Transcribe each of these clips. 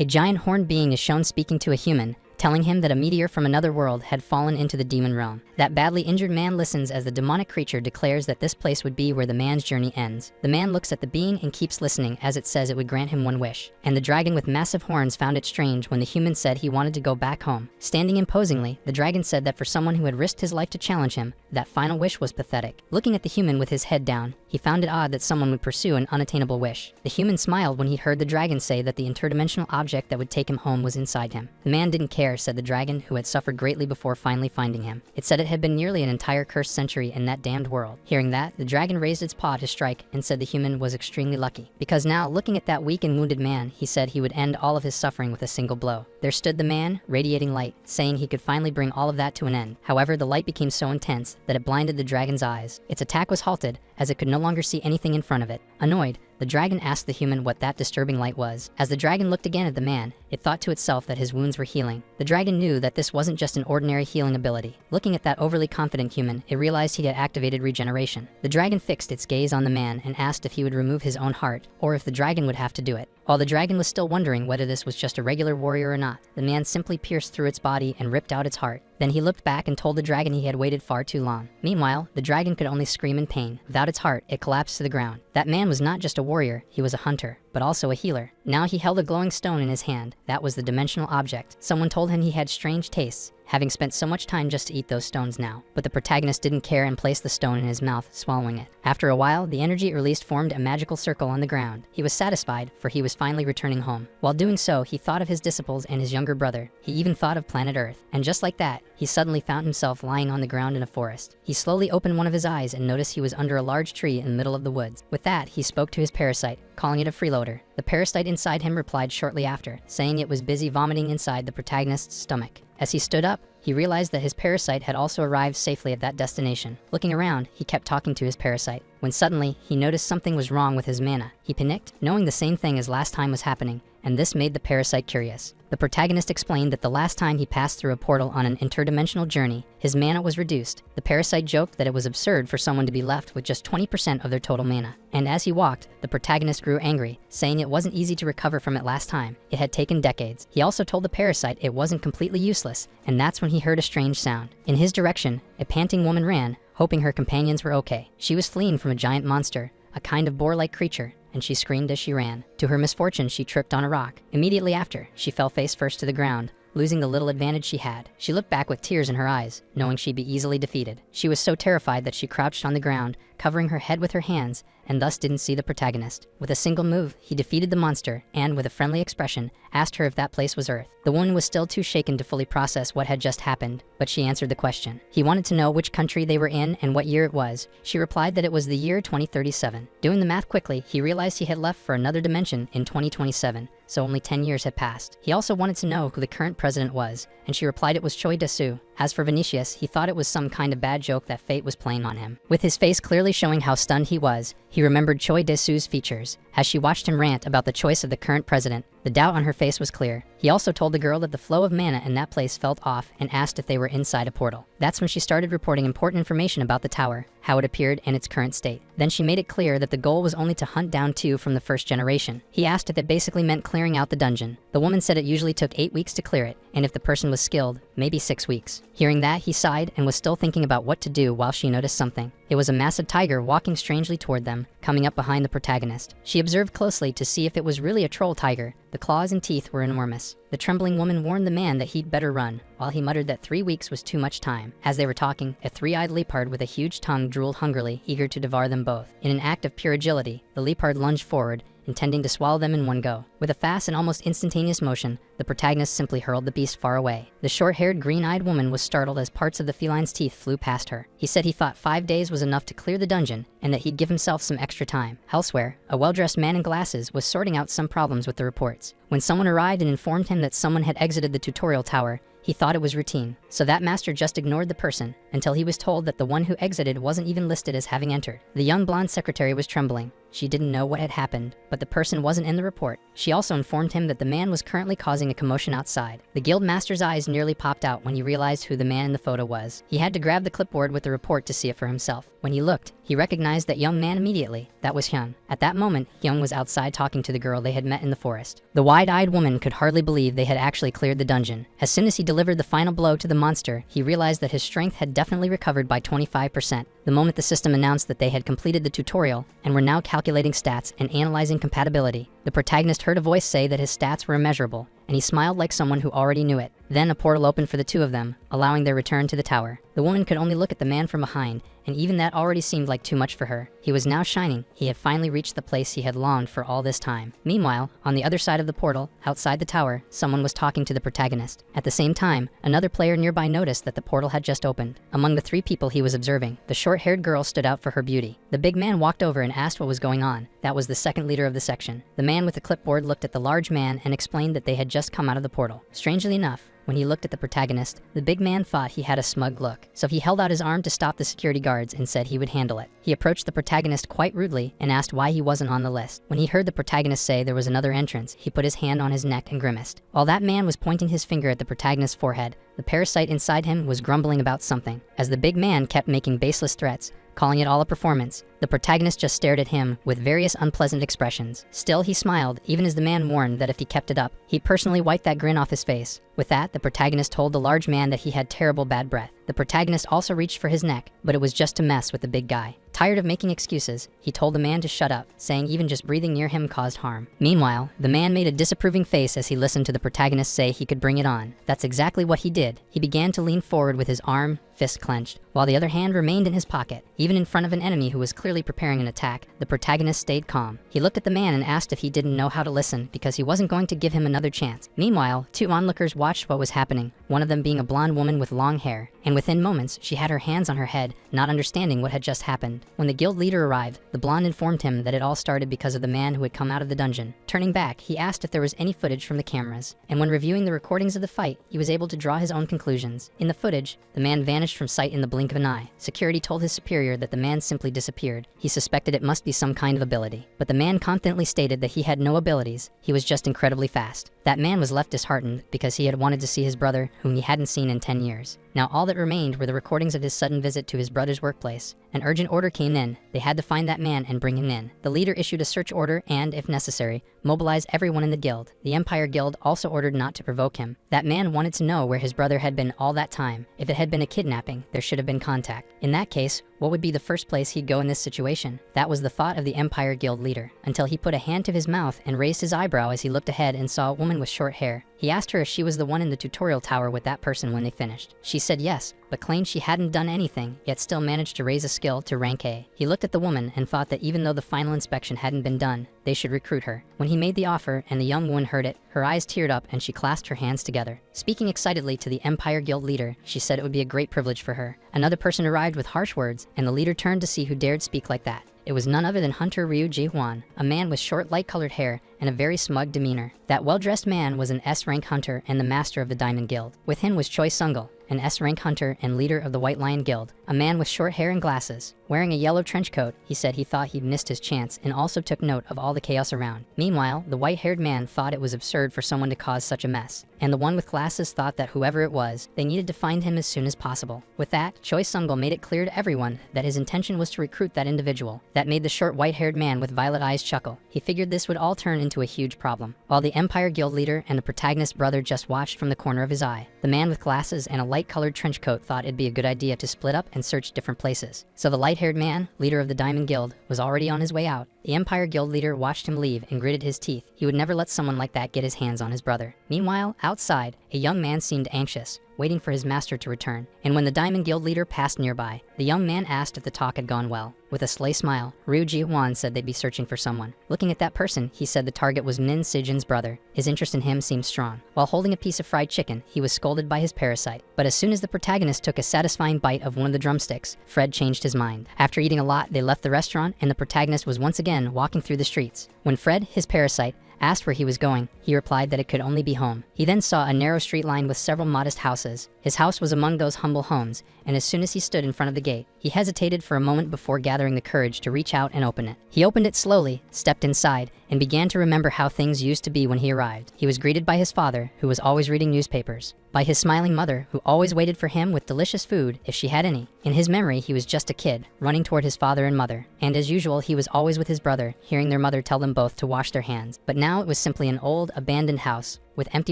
A giant horned being is shown speaking to a human, telling him that a meteor from another world had fallen into the demon realm. That badly injured man listens as the demonic creature declares that this place would be where the man's journey ends. The man looks at the being and keeps listening as it says it would grant him one wish. And the dragon with massive horns found it strange when the human said he wanted to go back home. Standing imposingly, the dragon said that for someone who had risked his life to challenge him, that final wish was pathetic. Looking at the human with his head down, he found it odd that someone would pursue an unattainable wish. The human smiled when he heard the dragon say that the interdimensional object that would take him home was inside him. The man didn't care, said the dragon, who had suffered greatly before finally finding him. It said it had been nearly an entire cursed century in that damned world. Hearing that, the dragon raised its paw to strike and said the human was extremely lucky. Because now, looking at that weak and wounded man, he said he would end all of his suffering with a single blow. There stood the man, radiating light, saying he could finally bring all of that to an end. However, the light became so intense that it blinded the dragon's eyes. Its attack was halted, as it could no longer see anything in front of it. Annoyed, the dragon asked the human what that disturbing light was. As the dragon looked again at the man, it thought to itself that his wounds were healing. The dragon knew that this wasn't just an ordinary healing ability. Looking at that overly confident human, it realized he had activated regeneration. The dragon fixed its gaze on the man and asked if he would remove his own heart, or if the dragon would have to do it. While the dragon was still wondering whether this was just a regular warrior or not, the man simply pierced through its body and ripped out its heart. Then he looked back and told the dragon he had waited far too long. Meanwhile, the dragon could only scream in pain. Without its heart, it collapsed to the ground. That man was not just a warrior, he was a hunter, but also a healer. Now he held a glowing stone in his hand. That was the dimensional object. Someone told him he had strange tastes, having spent so much time just to eat those stones now. But the protagonist didn't care and placed the stone in his mouth, swallowing it. After a while, the energy it released formed a magical circle on the ground. He was satisfied, for he was finally returning home. While doing so, he thought of his disciples and his younger brother. He even thought of planet Earth. And just like that, he suddenly found himself lying on the ground in a forest. He slowly opened one of his eyes and noticed he was under a large tree in the middle of the woods. With that, he spoke to his parasite, calling it a freeloader. The parasite inside him replied shortly after, saying it was busy vomiting inside the protagonist's stomach. As he stood up, he realized that his parasite had also arrived safely at that destination. Looking around, he kept talking to his parasite, when suddenly, he noticed something was wrong with his mana. He panicked, knowing the same thing as last time was happening, and this made the parasite curious. The protagonist explained that the last time he passed through a portal on an interdimensional journey, his mana was reduced. The parasite joked that it was absurd for someone to be left with just 20% of their total mana. And as he walked, the protagonist grew angry, saying it wasn't easy to recover from it last time. It had taken decades. He also told the parasite it wasn't completely useless, and that's when he heard a strange sound. In his direction, a panting woman ran, hoping her companions were okay. She was fleeing from a giant monster, a kind of boar-like creature, and she screamed as she ran. To her misfortune, she tripped on a rock. Immediately after, she fell face first to the ground, losing the little advantage she had. She looked back with tears in her eyes, knowing she'd be easily defeated. She was so terrified that she crouched on the ground, covering her head with her hands, and thus didn't see the protagonist. With a single move, he defeated the monster, and with a friendly expression, asked her if that place was Earth. The woman was still too shaken to fully process what had just happened, but she answered the question. He wanted to know which country they were in and what year it was. She replied that it was the year 2037. Doing the math quickly, he realized he had left for another dimension in 2027, so only 10 years had passed. He also wanted to know who the current president was, and she replied it was Choi Desu. As for Vinicius, he thought it was some kind of bad joke that fate was playing on him. With his face clearly showing how stunned he was, he remembered Choi Desu's features. As she watched him rant about the choice of the current president, the doubt on her face was clear. He also told the girl that the flow of mana in that place felt off and asked if they were inside a portal. That's when she started reporting important information about the tower, how it appeared and its current state. Then she made it clear that the goal was only to hunt down 2 from the first generation. He asked if it basically meant clearing out the dungeon. The woman said it usually took 8 weeks to clear it, and if the person was skilled, maybe 6 weeks. Hearing that, he sighed and was still thinking about what to do while she noticed something. It was a massive tiger walking strangely toward them, coming up behind the protagonist. She observed closely to see if it was really a troll tiger. The claws and teeth were enormous. The trembling woman warned the man that he'd better run, while he muttered that 3 weeks was too much time. As they were talking, a 3-eyed leopard with a huge tongue drooled hungrily, eager to devour them both. In an act of pure agility, the leopard lunged forward, intending to swallow them in one go. With a fast and almost instantaneous motion, the protagonist simply hurled the beast far away. The short-haired, green-eyed woman was startled as parts of the feline's teeth flew past her. He said he thought 5 days was enough to clear the dungeon, and that he'd give himself some extra time. Elsewhere, a well-dressed man in glasses was sorting out some problems with the reports. When someone arrived and informed him that someone had exited the tutorial tower, he thought it was routine. So that master just ignored the person, until he was told that the one who exited wasn't even listed as having entered. The young blonde secretary was trembling. She didn't know what had happened, but the person wasn't in the report. She also informed him that the man was currently causing a commotion outside. The guild master's eyes nearly popped out when he realized who the man in the photo was. He had to grab the clipboard with the report to see it for himself. When he looked, he recognized that young man immediately. That was Hyun. At that moment, Hyun was outside talking to the girl they had met in the forest. The wide-eyed woman could hardly believe they had actually cleared the dungeon. As soon as he delivered the final blow to the monster, he realized that his strength had definitely recovered by 25%. The moment the system announced that they had completed the tutorial and were now calculating stats and analyzing compatibility, the protagonist heard a voice say that his stats were immeasurable, and he smiled like someone who already knew it. Then a portal opened for the two of them, allowing their return to the tower. The woman could only look at the man from behind, and even that already seemed like too much for her. He was now shining. He had finally reached the place he had longed for all this time. Meanwhile, on the other side of the portal, outside the tower, someone was talking to the protagonist. At the same time, another player nearby noticed that the portal had just opened. Among the three people he was observing, the short-haired girl stood out for her beauty. The big man walked over and asked what was going on. That was the second leader of the section. The man with the clipboard looked at the large man and explained that they had just come out of the portal. Strangely enough, when he looked at the protagonist, the big man thought he had a smug look, so he held out his arm to stop the security guards and said he would handle it. He approached the protagonist quite rudely and asked why he wasn't on the list. When he heard the protagonist say there was another entrance, he put his hand on his neck and grimaced. While that man was pointing his finger at the protagonist's forehead, the parasite inside him was grumbling about something. As the big man kept making baseless threats, calling it all a performance, the protagonist just stared at him with various unpleasant expressions. Still, he smiled, even as the man warned that if he kept it up, he'd personally wipe that grin off his face. With that, the protagonist told the large man that he had terrible bad breath. The protagonist also reached for his neck, but it was just to mess with the big guy. Tired of making excuses, he told the man to shut up, saying even just breathing near him caused harm. Meanwhile, the man made a disapproving face as he listened to the protagonist say he could bring it on. That's exactly what he did. He began to lean forward with his arm, fist clenched, while the other hand remained in his pocket. Even in front of an enemy who was clearly preparing an attack, the protagonist stayed calm. He looked at the man and asked if he didn't know how to listen because he wasn't going to give him another chance. Meanwhile, two onlookers watched what was happening, one of them being a blonde woman with long hair, and within moments, she had her hands on her head, not understanding what had just happened. When the guild leader arrived, the blonde informed him that it all started because of the man who had come out of the dungeon. Turning back, he asked if there was any footage from the cameras, and when reviewing the recordings of the fight, he was able to draw his own conclusions. In the footage, the man vanished from sight in the blink of an eye. Security told his superior that the man simply disappeared. He suspected it must be some kind of ability, but the man confidently stated that he had no abilities, he was just incredibly fast. That man was left disheartened because he had wanted to see his brother, whom he hadn't seen in 10 years. Now all that remained were the recordings of his sudden visit to his brother's workplace. An urgent order came in. They had to find that man and bring him in. The leader issued a search order and, if necessary, mobilize everyone in the guild. The Empire Guild also ordered not to provoke him. That man wanted to know where his brother had been all that time. If it had been a kidnapping, there should have been contact. In that case, what would be the first place he'd go in this situation? That was the thought of the Empire Guild leader, until he put a hand to his mouth and raised his eyebrow as he looked ahead and saw a woman with short hair. He asked her if she was the one in the tutorial tower with that person when they finished. She said yes, but claimed she hadn't done anything, yet still managed to raise a skill to rank A. He looked at the woman and thought that even though the final inspection hadn't been done, they should recruit her. When he made the offer and the young woman heard it, her eyes teared up and she clasped her hands together. Speaking excitedly to the Empire Guild leader, she said it would be a great privilege for her. Another person arrived with harsh words, and the leader turned to see who dared speak like that. It was none other than Hunter Ryu Ji-hwan, a man with short light-colored hair and a very smug demeanor. That well-dressed man was an S-rank hunter and the master of the Diamond Guild. With him was Choi Sungul, an S-rank hunter and leader of the White Lion Guild, a man with short hair and glasses. Wearing a yellow trench coat, he said he thought he'd missed his chance and also took note of all the chaos around. Meanwhile, the white-haired man thought it was absurd for someone to cause such a mess, and the one with glasses thought that whoever it was, they needed to find him as soon as possible. With that, Choi Sungul made it clear to everyone that his intention was to recruit that individual. That made the short white-haired man with violet eyes chuckle. He figured this would all turn into a huge problem. While the Empire Guild leader and the protagonist's brother just watched from the corner of his eye, the man with glasses and a light-colored trench coat thought it'd be a good idea to split up and search different places. So the light-haired man, leader of the Diamond Guild, was already on his way out. The Empire Guild leader watched him leave and gritted his teeth. He would never let someone like that get his hands on his brother. Meanwhile, outside, a young man seemed anxious, waiting for his master to return. And when the Diamond Guild leader passed nearby, the young man asked if the talk had gone well. With a sly smile, Ryu Ji-hwan said they'd be searching for someone. Looking at that person, he said the target was Min Si-jin's brother. His interest in him seemed strong. While holding a piece of fried chicken, he was scolded by his parasite. But as soon as the protagonist took a satisfying bite of one of the drumsticks, Fred changed his mind. After eating a lot, they left the restaurant and the protagonist was once again walking through the streets. When Fred, his parasite, asked where he was going, he replied that it could only be home. He then saw a narrow street lined with several modest houses. His house was among those humble homes, and as soon as he stood in front of the gate, he hesitated for a moment before gathering the courage to reach out and open it. He opened it slowly, stepped inside, and began to remember how things used to be when he arrived. He was greeted by his father, who was always reading newspapers, by his smiling mother, who always waited for him with delicious food, if she had any. In his memory, he was just a kid, running toward his father and mother, and as usual, he was always with his brother, hearing their mother tell them both to wash their hands. But now it was simply an old, abandoned house, with empty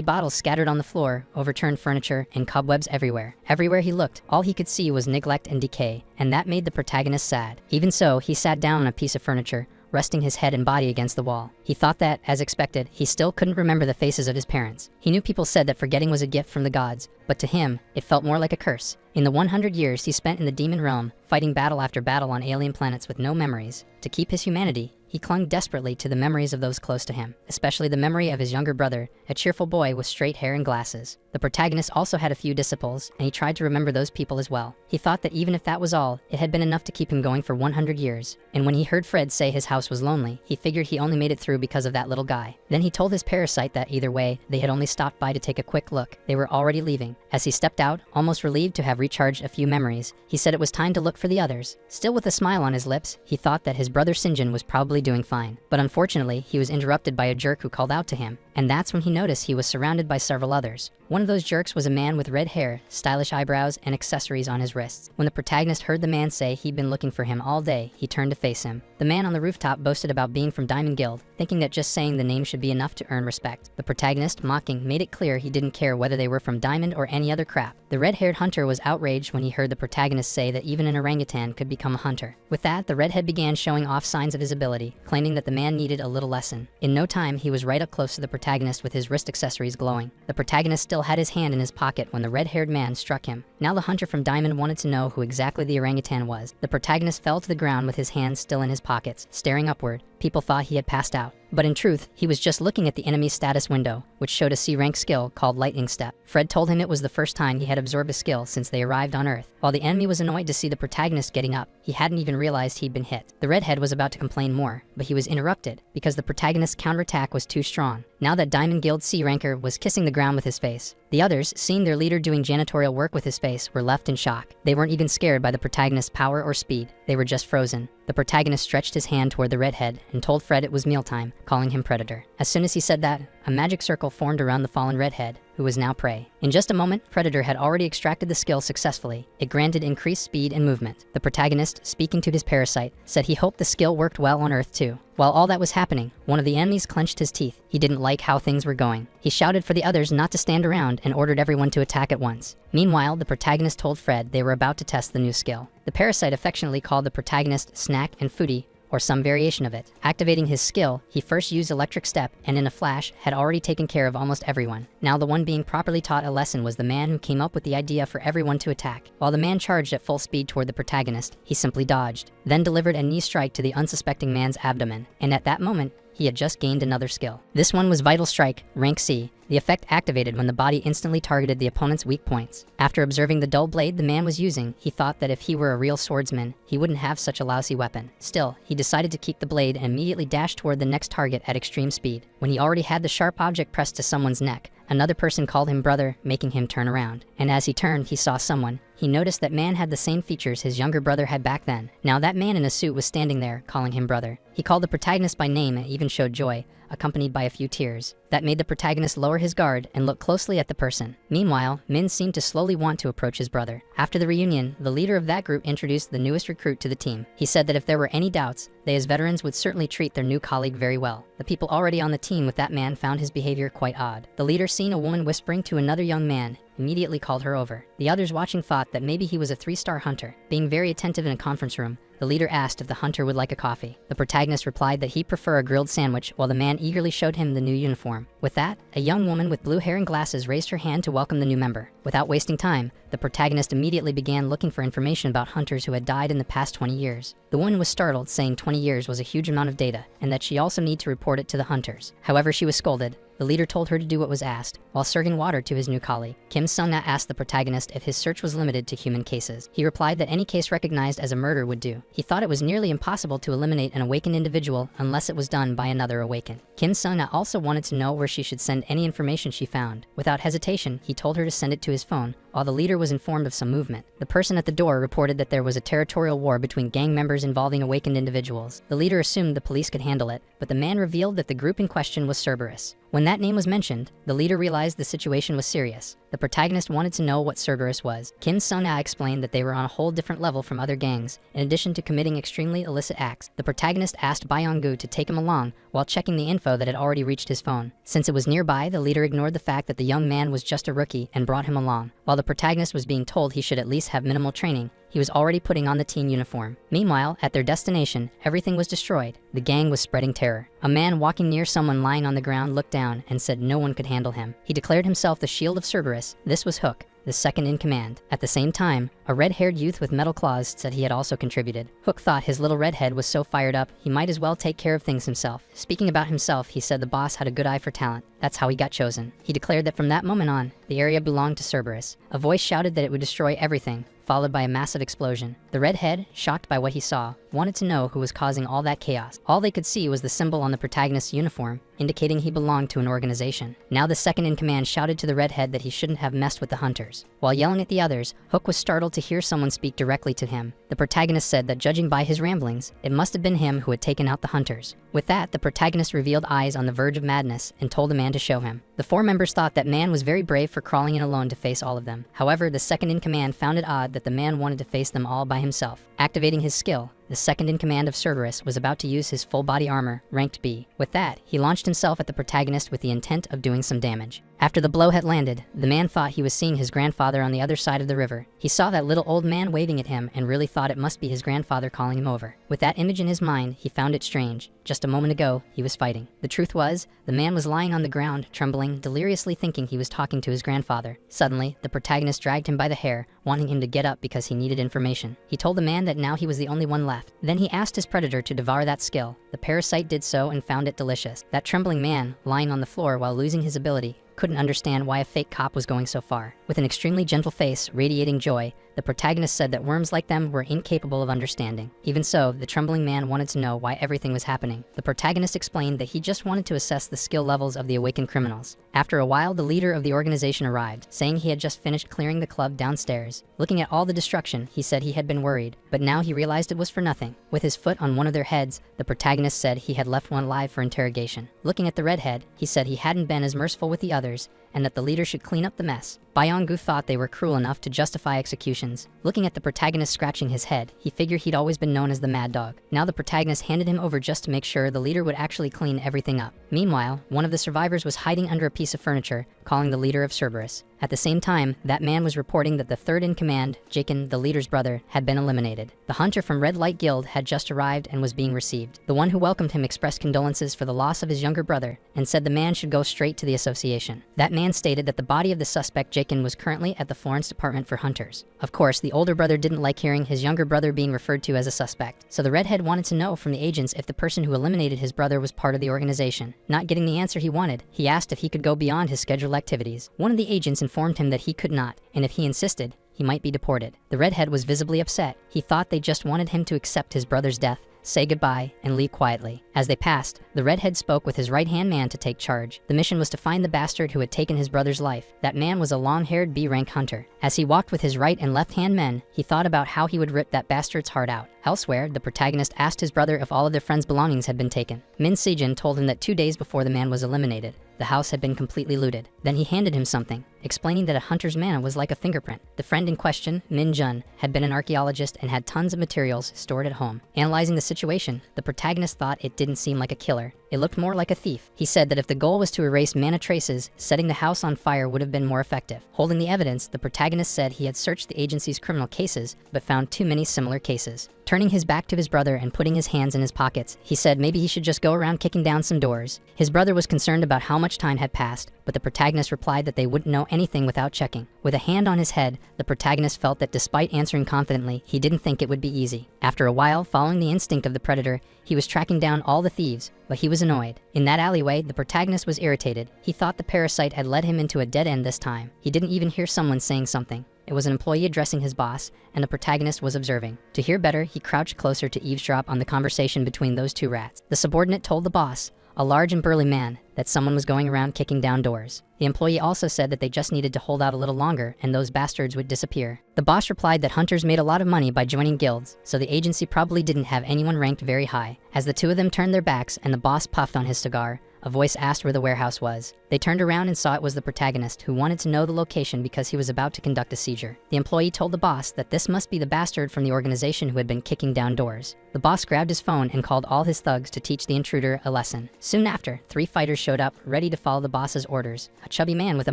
bottles scattered on the floor, overturned furniture, and cobwebs everywhere. Everywhere he looked, all he could see was neglect and decay, and that made the protagonist sad. Even so, he sat down on a piece of furniture, resting his head and body against the wall. He thought that, as expected, he still couldn't remember the faces of his parents. He knew people said that forgetting was a gift from the gods, but to him, it felt more like a curse. In the 100 years he spent in the demon realm, fighting battle after battle on alien planets with no memories, to keep his humanity, he clung desperately to the memories of those close to him, especially the memory of his younger brother, a cheerful boy with straight hair and glasses. The protagonist also had a few disciples, and he tried to remember those people as well. He thought that even if that was all, it had been enough to keep him going for 100 years. And when he heard Fred say his house was lonely, he figured he only made it through because of that little guy. Then he told his parasite that either way, they had only stopped by to take a quick look. They were already leaving. As he stepped out, almost relieved to have recharged a few memories, he said it was time to look for the others. Still with a smile on his lips, he thought that his brother Sinjin was probably doing fine. But unfortunately, he was interrupted by a jerk who called out to him, and that's when he noticed he was surrounded by several others. One of those jerks was a man with red hair, stylish eyebrows, and accessories on his wrists. When the protagonist heard the man say he'd been looking for him all day, he turned to face him. The man on the rooftop boasted about being from Diamond Guild, thinking that just saying the name should be enough to earn respect. The protagonist, mocking, made it clear he didn't care whether they were from Diamond or any other crap. The red-haired hunter was outraged when he heard the protagonist say that even an orangutan could become a hunter. With that, the redhead began showing off signs of his ability, claiming that the man needed a little lesson. In no time, he was right up close to the protagonist with his wrist accessories glowing. The protagonist still had his hand in his pocket when the red-haired man struck him. Now the hunter from Diamond wanted to know who exactly the orangutan was. The protagonist fell to the ground with his hands still in his pockets, staring upward. People thought he had passed out. But in truth, he was just looking at the enemy's status window, which showed a C-rank skill called Lightning Step. Fred told him it was the first time he had absorbed a skill since they arrived on Earth. While the enemy was annoyed to see the protagonist getting up, he hadn't even realized he'd been hit. The redhead was about to complain more, but he was interrupted because the protagonist's counterattack was too strong. Now that Diamond Guild C-ranker was kissing the ground with his face. The others, seeing their leader doing janitorial work with his face, were left in shock. They weren't even scared by the protagonist's power or speed. They were just frozen. The protagonist stretched his hand toward the redhead and told Fred it was mealtime, calling him Predator. As soon as he said that, a magic circle formed around the fallen redhead, who was now prey. In just a moment, Predator had already extracted the skill successfully. It granted increased speed and movement. The protagonist, speaking to his parasite, said he hoped the skill worked well on Earth too. While all that was happening, one of the enemies clenched his teeth. He didn't like how things were going. He shouted for the others not to stand around and ordered everyone to attack at once. Meanwhile, the protagonist told Fred they were about to test the new skill. The parasite affectionately called the protagonist Snack and Foodie, or some variation of it. Activating his skill, he first used Electric Step and in a flash had already taken care of almost everyone. Now the one being properly taught a lesson was the man who came up with the idea for everyone to attack. While the man charged at full speed toward the protagonist, he simply dodged, then delivered a knee strike to the unsuspecting man's abdomen, and at that moment, he had just gained another skill. This one was Vital Strike, rank C. The effect activated when the body instantly targeted the opponent's weak points. After observing the dull blade the man was using, he thought that if he were a real swordsman, he wouldn't have such a lousy weapon. Still, he decided to keep the blade and immediately dashed toward the next target at extreme speed. When he already had the sharp object pressed to someone's neck, another person called him brother, making him turn around. And as he turned, he saw someone. He noticed that man had the same features his younger brother had back then. Now that man in a suit was standing there, calling him brother. He called the protagonist by name and even showed joy, accompanied by a few tears. That made the protagonist lower his guard and look closely at the person. Meanwhile, Min seemed to slowly want to approach his brother. After the reunion, the leader of that group introduced the newest recruit to the team. He said that if there were any doubts, they as veterans would certainly treat their new colleague very well. The people already on the team with that man found his behavior quite odd. The leader, seeing a woman whispering to another young man, immediately called her over. The others watching thought that maybe he was a 3-star hunter. Being very attentive in a conference room, the leader asked if the hunter would like a coffee. The protagonist replied that he'd prefer a grilled sandwich, while the man eagerly showed him the new uniform. With that, a young woman with blue hair and glasses raised her hand to welcome the new member. Without wasting time, the protagonist immediately began looking for information about hunters who had died in the past 20 years. The woman was startled, saying 20 years was a huge amount of data, and that she also needed to report it to the hunters. However, she was scolded. The leader told her to do what was asked, while serving water to his new colleague. Kim Sung-na asked the protagonist if his search was limited to human cases. He replied that any case recognized as a murder would do. He thought it was nearly impossible to eliminate an awakened individual unless it was done by another awakened. Kim Sung-na also wanted to know where she should send any information she found. Without hesitation, he told her to send it to his phone, while the leader was informed of some movement. The person at the door reported that there was a territorial war between gang members involving awakened individuals. The leader assumed the police could handle it, but the man revealed that the group in question was Cerberus. When that name was mentioned, the leader realized the situation was serious. The protagonist wanted to know what Cerberus was. Kim Sung-na explained that they were on a whole different level from other gangs, in addition to committing extremely illicit acts. The protagonist asked Byung-gu to take him along while checking the info that had already reached his phone. Since it was nearby, the leader ignored the fact that the young man was just a rookie and brought him along. While the protagonist was being told he should at least have minimal training, he was already putting on the teen uniform. Meanwhile, at their destination, everything was destroyed. The gang was spreading terror. A man walking near someone lying on the ground looked down and said no one could handle him. He declared himself the shield of Cerberus. This was Hook, the second in command. At the same time, a red-haired youth with metal claws said he had also contributed. Hook thought his little redhead was so fired up, he might as well take care of things himself. Speaking about himself, he said the boss had a good eye for talent. That's how he got chosen. He declared that from that moment on, the area belonged to Cerberus. A voice shouted that it would destroy everything, followed by a massive explosion. The redhead, shocked by what he saw, wanted to know who was causing all that chaos. All they could see was the symbol on the protagonist's uniform, indicating he belonged to an organization. Now the second in command shouted to the redhead that he shouldn't have messed with the hunters. While yelling at the others, Hook was startled to hear someone speak directly to him. The protagonist said that judging by his ramblings, it must have been him who had taken out the hunters. With that, the protagonist revealed eyes on the verge of madness and told the man to show him. The four members thought that man was very brave for crawling in alone to face all of them. However, the second in command found it odd that the man wanted to face them all by himself. Activating his skill, the second in command of Cerberus was about to use his full body armor, ranked B. With that, he launched himself at the protagonist with the intent of doing some damage. After the blow had landed, the man thought he was seeing his grandfather on the other side of the river. He saw that little old man waving at him and really thought it must be his grandfather calling him over. With that image in his mind, he found it strange. Just a moment ago, he was fighting. The truth was, the man was lying on the ground, trembling, deliriously thinking he was talking to his grandfather. Suddenly, the protagonist dragged him by the hair, wanting him to get up because he needed information. He told the man that now he was the only one left. Then he asked his predator to devour that skill. The parasite did so and found it delicious. That trembling man, lying on the floor while losing his ability, couldn't understand why a fake cop was going so far. With an extremely gentle face, radiating joy, the protagonist said that worms like them were incapable of understanding. Even so, the trembling man wanted to know why everything was happening. The protagonist explained that he just wanted to assess the skill levels of the awakened criminals. After a while, the leader of the organization arrived, saying he had just finished clearing the club downstairs. Looking at all the destruction, he said he had been worried, but now he realized it was for nothing. With his foot on one of their heads, the protagonist said he had left one alive for interrogation. Looking at the redhead, he said he hadn't been as merciful with the others, and that the leader should clean up the mess. Byung-gu thought they were cruel enough to justify executions. Looking at the protagonist scratching his head, he figured he'd always been known as the Mad Dog. Now the protagonist handed him over just to make sure the leader would actually clean everything up. Meanwhile, one of the survivors was hiding under a piece of furniture, calling the leader of Cerberus. At the same time, that man was reporting that the third in command, Jakin, the leader's brother, had been eliminated. The hunter from Red Light Guild had just arrived and was being received. The one who welcomed him expressed condolences for the loss of his younger brother and said the man should go straight to the association. That man stated that the body of the suspect, Jakin, was currently at the Florence Department for Hunters. Of course, the older brother didn't like hearing his younger brother being referred to as a suspect, so the redhead wanted to know from the agents if the person who eliminated his brother was part of the organization. Not getting the answer he wanted, he asked if he could go beyond his scheduled activities. One of the agents informed him that he could not, and if he insisted, he might be deported. The redhead was visibly upset. He thought they just wanted him to accept his brother's death, say goodbye, and leave quietly. As they passed, the redhead spoke with his right-hand man to take charge. The mission was to find the bastard who had taken his brother's life. That man was a long-haired B-rank hunter. As he walked with his right and left-hand men, he thought about how he would rip that bastard's heart out. Elsewhere, the protagonist asked his brother if all of their friend's belongings had been taken. Min Sejin told him that 2 days before the man was eliminated, the house had been completely looted. Then he handed him something, explaining that a hunter's mana was like a fingerprint. The friend in question, Min Jun, had been an archaeologist and had tons of materials stored at home. Analyzing the situation, the protagonist thought it didn't seem like a killer. It looked more like a thief. He said that if the goal was to erase mana traces, setting the house on fire would have been more effective. Holding the evidence, the protagonist said he had searched the agency's criminal cases, but found too many similar cases. Turning his back to his brother and putting his hands in his pockets, he said maybe he should just go around kicking down some doors. His brother was concerned about how much time had passed, but the protagonist replied that they wouldn't know anything without checking. With a hand on his head, the protagonist felt that despite answering confidently, he didn't think it would be easy. After a while, following the instinct of the predator, he was tracking down all the thieves. but he was annoyed. In that alleyway, the protagonist was irritated. He thought the parasite had led him into a dead end this time. He didn't even hear someone saying something. It was an employee addressing his boss, and the protagonist was observing. To hear better, he crouched closer to eavesdrop on the conversation between those two rats. The subordinate told the boss, a large and burly man, that someone was going around kicking down doors. The employee also said that they just needed to hold out a little longer and those bastards would disappear. The boss replied that hunters made a lot of money by joining guilds, so the agency probably didn't have anyone ranked very high. As the two of them turned their backs and the boss puffed on his cigar, a voice asked where the warehouse was. They turned around and saw it was the protagonist, who wanted to know the location because he was about to conduct a seizure. The employee told the boss that this must be the bastard from the organization who had been kicking down doors. The boss grabbed his phone and called all his thugs to teach the intruder a lesson. Soon after, 3 fighters showed up, ready to follow the boss's orders. A chubby man with a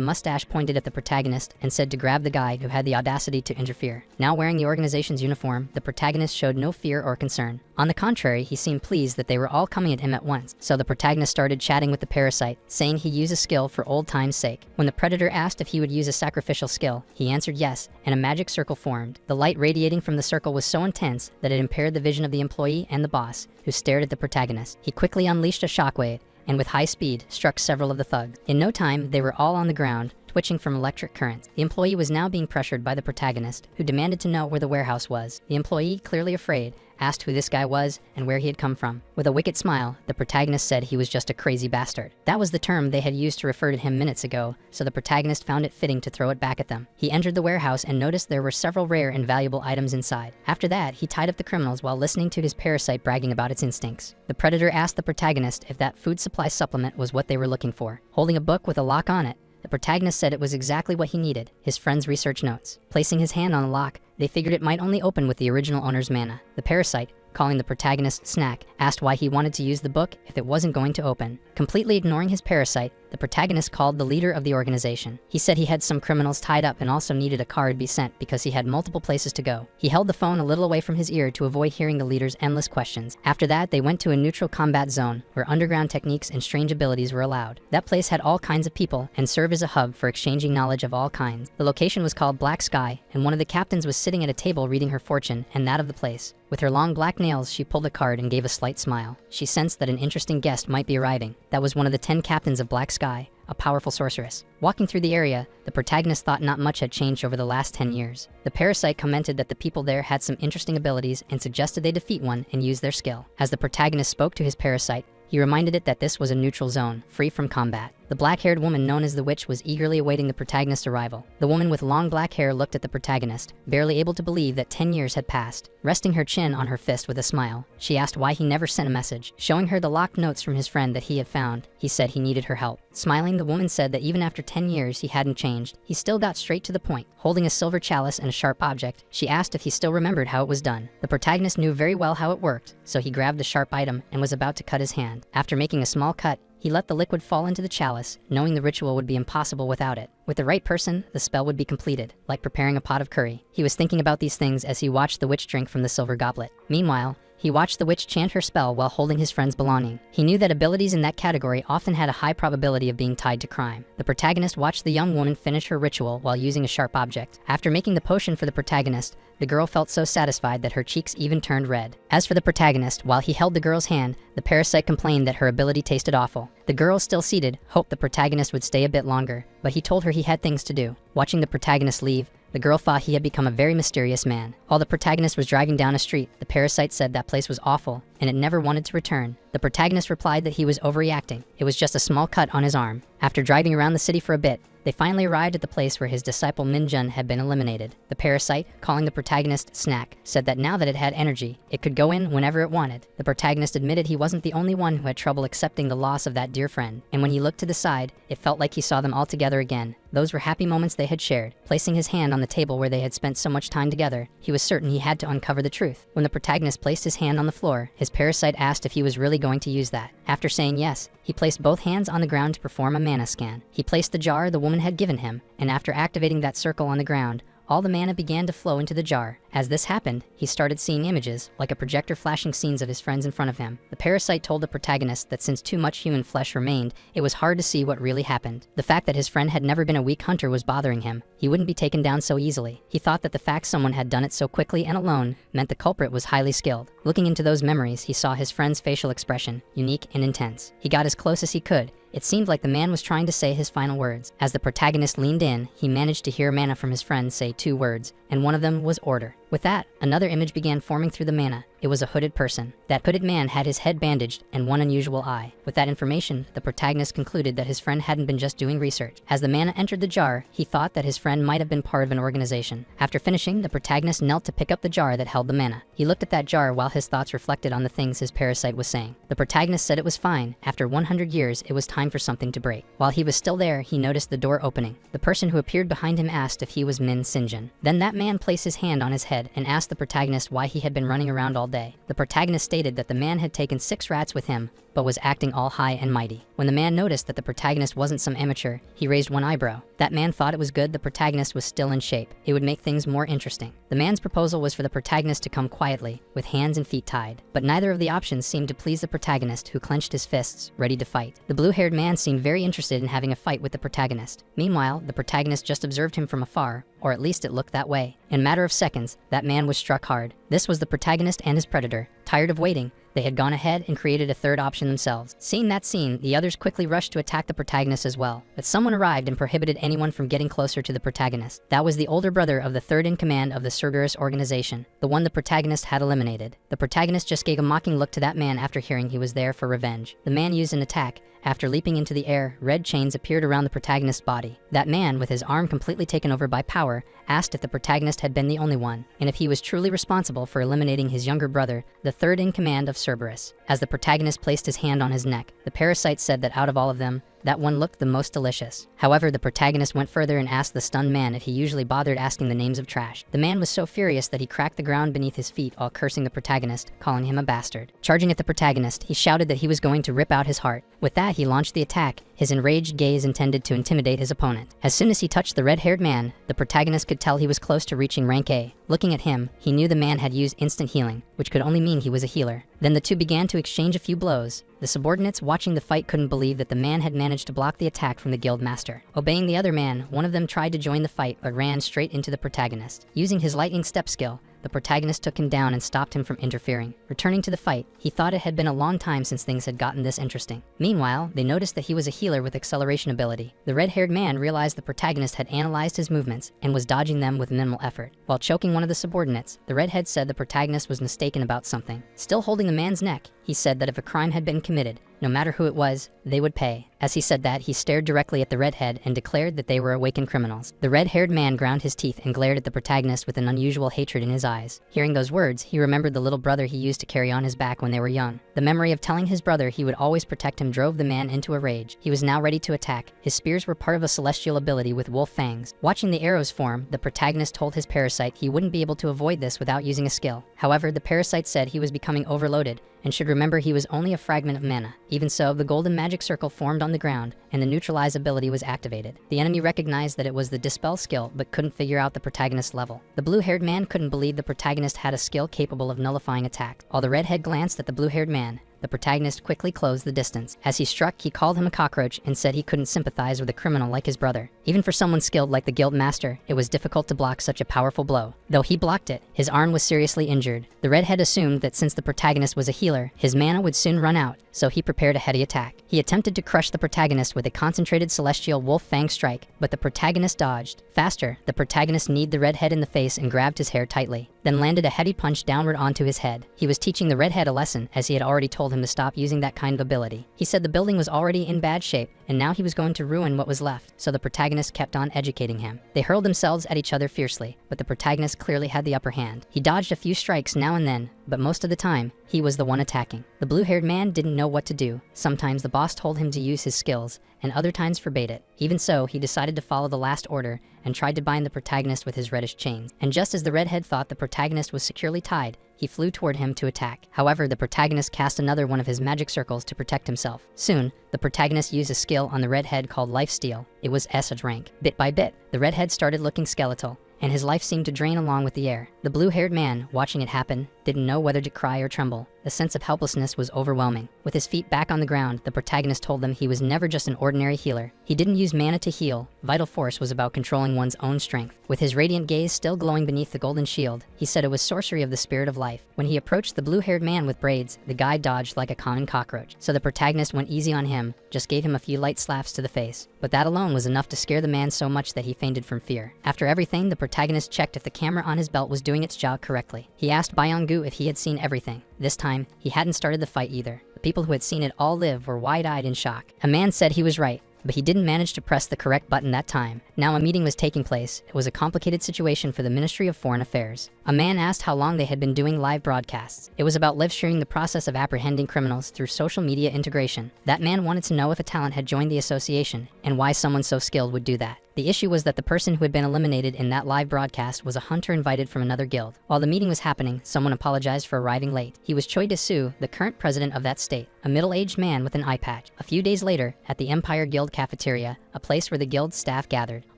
mustache pointed at the protagonist and said to grab the guy who had the audacity to interfere. Now wearing the organization's uniform, the protagonist showed no fear or concern. On the contrary, he seemed pleased that they were all coming at him at once. So the protagonist started chatting with the parasite, saying he used a skill for old time's sake. When the predator asked if he would use a sacrificial skill, he answered yes, and a magic circle formed. The light radiating from the circle was so intense that it impaired the vision of the employee and the boss, who stared at the protagonist. He quickly unleashed a shockwave, and with high speed, struck several of the thugs. In no time, they were all on the ground, twitching from electric currents. The employee was now being pressured by the protagonist, who demanded to know where the warehouse was. The employee, clearly afraid, asked who this guy was and where he had come from. With a wicked smile, the protagonist said he was just a crazy bastard. That was the term they had used to refer to him minutes ago, so the protagonist found it fitting to throw it back at them. He entered the warehouse and noticed there were several rare and valuable items inside. After that, he tied up the criminals while listening to his parasite bragging about its instincts. The predator asked the protagonist if that food supply supplement was what they were looking for. Holding a book with a lock on it, the protagonist said it was exactly what he needed, his friend's research notes. Placing his hand on the lock, they figured it might only open with the original owner's mana. The parasite, calling the protagonist Snack, asked why he wanted to use the book if it wasn't going to open. Completely ignoring his parasite, the protagonist called the leader of the organization. He said he had some criminals tied up and also needed a card be sent because he had multiple places to go. He held the phone a little away from his ear to avoid hearing the leader's endless questions. After that, they went to a neutral combat zone where underground techniques and strange abilities were allowed. That place had all kinds of people and served as a hub for exchanging knowledge of all kinds. The location was called Black Sky, and one of the captains was sitting at a table reading her fortune and that of the place. With her long black nails, she pulled a card and gave a slight smile. She sensed that an interesting guest might be arriving. That was one of the 10 captains of Black Sky, a powerful sorceress. Walking through the area, the protagonist thought not much had changed over the last 10 years. The parasite commented that the people there had some interesting abilities and suggested they defeat one and use their skill. As the protagonist spoke to his parasite, he reminded it that this was a neutral zone, free from combat. The black-haired woman known as the witch was eagerly awaiting the protagonist's arrival. The woman with long black hair looked at the protagonist, barely able to believe that 10 years had passed. Resting her chin on her fist with a smile, she asked why he never sent a message. Showing her the locked notes from his friend that he had found, he said he needed her help. Smiling, the woman said that even after 10 years he hadn't changed. He still got straight to the point. Holding a silver chalice and a sharp object, she asked if he still remembered how it was done. The protagonist knew very well how it worked, so he grabbed the sharp item and was about to cut his hand. After making a small cut, he let the liquid fall into the chalice, knowing the ritual would be impossible without it. With the right person, the spell would be completed, like preparing a pot of curry. He was thinking about these things as he watched the witch drink from the silver goblet. Meanwhile, he watched the witch chant her spell while holding his friend's belonging. He knew that abilities in that category often had a high probability of being tied to crime. The protagonist watched the young woman finish her ritual while using a sharp object. After making the potion for the protagonist, the girl felt so satisfied that her cheeks even turned red. As for the protagonist, while he held the girl's hand, the parasite complained that her ability tasted awful. The girl, still seated, hoped the protagonist would stay a bit longer, but he told her he had things to do. Watching the protagonist leave, the girl thought he had become a very mysterious man. While the protagonist was driving down a street, the parasite said that place was awful, and it never wanted to return. The protagonist replied that he was overreacting. It was just a small cut on his arm. After driving around the city for a bit, they finally arrived at the place where his disciple Minjun had been eliminated. The parasite, calling the protagonist Snack, said that now that it had energy, it could go in whenever it wanted. The protagonist admitted he wasn't the only one who had trouble accepting the loss of that dear friend, and when he looked to the side, it felt like he saw them all together again. Those were happy moments they had shared. Placing his hand on the table where they had spent so much time together, he was certain he had to uncover the truth. When the protagonist placed his hand on the floor, his parasite asked if he was really going to use that. After saying yes, he placed both hands on the ground to perform a mana scan. He placed the jar the woman had given him, and after activating that circle on the ground, all the mana began to flow into the jar. As this happened, he started seeing images, like a projector flashing scenes of his friends in front of him. The parasite told the protagonist that since too much human flesh remained, it was hard to see what really happened. The fact that his friend had never been a weak hunter was bothering him. He wouldn't be taken down so easily. He thought that the fact someone had done it so quickly and alone meant the culprit was highly skilled. Looking into those memories, he saw his friend's facial expression, unique and intense. He got as close as he could. It seemed like the man was trying to say his final words. As the protagonist leaned in, he managed to hear mana from his friend say 2 words, and one of them was order. With that, another image began forming through the mana. It was a hooded person. That hooded man had his head bandaged and one unusual eye. With that information, the protagonist concluded that his friend hadn't been just doing research. As the mana entered the jar, he thought that his friend might have been part of an organization. After finishing, the protagonist knelt to pick up the jar that held the mana. He looked at that jar while his thoughts reflected on the things his parasite was saying. The protagonist said it was fine. After 100 years, it was time for something to break. While he was still there, he noticed the door opening. The person who appeared behind him asked if he was Min Sinjin. Then that man placed his hand on his head and asked the protagonist why he had been running around all day. The protagonist stated that the man had taken 6 rats with him, but was acting all high and mighty. When the man noticed that the protagonist wasn't some amateur, he raised one eyebrow. That man thought it was good the protagonist was still in shape. It would make things more interesting. The man's proposal was for the protagonist to come quietly, with hands and feet tied. But neither of the options seemed to please the protagonist, who clenched his fists, ready to fight. The blue-haired man seemed very interested in having a fight with the protagonist. Meanwhile, the protagonist just observed him from afar, or at least it looked that way. In a matter of seconds, that man was struck hard. This was the protagonist and his predator. Tired of waiting, they had gone ahead and created a third option themselves. Seeing that scene, the others quickly rushed to attack the protagonist as well. But someone arrived and prohibited anyone from getting closer to the protagonist. That was the older brother of the third in command of the Cerberus organization, the one the protagonist had eliminated. The protagonist just gave a mocking look to that man after hearing he was there for revenge. The man used an attack. After leaping into the air, red chains appeared around the protagonist's body. That man, with his arm completely taken over by power, asked if the protagonist had been the only one, and if he was truly responsible for eliminating his younger brother, the third in command of Cerberus. As the protagonist placed his hand on his neck, the parasite said that out of all of them, that one looked the most delicious. However, the protagonist went further and asked the stunned man if he usually bothered asking the names of trash. The man was so furious that he cracked the ground beneath his feet while cursing the protagonist, calling him a bastard. Charging at the protagonist, he shouted that he was going to rip out his heart. With that, he launched the attack, his enraged gaze intended to intimidate his opponent. As soon as he touched the red-haired man, the protagonist could tell he was close to reaching rank A. Looking at him, he knew the man had used instant healing, which could only mean he was a healer. Then the two began to exchange a few blows. The subordinates watching the fight couldn't believe that the man had managed to block the attack from the guild master. Obeying the other man, one of them tried to join the fight but ran straight into the protagonist. Using his lightning step skill, the protagonist took him down and stopped him from interfering. Returning to the fight, he thought it had been a long time since things had gotten this interesting. Meanwhile, they noticed that he was a healer with acceleration ability. The red-haired man realized the protagonist had analyzed his movements and was dodging them with minimal effort. While choking one of the subordinates, the redhead said the protagonist was mistaken about something. Still holding the man's neck, he said that if a crime had been committed, no matter who it was, they would pay. As he said that, he stared directly at the redhead and declared that they were awakened criminals. The red-haired man ground his teeth and glared at the protagonist with an unusual hatred in his eyes. Hearing those words, he remembered the little brother he used to carry on his back when they were young. The memory of telling his brother he would always protect him drove the man into a rage. He was now ready to attack. His spears were part of a celestial ability with wolf fangs. Watching the arrows form, the protagonist told his parasite he wouldn't be able to avoid this without using a skill. However, the parasite said he was becoming overloaded and should remember he was only a fragment of mana. Even so, the golden magic circle formed on the ground, and the neutralize ability was activated. The enemy recognized that it was the dispel skill, but couldn't figure out the protagonist's level. The blue-haired man couldn't believe the protagonist had a skill capable of nullifying attacks. While the redhead glanced at the blue-haired man, the protagonist quickly closed the distance. As he struck, he called him a cockroach and said he couldn't sympathize with a criminal like his brother. Even for someone skilled like the guild master, it was difficult to block such a powerful blow. Though he blocked it, his arm was seriously injured. The redhead assumed that since the protagonist was a healer, his mana would soon run out, so he prepared a heady attack. He attempted to crush the protagonist with a concentrated celestial wolf fang strike, but the protagonist dodged. Faster, the protagonist kneed the redhead in the face and grabbed his hair tightly, then landed a heady punch downward onto his head. He was teaching the redhead a lesson, as he had already told him to stop using that kind of ability. He said the building was already in bad shape, and now he was going to ruin what was left, so the protagonist kept on educating him. They hurled themselves at each other fiercely, but the protagonist clearly had the upper hand. He dodged a few strikes now and then, but most of the time, he was the one attacking. The blue-haired man didn't know what to do. Sometimes the boss told him to use his skills, and other times forbade it. Even so, he decided to follow the last order and tried to bind the protagonist with his reddish chains. And just as the redhead thought the protagonist was securely tied, he flew toward him to attack. However, the protagonist cast another one of his magic circles to protect himself. Soon, the protagonist used a skill on the redhead called Lifesteal. It was S's rank. Bit by bit, the redhead started looking skeletal, and his life seemed to drain along with the air. The blue-haired man, watching it happen, didn't know whether to cry or tremble. The sense of helplessness was overwhelming. With his feet back on the ground, the protagonist told them he was never just an ordinary healer. He didn't use mana to heal. Vital force was about controlling one's own strength. With his radiant gaze still glowing beneath the golden shield, he said it was sorcery of the spirit of life. When he approached the blue-haired man with braids, the guy dodged like a common cockroach. So the protagonist went easy on him, just gave him a few light slaps to the face. But that alone was enough to scare the man so much that he fainted from fear. After everything, the protagonist checked if the camera on his belt was doing its job correctly. He asked Byung-gu if he had seen everything. This time, he hadn't started the fight either. The people who had seen it all live were wide-eyed in shock. A man said he was right, but he didn't manage to press the correct button that time. Now a meeting was taking place. It was a complicated situation for the Ministry of Foreign Affairs. A man asked how long they had been doing live broadcasts. It was about live streaming the process of apprehending criminals through social media integration. That man wanted to know if a talent had joined the association, and why someone so skilled would do that. The issue was that the person who had been eliminated in that live broadcast was a hunter invited from another guild. While the meeting was happening, someone apologized for arriving late. He was Choi Desu, the current president of that state, a middle-aged man with an eye patch. A few days later, at the Empire Guild cafeteria, a place where the guild staff gathered.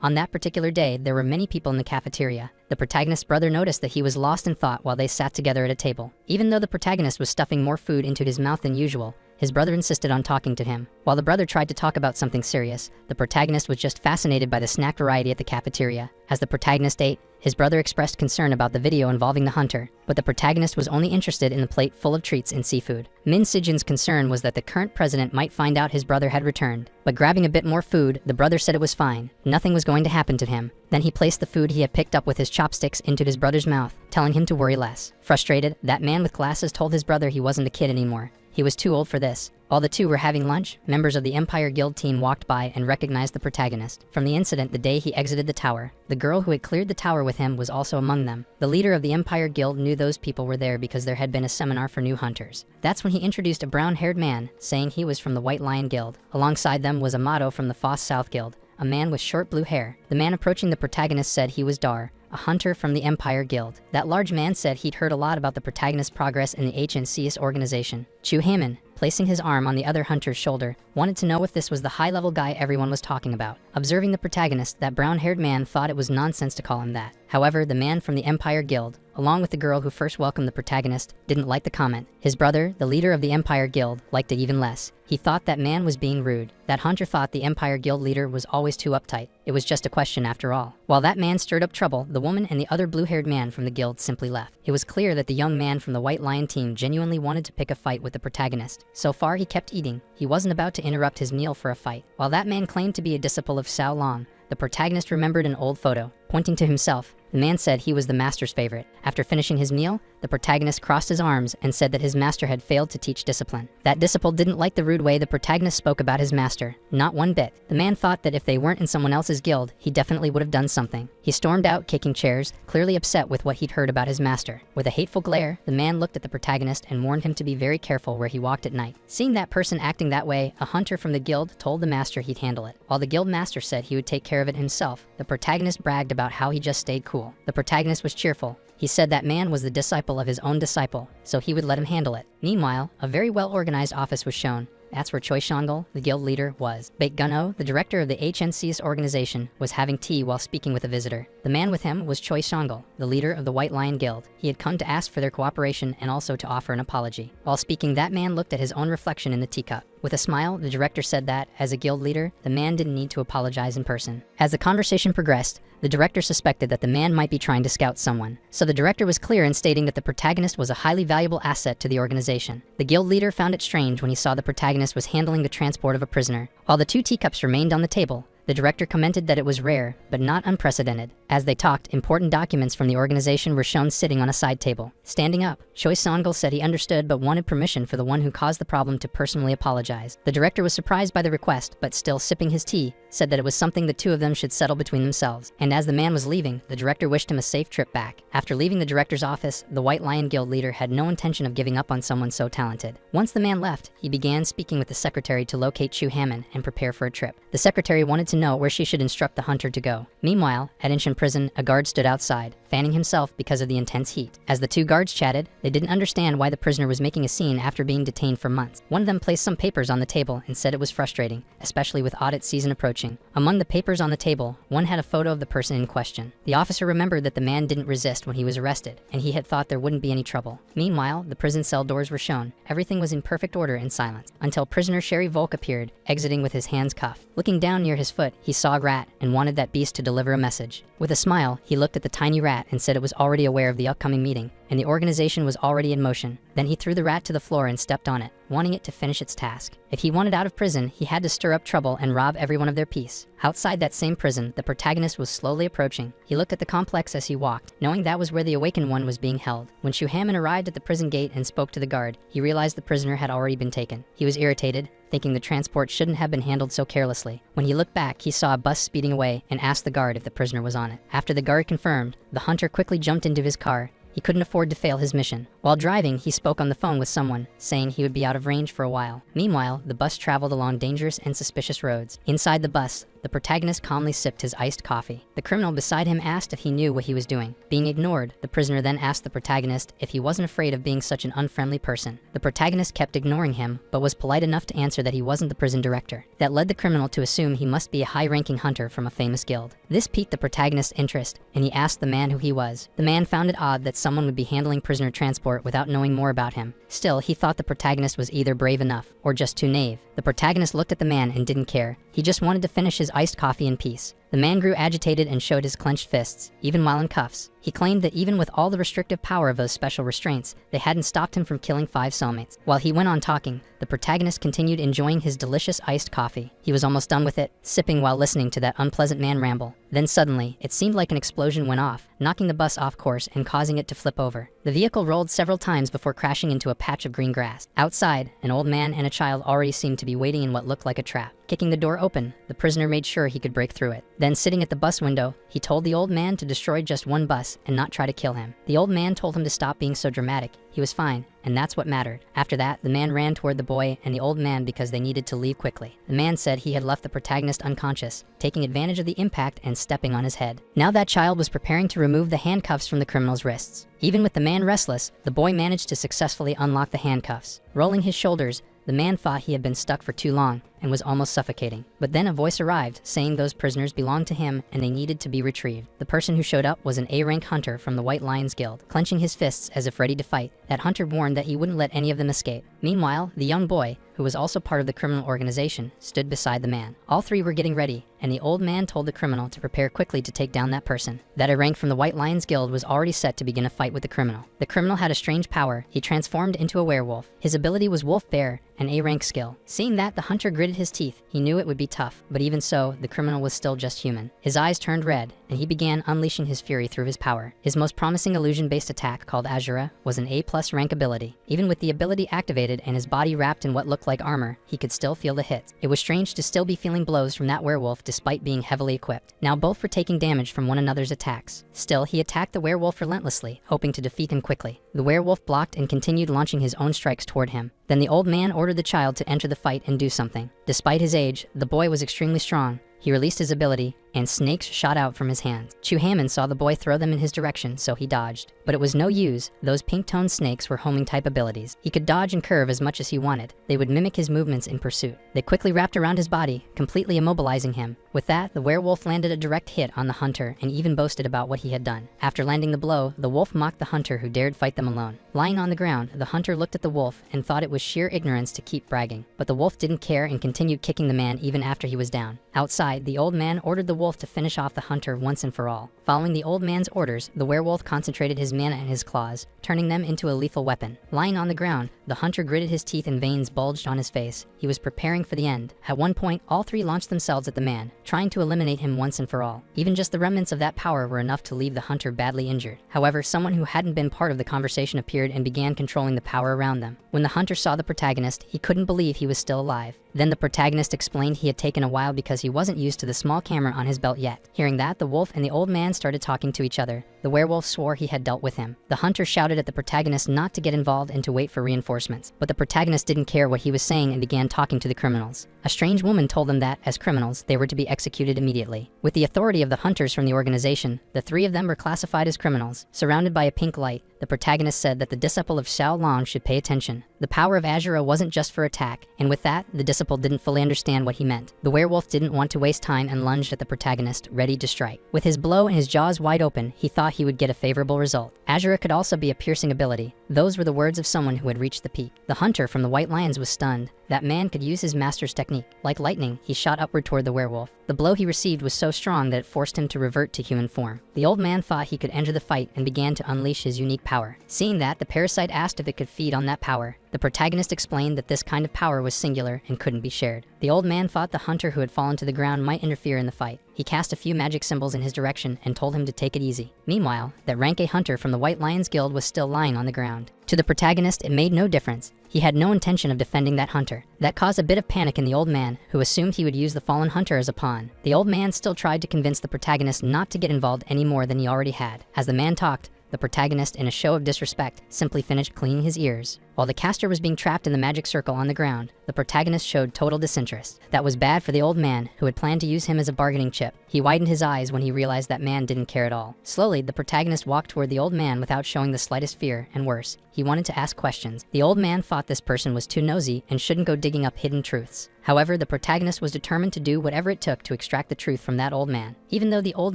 On that particular day, there were many people in the cafeteria. The protagonist's brother noticed that he was lost in thought while they sat together at a table. Even though the protagonist was stuffing more food into his mouth than usual, his brother insisted on talking to him. While the brother tried to talk about something serious, the protagonist was just fascinated by the snack variety at the cafeteria. As the protagonist ate, his brother expressed concern about the video involving the hunter, but the protagonist was only interested in the plate full of treats and seafood. Min Sijin's concern was that the current president might find out his brother had returned. But grabbing a bit more food, the brother said it was fine. Nothing was going to happen to him. Then he placed the food he had picked up with his chopsticks into his brother's mouth, telling him to worry less. Frustrated, that man with glasses told his brother he wasn't a kid anymore. He was too old for this. While the two were having lunch, members of the Empire Guild team walked by and recognized the protagonist. From the incident the day he exited the tower, the girl who had cleared the tower with him was also among them. The leader of the Empire Guild knew those people were there because there had been a seminar for new hunters. That's when he introduced a brown-haired man, saying he was from the White Lion Guild. Alongside them was Amato from the Foss South Guild, a man with short blue hair. The man approaching the protagonist said he was Dar, a hunter from the Empire Guild. That large man said he'd heard a lot about the protagonist's progress in the HNCS organization. Chu Haman, placing his arm on the other hunter's shoulder, wanted to know if this was the high-level guy everyone was talking about. Observing the protagonist, that brown-haired man thought it was nonsense to call him that. However, the man from the Empire Guild, along with the girl who first welcomed the protagonist, didn't like the comment. His brother, the leader of the Empire Guild, liked it even less. He thought that man was being rude. That hunter thought the Empire Guild leader was always too uptight. It was just a question after all. While that man stirred up trouble, the woman and the other blue-haired man from the guild simply left. It was clear that the young man from the White Lion team genuinely wanted to pick a fight with the protagonist. So far, he kept eating. He wasn't about to interrupt his meal for a fight. While that man claimed to be a disciple of Sao Long, the protagonist remembered an old photo. Pointing to himself, the man said he was the master's favorite. After finishing his meal, the protagonist crossed his arms and said that his master had failed to teach discipline. That disciple didn't like the rude way the protagonist spoke about his master. Not one bit. The man thought that if they weren't in someone else's guild, he definitely would have done something. He stormed out, kicking chairs, clearly upset with what he'd heard about his master. With a hateful glare, the man looked at the protagonist and warned him to be very careful where he walked at night. Seeing that person acting that way, a hunter from the guild told the master he'd handle it. While the guild master said he would take care of it himself, the protagonist bragged about how he just stayed cool. The protagonist was cheerful. He said that man was the disciple of his own disciple, so he would let him handle it. Meanwhile, a very well-organized office was shown. That's where Choi Shangul, the guild leader, was. Baek Gun-oh, the director of the HNCS organization, was having tea while speaking with a visitor. The man with him was Choi Shangul, the leader of the White Lion Guild. He had come to ask for their cooperation and also to offer an apology. While speaking, that man looked at his own reflection in the teacup. With a smile, the director said that, as a guild leader, the man didn't need to apologize in person. As the conversation progressed, the director suspected that the man might be trying to scout someone. So the director was clear in stating that the protagonist was a highly valuable asset to the organization. The guild leader found it strange when he saw the protagonist was handling the transport of a prisoner. While the two teacups remained on the table, the director commented that it was rare, but not unprecedented. As they talked, important documents from the organization were shown sitting on a side table. Standing up, Choi Sangul said he understood but wanted permission for the one who caused the problem to personally apologize. The director was surprised by the request, but still sipping his tea, said that it was something the two of them should settle between themselves. And as the man was leaving, the director wished him a safe trip back. After leaving the director's office, the White Lion Guild leader had no intention of giving up on someone so talented. Once the man left, he began speaking with the secretary to locate Chu Hammond and prepare for a trip. The secretary wanted to know where she should instruct the hunter to go. Meanwhile, at Inshin prison, a guard stood outside, fanning himself because of the intense heat. As the two guards chatted, they didn't understand why the prisoner was making a scene after being detained for months. One of them placed some papers on the table and said it was frustrating, especially with audit season approaching. Among the papers on the table, one had a photo of the person in question. The officer remembered that the man didn't resist when he was arrested, and he had thought there wouldn't be any trouble. Meanwhile, the prison cell doors were shown. Everything was in perfect order and silence, until prisoner Sherry Volk appeared, exiting with his hands cuffed. Looking down near his foot, he saw a rat and wanted that beast to deliver a message. With a smile, he looked at the tiny rat and said it was already aware of the upcoming meeting, and the organization was already in motion. Then he threw the rat to the floor and stepped on it, wanting it to finish its task. If he wanted out of prison, he had to stir up trouble and rob everyone of their peace. Outside that same prison, the protagonist was slowly approaching. He looked at the complex as he walked, knowing that was where the awakened one was being held. When Shuhaman arrived at the prison gate and spoke to the guard, he realized the prisoner had already been taken. He was irritated, thinking the transport shouldn't have been handled so carelessly. When he looked back, he saw a bus speeding away and asked the guard if the prisoner was on it. After the guard confirmed, the hunter quickly jumped into his car. He couldn't afford to fail his mission. While driving, he spoke on the phone with someone, saying he would be out of range for a while. Meanwhile, the bus traveled along dangerous and suspicious roads. Inside the bus, the protagonist calmly sipped his iced coffee. The criminal beside him asked if he knew what he was doing. Being ignored, the prisoner then asked the protagonist if he wasn't afraid of being such an unfriendly person. The protagonist kept ignoring him, but was polite enough to answer that he wasn't the prison director. That led the criminal to assume he must be a high-ranking hunter from a famous guild. This piqued the protagonist's interest, and he asked the man who he was. The man found it odd that someone would be handling prisoner transport without knowing more about him. Still, he thought the protagonist was either brave enough or just too naive. The protagonist looked at the man and didn't care. He just wanted to finish his iced coffee in peace. The man grew agitated and showed his clenched fists, even while in cuffs. He claimed that even with all the restrictive power of those special restraints, they hadn't stopped him from killing 5 cellmates. While he went on talking, the protagonist continued enjoying his delicious iced coffee. He was almost done with it, sipping while listening to that unpleasant man ramble. Then suddenly, it seemed like an explosion went off, knocking the bus off course and causing it to flip over. The vehicle rolled several times before crashing into a patch of green grass. Outside, an old man and a child already seemed to be waiting in what looked like a trap. Kicking the door open, the prisoner made sure he could break through it. Then, sitting at the bus window, he told the old man to destroy just one bus and not try to kill him. The old man told him to stop being so dramatic. He was fine, and that's what mattered. After that, the man ran toward the boy and the old man because they needed to leave quickly. The man said he had left the protagonist unconscious, taking advantage of the impact and stepping on his head. Now that child was preparing to remove the handcuffs from the criminal's wrists. Even with the man restless, the boy managed to successfully unlock the handcuffs. Rolling his shoulders, the man thought he had been stuck for too long and was almost suffocating. But then a voice arrived saying those prisoners belonged to him and they needed to be retrieved. The person who showed up was an A-rank hunter from the White Lions Guild. Clenching his fists as if ready to fight, that hunter warned that he wouldn't let any of them escape. Meanwhile, the young boy, who was also part of the criminal organization, stood beside the man. All 3 were getting ready, and the old man told the criminal to prepare quickly to take down that person. That A-rank from the White Lions Guild was already set to begin a fight with the criminal. The criminal had a strange power. He transformed into a werewolf. His ability was Wolf Bear, an A-rank skill. Seeing that, the hunter gritted his teeth. He knew it would be tough, but even so, the criminal was still just human. His eyes turned red, and he began unleashing his fury through his power. His most promising illusion-based attack, called Azura, was an A+ rank ability. Even with the ability activated and his body wrapped in what looked like armor, he could still feel the hits. It was strange to still be feeling blows from that werewolf despite being heavily equipped. Now both were taking damage from one another's attacks. Still, he attacked the werewolf relentlessly, hoping to defeat him quickly. The werewolf blocked and continued launching his own strikes toward him. Then the old man ordered the child to enter the fight and do something. Despite his age, the boy was extremely strong. He released his ability, and snakes shot out from his hands. Chuhaman saw the boy throw them in his direction, so he dodged. But it was no use. Those pink-toned snakes were homing type abilities. He could dodge and curve as much as he wanted. They would mimic his movements in pursuit. They quickly wrapped around his body, completely immobilizing him. With that, the werewolf landed a direct hit on the hunter and even boasted about what he had done. After landing the blow, the wolf mocked the hunter who dared fight them alone. Lying on the ground, the hunter looked at the wolf and thought it was sheer ignorance to keep bragging. But the wolf didn't care and continued kicking the man even after he was down. Outside, the old man ordered the wolf to finish off the hunter once and for all. Following the old man's orders, the werewolf concentrated his mana in his claws, turning them into a lethal weapon. Lying on the ground, the hunter gritted his teeth and veins bulged on his face. He was preparing for the end. At one point, all 3 launched themselves at the man, trying to eliminate him once and for all. Even just the remnants of that power were enough to leave the hunter badly injured. However, someone who hadn't been part of the conversation appeared and began controlling the power around them. When the hunter saw the protagonist, he couldn't believe he was still alive. Then the protagonist explained he had taken a while because he wasn't used to the small camera on his belt yet. Hearing that, the wolf and the old man started talking to each other. The werewolf swore he had dealt with him. The hunter shouted at the protagonist not to get involved and to wait for reinforcements, but the protagonist didn't care what he was saying and began talking to the criminals. A strange woman told them that, as criminals, they were to be executed immediately. With the authority of the hunters from the organization, the three of them were classified as criminals. Surrounded by a pink light, the protagonist said that the disciple of Xiao Long should pay attention. The power of Azura wasn't just for attack, and with that, the disciple didn't fully understand what he meant. The werewolf didn't want to waste time and lunged at the protagonist, ready to strike. With his blow and his jaws wide open, he thought he would get a favorable result. Azura could also be a piercing ability. Those were the words of someone who had reached the peak. The hunter from the White Lions was stunned. That man could use his master's technique. Like lightning, he shot upward toward the werewolf. The blow he received was so strong that it forced him to revert to human form. The old man thought he could enter the fight and began to unleash his unique power. Seeing that, the parasite asked if it could feed on that power. The protagonist explained that this kind of power was singular and couldn't be shared. The old man thought the hunter who had fallen to the ground might interfere in the fight. He cast a few magic symbols in his direction and told him to take it easy. Meanwhile, that rank A hunter from the White Lions Guild was still lying on the ground. To the protagonist, it made no difference. He had no intention of defending that hunter. That caused a bit of panic in the old man, who assumed he would use the fallen hunter as a pawn. The old man still tried to convince the protagonist not to get involved any more than he already had. As the man talked, the protagonist, in a show of disrespect, simply finished cleaning his ears. While the caster was being trapped in the magic circle on the ground, the protagonist showed total disinterest. That was bad for the old man, who had planned to use him as a bargaining chip. He widened his eyes when he realized that man didn't care at all. Slowly, the protagonist walked toward the old man without showing the slightest fear, and worse, he wanted to ask questions. The old man thought this person was too nosy and shouldn't go digging up hidden truths. However, the protagonist was determined to do whatever it took to extract the truth from that old man. Even though the old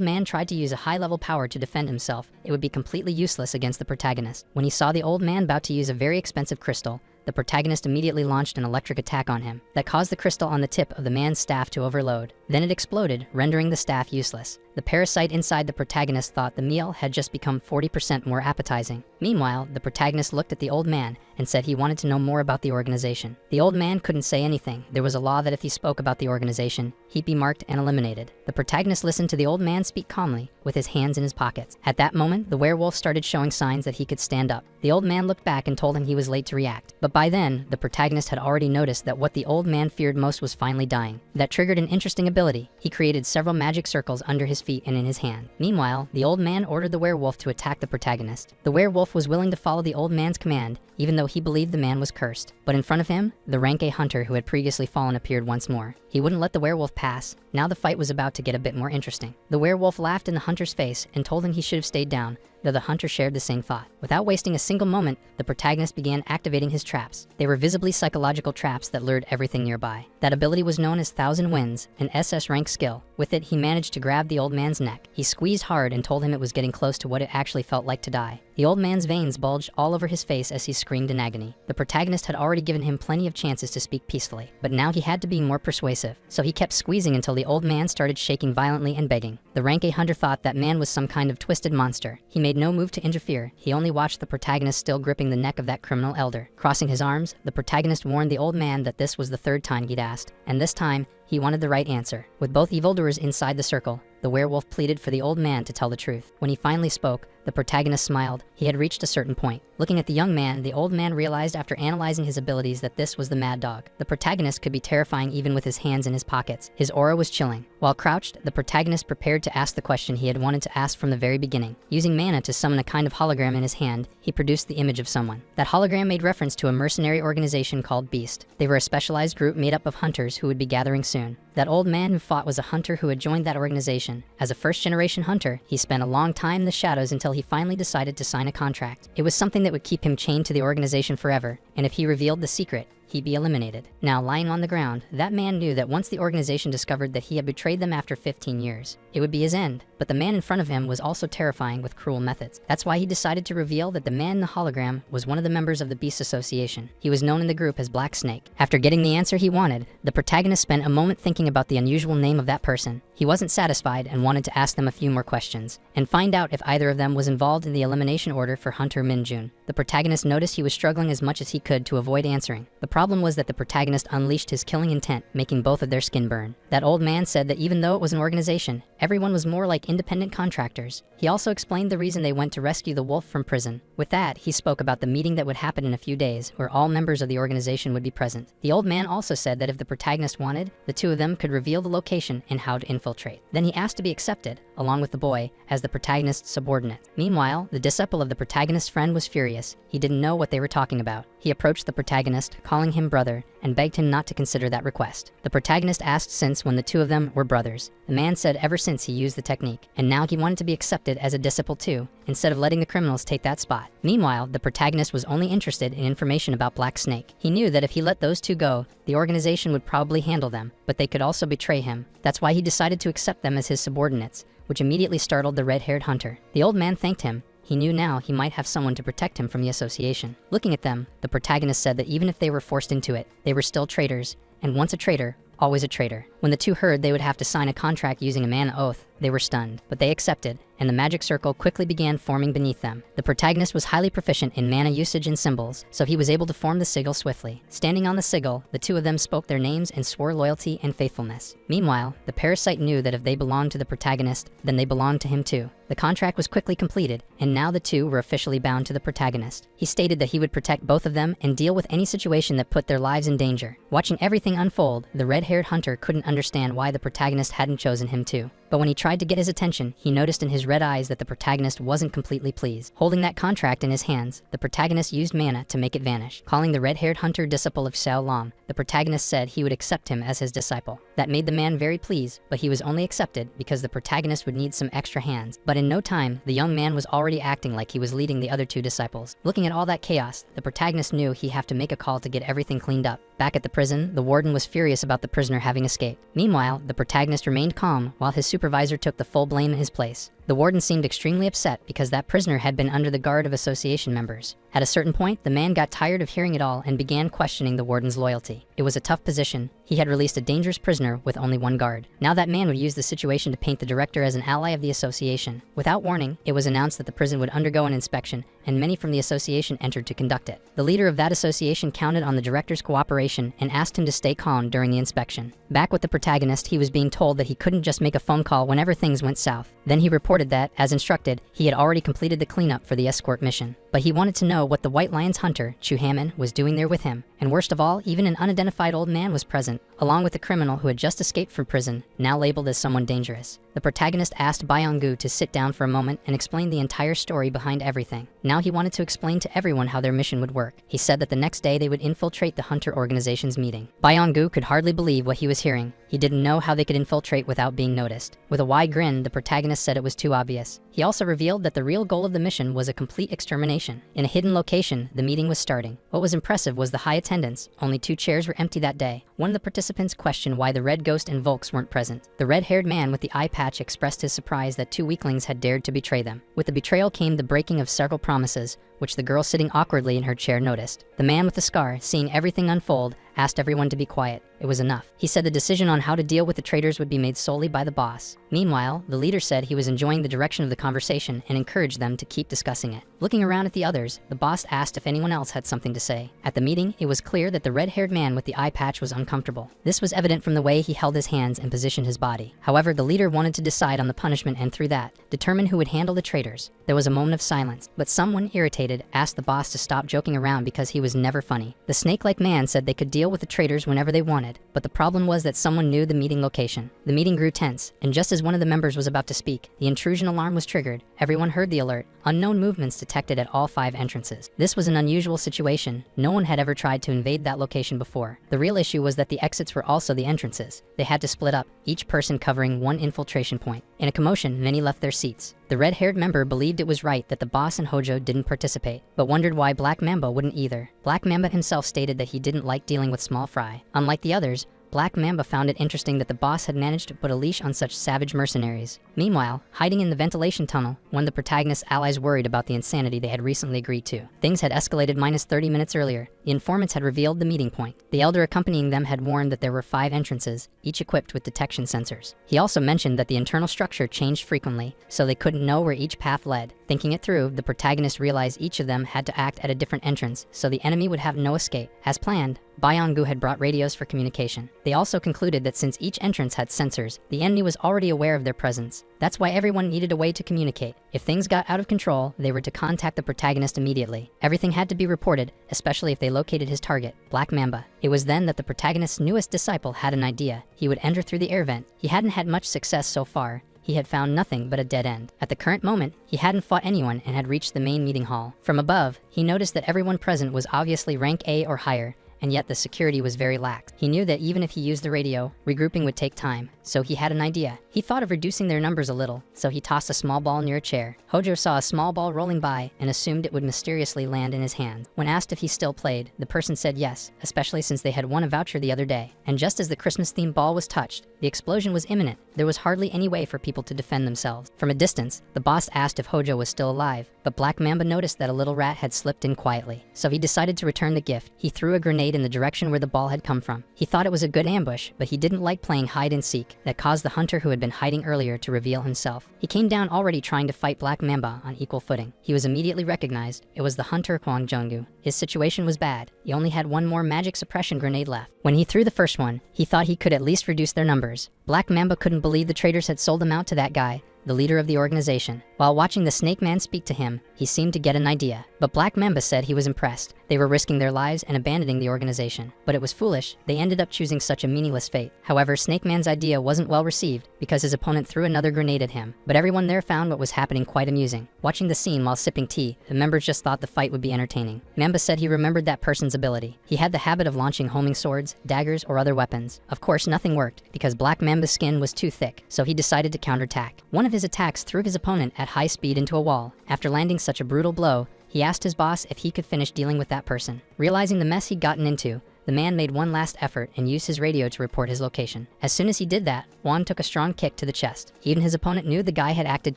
man tried to use a high-level power to defend himself, it would be completely useless against the protagonist. When he saw the old man about to use a very expensive crystal, the protagonist immediately launched an electric attack on him that caused the crystal on the tip of the man's staff to overload. Then it exploded, rendering the staff useless. The parasite inside the protagonist thought the meal had just become 40% more appetizing. Meanwhile, the protagonist looked at the old man and said he wanted to know more about the organization. The old man couldn't say anything. There was a law that if he spoke about the organization, he'd be marked and eliminated. The protagonist listened to the old man speak calmly, with his hands in his pockets. At that moment, the werewolf started showing signs that he could stand up. The old man looked back and told him he was late to react. But by then, the protagonist had already noticed that what the old man feared most was finally dying. That triggered an interesting ability. He created several magic circles under his feet and in his hand. Meanwhile, the old man ordered the werewolf to attack the protagonist. The werewolf was willing to follow the old man's command, even though he believed the man was cursed. But in front of him, the rank A hunter who had previously fallen appeared once more. He wouldn't let the werewolf pass. Now the fight was about to get a bit more interesting. The werewolf laughed in the hunter's face and told him he should have stayed down, though the hunter shared the same thought. Without wasting a single moment, the protagonist began activating his traps. They were visibly psychological traps that lured everything nearby. That ability was known as Thousand Winds, an SS rank skill. With it, he managed to grab the old man's neck. He squeezed hard and told him it was getting close to what it actually felt like to die. The old man's veins bulged all over his face as he screamed in agony. The protagonist had already given him plenty of chances to speak peacefully, but now he had to be more persuasive. So he kept squeezing until the old man started shaking violently and begging. The rank A hunter thought that man was some kind of twisted monster. He made no move to interfere. He only watched the protagonist still gripping the neck of that criminal elder. Crossing his arms, the protagonist warned the old man that this was the third time he'd asked, and this time, he wanted the right answer. With both evildoers inside the circle, the werewolf pleaded for the old man to tell the truth. When he finally spoke, the protagonist smiled. He had reached a certain point. Looking at the young man, the old man realized after analyzing his abilities that this was the mad dog. The protagonist could be terrifying even with his hands in his pockets. His aura was chilling. While crouched, the protagonist prepared to ask the question he had wanted to ask from the very beginning. Using mana to summon a kind of hologram in his hand, he produced the image of someone. That hologram made reference to a mercenary organization called Beast. They were a specialized group made up of hunters who would be gathering soon. That old man who fought was a hunter who had joined that organization. As a first-generation hunter, he spent a long time in the shadows until he finally decided to sign a contract. It was something that would keep him chained to the organization forever, and if he revealed the secret, he'd be eliminated. Now, lying on the ground, that man knew that once the organization discovered that he had betrayed them after 15 years, it would be his end. But the man in front of him was also terrifying with cruel methods. That's why he decided to reveal that the man in the hologram was one of the members of the Beast Association. He was known in the group as Black Snake. After getting the answer he wanted, the protagonist spent a moment thinking about the unusual name of that person. He wasn't satisfied and wanted to ask them a few more questions, and find out if either of them was involved in the elimination order for Hunter Minjun. The protagonist noticed he was struggling as much as he could to avoid answering. The problem was that the protagonist unleashed his killing intent, making both of their skin burn. That old man said that even though it was an organization, everyone was more like independent contractors. He also explained the reason they went to rescue the wolf from prison. With that, he spoke about the meeting that would happen in a few days, where all members of the organization would be present. The old man also said that if the protagonist wanted, the two of them could reveal the location and how to infiltrate. Then he asked to be accepted, along with the boy, as the protagonist's subordinate. Meanwhile, the disciple of the protagonist's friend was furious. He didn't know what they were talking about. He approached the protagonist, calling him brother, and begged him not to consider that request. The protagonist asked since when the two of them were brothers. The man said ever since he used the technique, and now he wanted to be accepted as a disciple too, instead of letting the criminals take that spot. Meanwhile, the protagonist was only interested in information about Black Snake. He knew that if he let those two go, the organization would probably handle them, but they could also betray him. That's why he decided to accept them as his subordinates, which immediately startled the red-haired hunter. The old man thanked him. He knew now he might have someone to protect him from the association. Looking at them, the protagonist said that even if they were forced into it, they were still traitors, and once a traitor, always a traitor. When the two heard they would have to sign a contract using a man oath, they were stunned, but they accepted, and the magic circle quickly began forming beneath them. The protagonist was highly proficient in mana usage and symbols, so he was able to form the sigil swiftly. Standing on the sigil, the two of them spoke their names and swore loyalty and faithfulness. Meanwhile, the parasite knew that if they belonged to the protagonist, then they belonged to him too. The contract was quickly completed, and now the two were officially bound to the protagonist. He stated that he would protect both of them and deal with any situation that put their lives in danger. Watching everything unfold, the red-haired hunter couldn't understand why the protagonist hadn't chosen him too. But when he tried to get his attention, he noticed in his red eyes that the protagonist wasn't completely pleased. Holding that contract in his hands, the protagonist used mana to make it vanish. Calling the red-haired hunter disciple of Xiao Long, the protagonist said he would accept him as his disciple. That made the man very pleased, but he was only accepted because the protagonist would need some extra hands. But in no time, the young man was already acting like he was leading the other two disciples. Looking at all that chaos, the protagonist knew he'd have to make a call to get everything cleaned up. Back at the prison, the warden was furious about the prisoner having escaped. Meanwhile, the protagonist remained calm while his supervisor took the full blame in his place. The warden seemed extremely upset because that prisoner had been under the guard of association members. At a certain point, the man got tired of hearing it all and began questioning the warden's loyalty. It was a tough position. He had released a dangerous prisoner with only one guard. Now that man would use the situation to paint the director as an ally of the association. Without warning, it was announced that the prison would undergo an inspection, and many from the association entered to conduct it. The leader of that association counted on the director's cooperation and asked him to stay calm during the inspection. Back with the protagonist, he was being told that he couldn't just make a phone call whenever things went south. Then he reported that, as instructed, he had already completed the cleanup for the escort mission. But he wanted to know what the White Lion's hunter, Chu Hammond, was doing there with him. And worst of all, even an unidentified old man was present, along with a criminal who had just escaped from prison, now labeled as someone dangerous. The protagonist asked Byung-gu to sit down for a moment and explain the entire story behind everything. Now he wanted to explain to everyone how their mission would work. He said that the next day they would infiltrate the hunter organization's meeting. Byung-gu could hardly believe what he was hearing. He didn't know how they could infiltrate without being noticed. With a wide grin, the protagonist said it was too obvious. He also revealed that the real goal of the mission was a complete extermination. In a hidden location, the meeting was starting. What was impressive was the high attendance. Only 2 chairs were empty that day. One of the participants questioned why the Red Ghost and Volks weren't present. The red-haired man with the eye patch expressed his surprise that 2 weaklings had dared to betray them. With the betrayal came the breaking of several promises, which the girl sitting awkwardly in her chair noticed. The man with the scar, seeing everything unfold, asked everyone to be quiet. It was enough. He said the decision on how to deal with the traitors would be made solely by the boss. Meanwhile, the leader said he was enjoying the direction of the conversation and encouraged them to keep discussing it. Looking around at the others, the boss asked if anyone else had something to say. At the meeting, it was clear that the red-haired man with the eye patch was uncomfortable. This was evident from the way he held his hands and positioned his body. However, the leader wanted to decide on the punishment and through that, determine who would handle the traitors. There was a moment of silence, but someone, irritated, asked the boss to stop joking around because he was never funny. The snake-like man said they could deal with the traitors whenever they wanted, but the problem was that someone knew the meeting location. The meeting grew tense, and just as one of the members was about to speak, the intrusion alarm was triggered. Everyone heard the alert. Unknown movements detected at all 5 entrances. This was an unusual situation. No one had ever tried to invade that location before. The real issue was that the exits were also the entrances. They had to split up, each person covering 1 infiltration point. In a commotion, many left their seats. The red-haired member believed it was right that the boss and Hojo didn't participate, but wondered why Black Mamba wouldn't either. Black Mamba himself stated that he didn't like dealing with small fry. Unlike the others, Black Mamba found it interesting that the boss had managed to put a leash on such savage mercenaries. Meanwhile, hiding in the ventilation tunnel, one of the protagonist's allies worried about the insanity they had recently agreed to. Things had escalated minus 30 minutes earlier. The informants had revealed the meeting point. The elder accompanying them had warned that there were 5 entrances, each equipped with detection sensors. He also mentioned that the internal structure changed frequently, so they couldn't know where each path led. Thinking it through, the protagonist realized each of them had to act at a different entrance, so the enemy would have no escape. As planned, Byong-gu had brought radios for communication. They also concluded that since each entrance had sensors, the enemy was already aware of their presence. That's why everyone needed a way to communicate. If things got out of control, they were to contact the protagonist immediately. Everything had to be reported, especially if they located his target, Black Mamba. It was then that the protagonist's newest disciple had an idea. He would enter through the air vent. He hadn't had much success so far. He had found nothing but a dead end. At the current moment, he hadn't fought anyone and had reached the main meeting hall. From above, he noticed that everyone present was obviously rank A or higher, and yet the security was very lax. He knew that even if he used the radio, regrouping would take time, so he had an idea. He thought of reducing their numbers a little, so he tossed a small ball near a chair. Hojo saw a small ball rolling by and assumed it would mysteriously land in his hand. When asked if he still played, the person said yes, especially since they had won a voucher the other day. And just as the Christmas-themed ball was touched, the explosion was imminent. There was hardly any way for people to defend themselves. From a distance, the boss asked if Hojo was still alive, but Black Mamba noticed that a little rat had slipped in quietly, so he decided to return the gift. He threw a grenade in the direction where the ball had come from. He thought it was a good ambush, but he didn't like playing hide and seek. That caused the hunter who had been hiding earlier to reveal himself. He came down already trying to fight Black Mamba on equal footing. He was immediately recognized. It was the hunter Kwang Jung-gu. His situation was bad. He only had one more magic suppression grenade left. When he threw the first one, he thought he could at least reduce their numbers. Black Mamba couldn't believe the traitors had sold him out to that guy, the leader of the organization. While watching the Snake Man speak to him, he seemed to get an idea. But Black Mamba said he was impressed. They were risking their lives and abandoning the organization. But it was foolish. They ended up choosing such a meaningless fate. However, Snake Man's idea wasn't well received because his opponent threw another grenade at him. But everyone there found what was happening quite amusing. Watching the scene while sipping tea, the members just thought the fight would be entertaining. Mamba said he remembered that person's ability. He had the habit of launching homing swords, daggers, or other weapons. Of course, nothing worked because Black Mamba's skin was too thick, so he decided to counterattack. One of his attacks threw his opponent at high speed into a wall. After landing such a brutal blow, he asked his boss if he could finish dealing with that person. Realizing the mess he'd gotten into, the man made one last effort and used his radio to report his location. As soon as he did that, Juan took a strong kick to the chest. Even his opponent knew the guy had acted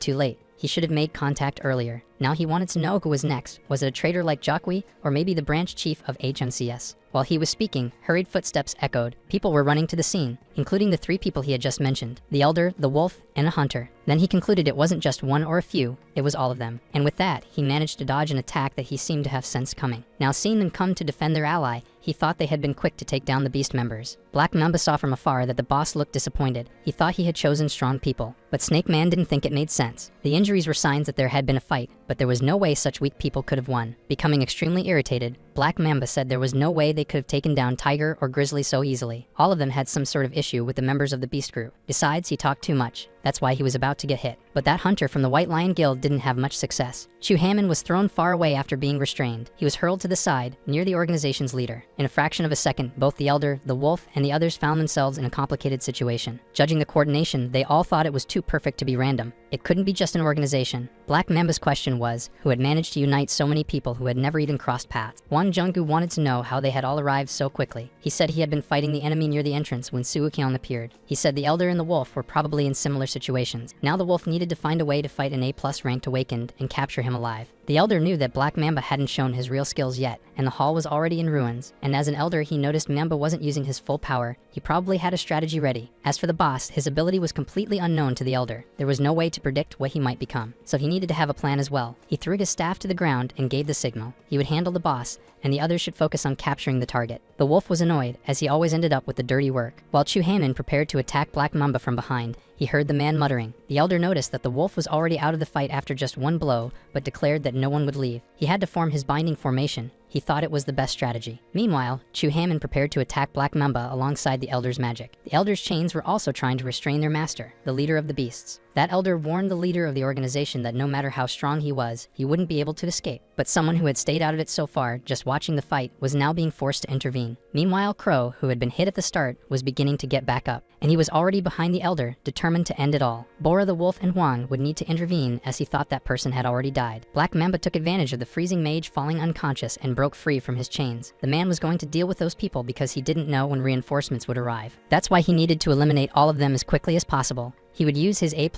too late. He should have made contact earlier. Now he wanted to know who was next. Was it a traitor like Jacqui, or maybe the branch chief of HMCS? While he was speaking, hurried footsteps echoed. People were running to the scene, including the three people he had just mentioned, the elder, the wolf, and a hunter. Then he concluded it wasn't just one or a few, it was all of them. And with that, he managed to dodge an attack that he seemed to have sensed coming. Now seeing them come to defend their ally, he thought they had been quick to take down the beast members. Black Mamba saw from afar that the boss looked disappointed. He thought he had chosen strong people, but Snake Man didn't think it made sense. The injuries were signs that there had been a fight, but there was no way such weak people could have won. Becoming extremely irritated, Black Mamba said there was no way they could have taken down Tiger or Grizzly so easily. All of them had some sort of issue with the members of the Beast Group. Besides, he talked too much. That's why he was about to get hit. But that hunter from the White Lion Guild didn't have much success. Chu Hammond was thrown far away after being restrained. He was hurled to the side, near the organization's leader. In a fraction of a second, both the elder, the wolf, and the others found themselves in a complicated situation. Judging the coordination, they all thought it was too perfect to be random. It couldn't be just an organization. Black Mamba's question was, who had managed to unite so many people who had never even crossed paths? Wan Jung-gu wanted to know how they had all arrived so quickly. He said he had been fighting the enemy near the entrance when Suukyong appeared. He said the elder and the wolf were probably in similar situations. Now the wolf needed to find a way to fight an A+ ranked awakened and capture him alive. The elder knew that Black Mamba hadn't shown his real skills yet, and the hall was already in ruins, and as an elder he noticed Mamba wasn't using his full power. He probably had a strategy ready. As for the boss, his ability was completely unknown to the elder. There was no way to predict what he might become, so he needed to have a plan as well. He threw his staff to the ground and gave the signal. He would handle the boss, and the others should focus on capturing the target. The wolf was annoyed, as he always ended up with the dirty work. While Chu Hammond prepared to attack Black Mamba from behind, he heard the man muttering. The elder noticed that the wolf was already out of the fight after just one blow, but declared that no one would leave. He had to form his binding formation. He thought it was the best strategy. Meanwhile, Chu Hammond prepared to attack Black Mamba alongside the elder's magic. The elder's chains were also trying to restrain their master, the leader of the beasts. That elder warned the leader of the organization that no matter how strong he was, he wouldn't be able to escape. But someone who had stayed out of it so far, just watching the fight, was now being forced to intervene. Meanwhile, Crow, who had been hit at the start, was beginning to get back up, and he was already behind the elder, determined to end it all. Bora the wolf and Huang would need to intervene as he thought that person had already died. Black Mamba took advantage of the freezing mage falling unconscious and broke free from his chains. The man was going to deal with those people because he didn't know when reinforcements would arrive. That's why he needed to eliminate all of them as quickly as possible. He would use his A++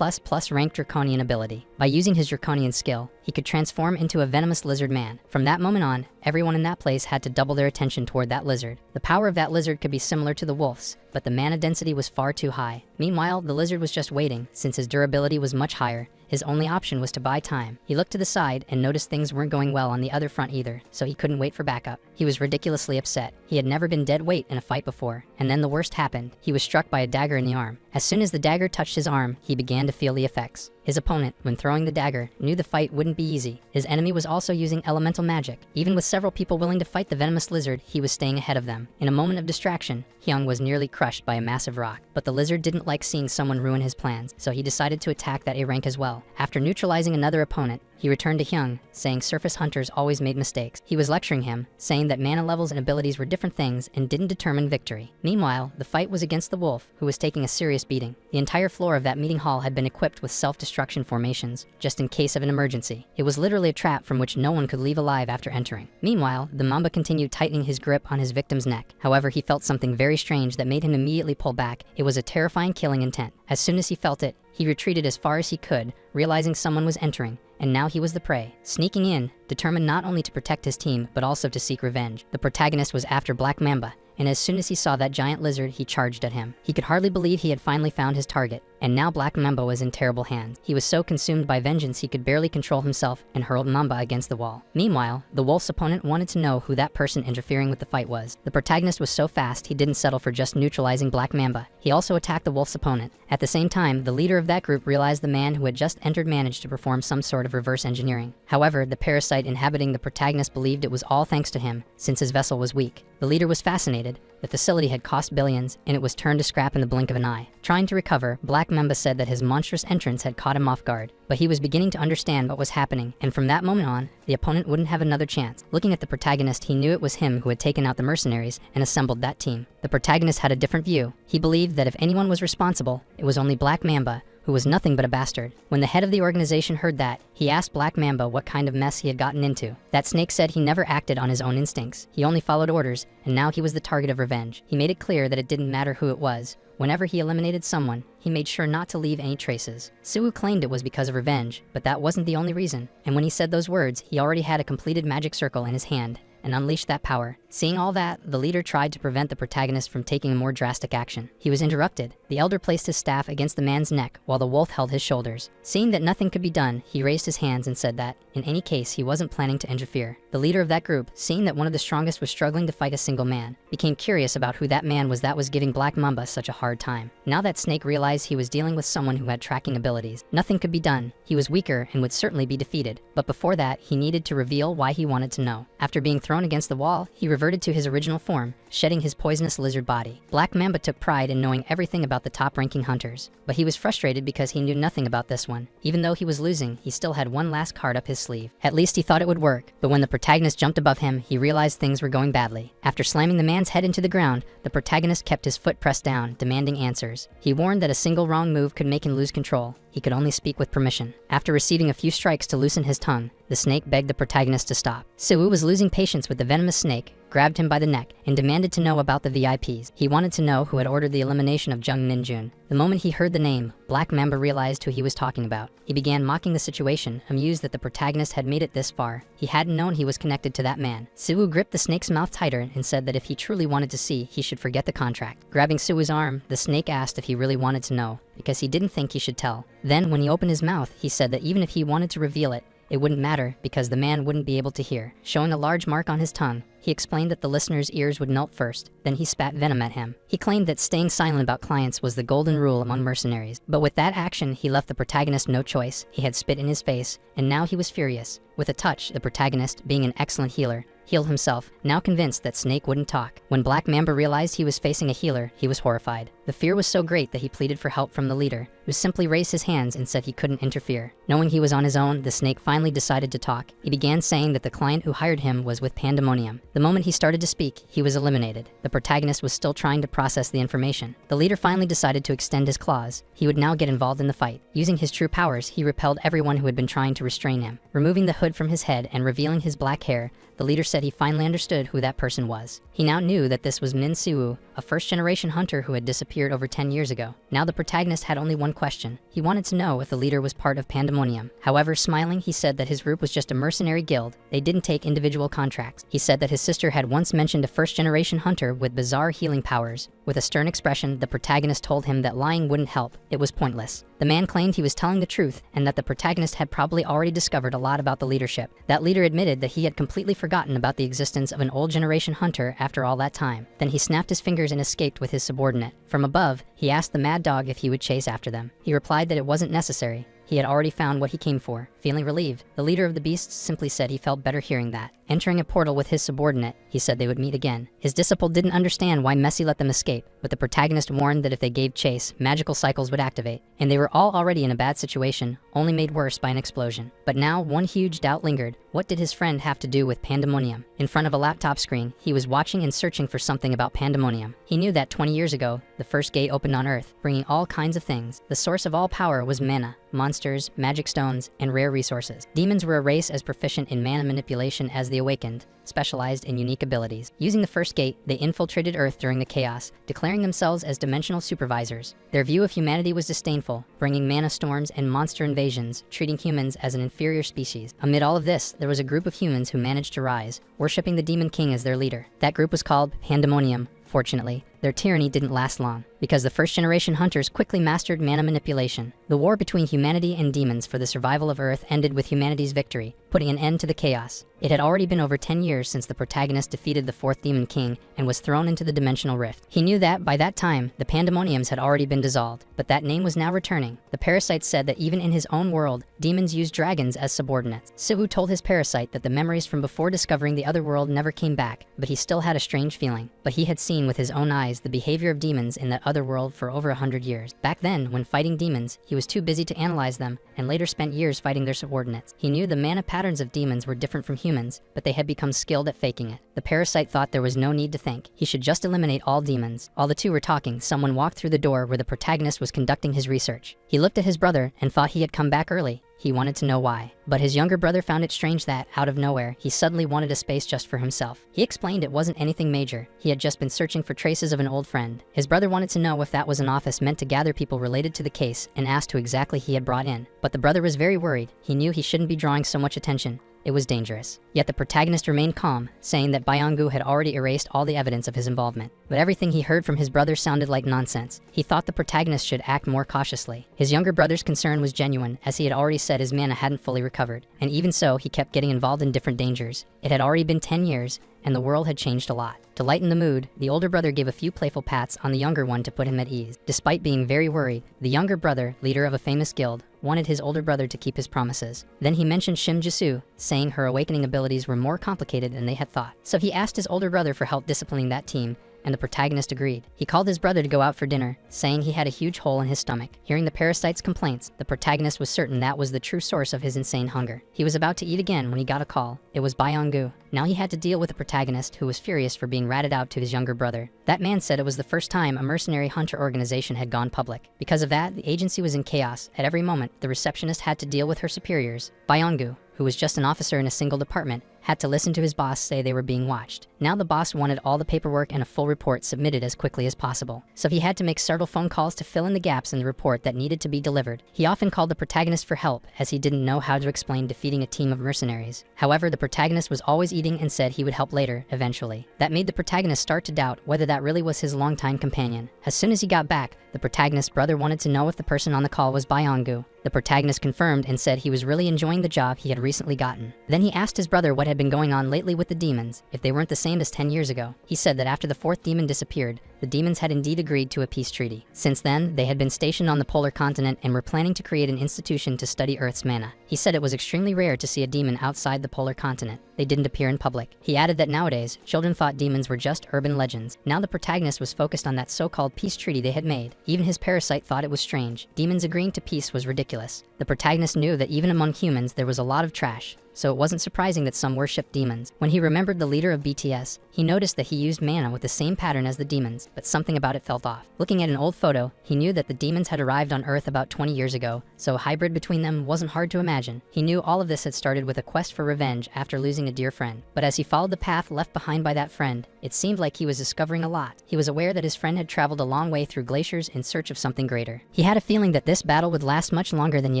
ranked Draconian ability. By using his Draconian skill, he could transform into a venomous lizard man. From that moment on, everyone in that place had to double their attention toward that lizard. The power of that lizard could be similar to the wolf's, but the mana density was far too high. Meanwhile, the lizard was just waiting. Since his durability was much higher, His only option was to buy time. He looked to the side and noticed things weren't going well on the other front either, so he couldn't wait for backup. He was ridiculously upset. He had never been dead weight in a fight before, and then the worst happened. He was struck by a dagger in the arm. As soon as the dagger touched his arm, he began to feel the effects. His opponent, when throwing the dagger, knew the fight wouldn't be easy. His enemy was also using elemental magic. Even with several people willing to fight the venomous lizard, he was staying ahead of them. In a moment of distraction, Hyung was nearly crushed by a massive rock. But the lizard didn't like seeing someone ruin his plans, so he decided to attack that A rank as well. After neutralizing another opponent, he returned to Hyung, saying surface hunters always made mistakes. He was lecturing him, saying that mana levels and abilities were different things and didn't determine victory. Meanwhile, the fight was against the wolf, who was taking a serious beating. The entire floor of that meeting hall had been equipped with self-destruction formations, just in case of an emergency. It was literally a trap from which no one could leave alive after entering. Meanwhile, the Mamba continued tightening his grip on his victim's neck. However, he felt something very strange that made him immediately pull back. It was a terrifying killing intent. As soon as he felt it, he retreated as far as he could, realizing someone was entering, and now he was the prey. Sneaking in, determined not only to protect his team, but also to seek revenge. The protagonist was after Black Mamba, and as soon as he saw that giant lizard, he charged at him. He could hardly believe he had finally found his target, and now Black Mamba was in terrible hands. He was so consumed by vengeance he could barely control himself and hurled Mamba against the wall. Meanwhile, the wolf's opponent wanted to know who that person interfering with the fight was. The protagonist was so fast he didn't settle for just neutralizing Black Mamba. He also attacked the wolf's opponent. At the same time, the leader of that group realized the man who had just entered managed to perform some sort of reverse engineering. However, the parasite inhabiting the protagonist believed it was all thanks to him, since his vessel was weak. The leader was fascinated. The facility had cost billions, and it was turned to scrap in the blink of an eye. Trying to recover, Black Mamba said that his monstrous entrance had caught him off guard, but he was beginning to understand what was happening, and from that moment on, the opponent wouldn't have another chance. Looking at the protagonist, he knew it was him who had taken out the mercenaries and assembled that team. The protagonist had a different view. He believed that if anyone was responsible, it was only Black Mamba, who was nothing but a bastard. When the head of the organization heard that, he asked Black Mamba what kind of mess he had gotten into. That snake said he never acted on his own instincts. He only followed orders, and now he was the target of revenge. He made it clear that it didn't matter who it was. Whenever he eliminated someone, he made sure not to leave any traces. Suwoo claimed it was because of revenge, but that wasn't the only reason. And when he said those words, he already had a completed magic circle in his hand and unleashed that power. Seeing all that, the leader tried to prevent the protagonist from taking a more drastic action. He was interrupted. The elder placed his staff against the man's neck while the wolf held his shoulders. Seeing that nothing could be done, he raised his hands and said that, in any case, he wasn't planning to interfere. The leader of that group, seeing that one of the strongest was struggling to fight a single man, became curious about who that man was that was giving Black Mamba such a hard time. Now that Snake realized he was dealing with someone who had tracking abilities, nothing could be done. He was weaker and would certainly be defeated. But before that, he needed to reveal why he wanted to know. After being thrown against the wall, he reverted to his original form, shedding his poisonous lizard body. Black Mamba took pride in knowing everything about the top-ranking hunters, but he was frustrated because he knew nothing about this one. Even though he was losing, he still had one last card up his sleeve. At least he thought it would work, but when the protagonist jumped above him, he realized things were going badly. After slamming the man's head into the ground, the protagonist kept his foot pressed down, demanding answers. He warned that a single wrong move could make him lose control. He could only speak with permission. After receiving a few strikes to loosen his tongue, the snake begged the protagonist to stop. Suwoo was losing patience with the venomous snake, grabbed him by the neck, and demanded to know about the VIPs. He wanted to know who had ordered the elimination of Jung Min-jun. The moment he heard the name, Black Mamba realized who he was talking about. He began mocking the situation, amused that the protagonist had made it this far. He hadn't known he was connected to that man. Suwoo gripped the snake's mouth tighter and said that if he truly wanted to see, he should forget the contract. Grabbing Suwoo's arm, the snake asked if he really wanted to know, because he didn't think he should tell. Then, when he opened his mouth, he said that even if he wanted to reveal it, it wouldn't matter because the man wouldn't be able to hear. Showing a large mark on his tongue, he explained that the listener's ears would melt first, then he spat venom at him. He claimed that staying silent about clients was the golden rule among mercenaries. But with that action, he left the protagonist no choice. He had spit in his face, and now he was furious. With a touch, the protagonist, being an excellent healer, healed himself, now convinced that Snake wouldn't talk. When Black Mamba realized he was facing a healer, he was horrified. The fear was so great that he pleaded for help from the leader, who simply raised his hands and said he couldn't interfere. Knowing he was on his own, the snake finally decided to talk. He began saying that the client who hired him was with Pandemonium. The moment he started to speak, he was eliminated. The protagonist was still trying to process the information. The leader finally decided to extend his claws. He would now get involved in the fight. Using his true powers, he repelled everyone who had been trying to restrain him. Removing the hood from his head and revealing his black hair, the leader said he finally understood who that person was. He now knew that this was Min Suwoo, a first-generation hunter who had disappeared over 10 years ago. Now the protagonist had only one question. He wanted to know if the leader was part of Pandemonium. However, smiling, he said that his group was just a mercenary guild. They didn't take individual contracts. He said that his sister had once mentioned a first-generation hunter with bizarre healing powers. With a stern expression, the protagonist told him that lying wouldn't help. It was pointless. The man claimed he was telling the truth and that the protagonist had probably already discovered a lot about the leadership. That leader admitted that he had completely forgotten about the existence of an old generation hunter after all that time. Then he snapped his fingers and escaped with his subordinate. From above, he asked the mad dog if he would chase after them. He replied that it wasn't necessary. He had already found what he came for. Feeling relieved, the leader of the beasts simply said he felt better hearing that. Entering a portal with his subordinate, he said they would meet again. His disciple didn't understand why Messi let them escape, but the protagonist warned that if they gave chase, magical cycles would activate, and they were all already in a bad situation, only made worse by an explosion. But now, one huge doubt lingered. What did his friend have to do with pandemonium? In front of a laptop screen, he was watching and searching for something about pandemonium. He knew that 20 years ago, the first gate opened on Earth, bringing all kinds of things. The source of all power was mana, monsters, magic stones, and rare resources. Demons were a race as proficient in mana manipulation as the Awakened, specialized in unique abilities. Using the first gate, they infiltrated Earth during the chaos, declaring themselves as dimensional supervisors. Their view of humanity was disdainful, bringing mana storms and monster invasions, treating humans as an inferior species. Amid all of this, there was a group of humans who managed to rise, worshipping the Demon King as their leader. That group was called Pandemonium. Fortunately, their tyranny didn't last long, because the first-generation hunters quickly mastered mana manipulation. The war between humanity and demons for the survival of Earth ended with humanity's victory, putting an end to the chaos. It had already been over 10 years since the protagonist defeated the fourth Demon King and was thrown into the dimensional rift. He knew that, by that time, the Pandemoniums had already been dissolved, but that name was now returning. The parasite said that even in his own world, demons used dragons as subordinates. Sivu told his parasite that the memories from before discovering the other world never came back, but he still had a strange feeling. But he had seen with his own eyes the behavior of demons in that other world for over 100 years. Back then, when fighting demons, he was too busy to analyze them, and later spent years fighting their subordinates. He knew the mana patterns of demons were different from humans, but they had become skilled at faking it. The parasite thought there was no need to think. He should just eliminate all demons. While the two were talking, someone walked through the door where the protagonist was conducting his research. He looked at his brother and thought he had come back early. He wanted to know why. But his younger brother found it strange that, out of nowhere, he suddenly wanted a space just for himself. He explained it wasn't anything major. He had just been searching for traces of an old friend. His brother wanted to know if that was an office meant to gather people related to the case and asked who exactly he had brought in. But the brother was very worried. He knew he shouldn't be drawing so much attention. It was dangerous. Yet the protagonist remained calm, saying that Byongu had already erased all the evidence of his involvement. But everything he heard from his brother sounded like nonsense. He thought the protagonist should act more cautiously. His younger brother's concern was genuine, as he had already said his mana hadn't fully recovered. And even so, he kept getting involved in different dangers. It had already been 10 years, and the world had changed a lot. To lighten the mood, the older brother gave a few playful pats on the younger one to put him at ease. Despite being very worried, the younger brother, leader of a famous guild, wanted his older brother to keep his promises. Then he mentioned Shim Jisu, saying her awakening abilities were more complicated than they had thought. So he asked his older brother for help disciplining that team, and the protagonist agreed. He called his brother to go out for dinner, saying he had a huge hole in his stomach. Hearing the parasite's complaints, the protagonist was certain that was the true source of his insane hunger. He was about to eat again when he got a call. It was Byongu. Now he had to deal with a protagonist who was furious for being ratted out to his younger brother. That man said it was the first time a mercenary hunter organization had gone public. Because of that, the agency was in chaos. At every moment, the receptionist had to deal with her superiors. Byongu, who was just an officer in a single department, had to listen to his boss say they were being watched. Now the boss wanted all the paperwork and a full report submitted as quickly as possible. So he had to make several phone calls to fill in the gaps in the report that needed to be delivered. He often called the protagonist for help, as he didn't know how to explain defeating a team of mercenaries. However, the protagonist was always eating and said he would help later, eventually. That made the protagonist start to doubt whether that really was his longtime companion. As soon as he got back, the protagonist's brother wanted to know if the person on the call was Byongu. The protagonist confirmed and said he was really enjoying the job he had recently gotten. Then he asked his brother what had been going on lately with the demons, if they weren't the same as 10 years ago. He said that after the fourth demon disappeared, the demons had indeed agreed to a peace treaty. Since then, they had been stationed on the polar continent and were planning to create an institution to study Earth's mana. He said it was extremely rare to see a demon outside the polar continent. They didn't appear in public. He added that nowadays, children thought demons were just urban legends. Now the protagonist was focused on that so-called peace treaty they had made. Even his parasite thought it was strange. Demons agreeing to peace was ridiculous. The protagonist knew that even among humans there was a lot of trash, so it wasn't surprising that some worshipped demons. When he remembered the leader of BTS, he noticed that he used mana with the same pattern as the demons, but something about it felt off. Looking at an old photo, he knew that the demons had arrived on Earth about 20 years ago, so a hybrid between them wasn't hard to imagine. He knew all of this had started with a quest for revenge after losing a dear friend. But as he followed the path left behind by that friend, it seemed like he was discovering a lot. He was aware that his friend had traveled a long way through glaciers in search of something greater. He had a feeling that this battle would last much longer than he